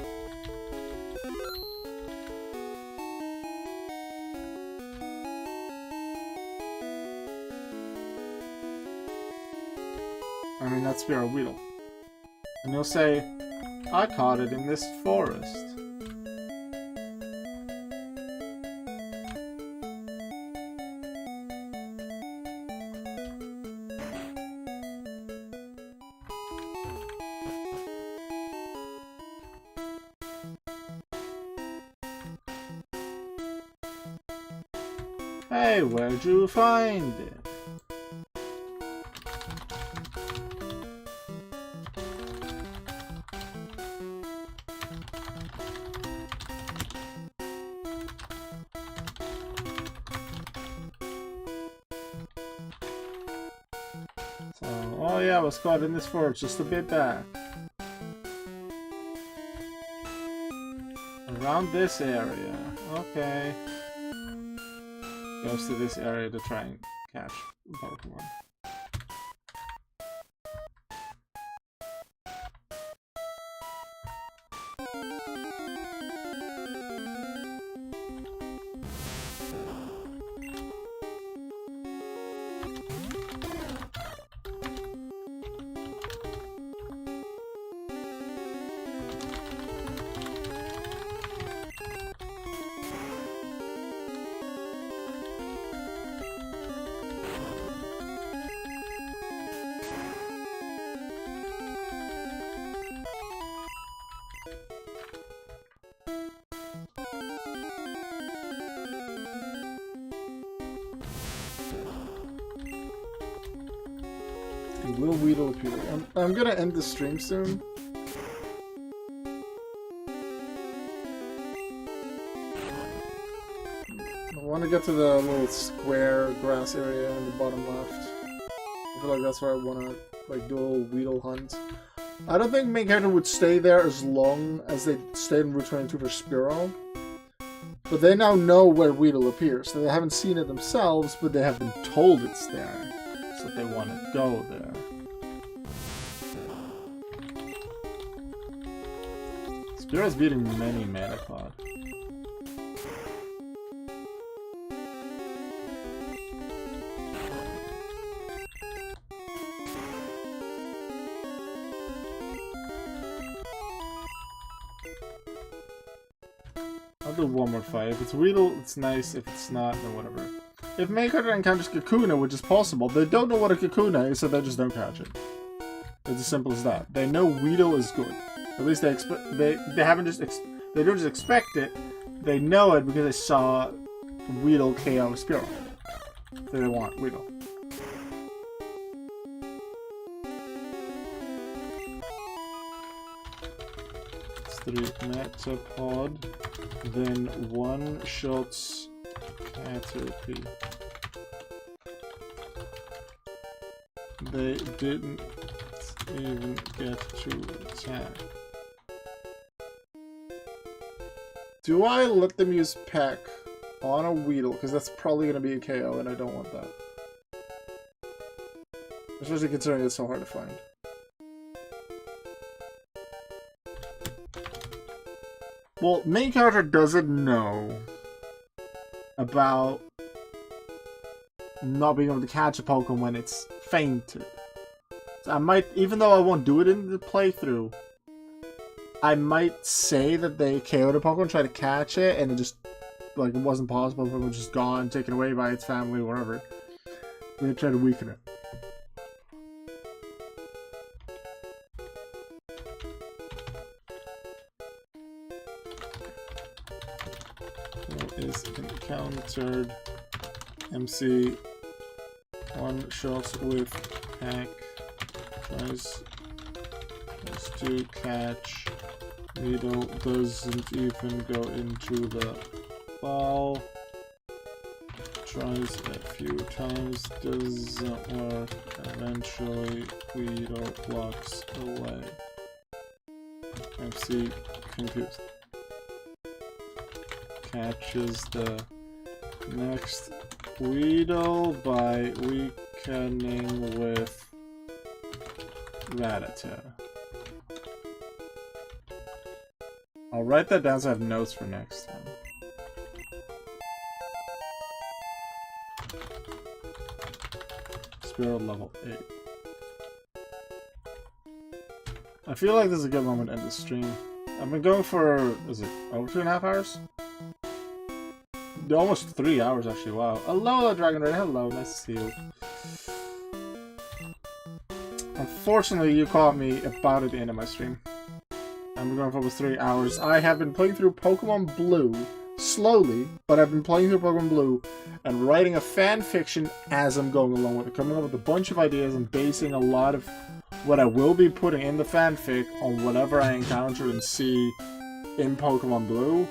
I mean, that's Spearow Weedle. And he'll say, I caught it in this forest. Hey, where'd you find it? Oh yeah, I was caught in this forest just a bit back. Around this area. Okay. Goes to this area to try and catch Pokemon. And little Weedle appear. I'm gonna end the stream soon. I want to get to the little square grass area in the bottom left. I feel like that's where I want to like do a little Weedle hunt. I don't think main character would stay there as long as they stayed in Route 22 for Spearow. But they now know where Weedle appears. So they haven't seen it themselves, but they have been told it's there. So they want to go there. Spearow's beating many Manaclad. I'll do one more fight. If it's Weedle, it's nice. If it's not, then whatever. If main character encounters Kakuna, which is possible, they don't know what a Kakuna is, so they just don't catch it. It's as simple as that. They know Weedle is good. At least they expect. They haven't just. They don't just expect it. They know it because they saw Weedle KO Spearow. So they want Weedle. It's 3 Metapod. Then 1 shots Caterpie. They didn't even get to attack. Do I let them use Peck on a Weedle? Because that's probably going to be a KO and I don't want that. Especially considering it's so hard to find. Well, main character doesn't know about not being able to catch a Pokemon when it's fainted. So I might, even though I won't do it in the playthrough, I might say that they KO'd a Pokemon, try to catch it, and it just, like, it wasn't possible, the Pokemon was just gone, taken away by its family, whatever. They try to weaken it. Is encountered MC 1 shots with Pack, tries to catch, Weedle doesn't even go into the ball, tries a few times, doesn't work, eventually Weedle walks away. MC confused. Catches the next Weedle by weakening with Rattata. I'll write that down so I have notes for next time. Spearow level 8. I feel like this is a good moment to end the stream. I've been going for, is it over 2.5 hours? Almost 3 hours actually, wow. Hello, Dragon Raid, hello, nice to see you. Unfortunately, you caught me about at the end of my stream. I'm going for almost 3 hours. I have been playing through Pokémon Blue, slowly, but I've been playing through Pokémon Blue and writing a fan fiction as I'm going along with it. Coming up with a bunch of ideas and basing a lot of what I will be putting in the fanfic on whatever I encounter and see in Pokémon Blue.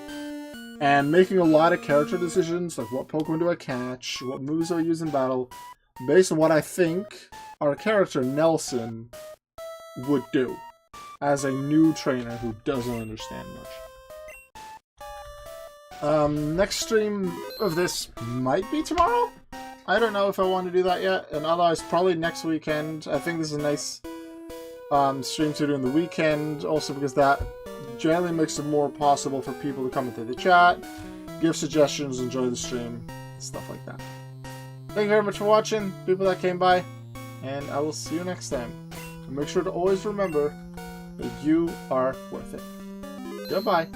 And making a lot of character decisions, like what Pokemon do I catch, what moves do I use in battle, based on what I think our character, Nelson, would do as a new trainer who doesn't understand much. Next stream of this might be tomorrow? I don't know if I want to do that yet, and otherwise probably next weekend. I think this is a nice stream to do in the weekend, also because that generally makes it more possible for people to come into the chat, give suggestions, enjoy the stream, stuff like that. Thank you very much for watching, people that came by, and I will see you next time. And make sure to always remember that you are worth it. Goodbye.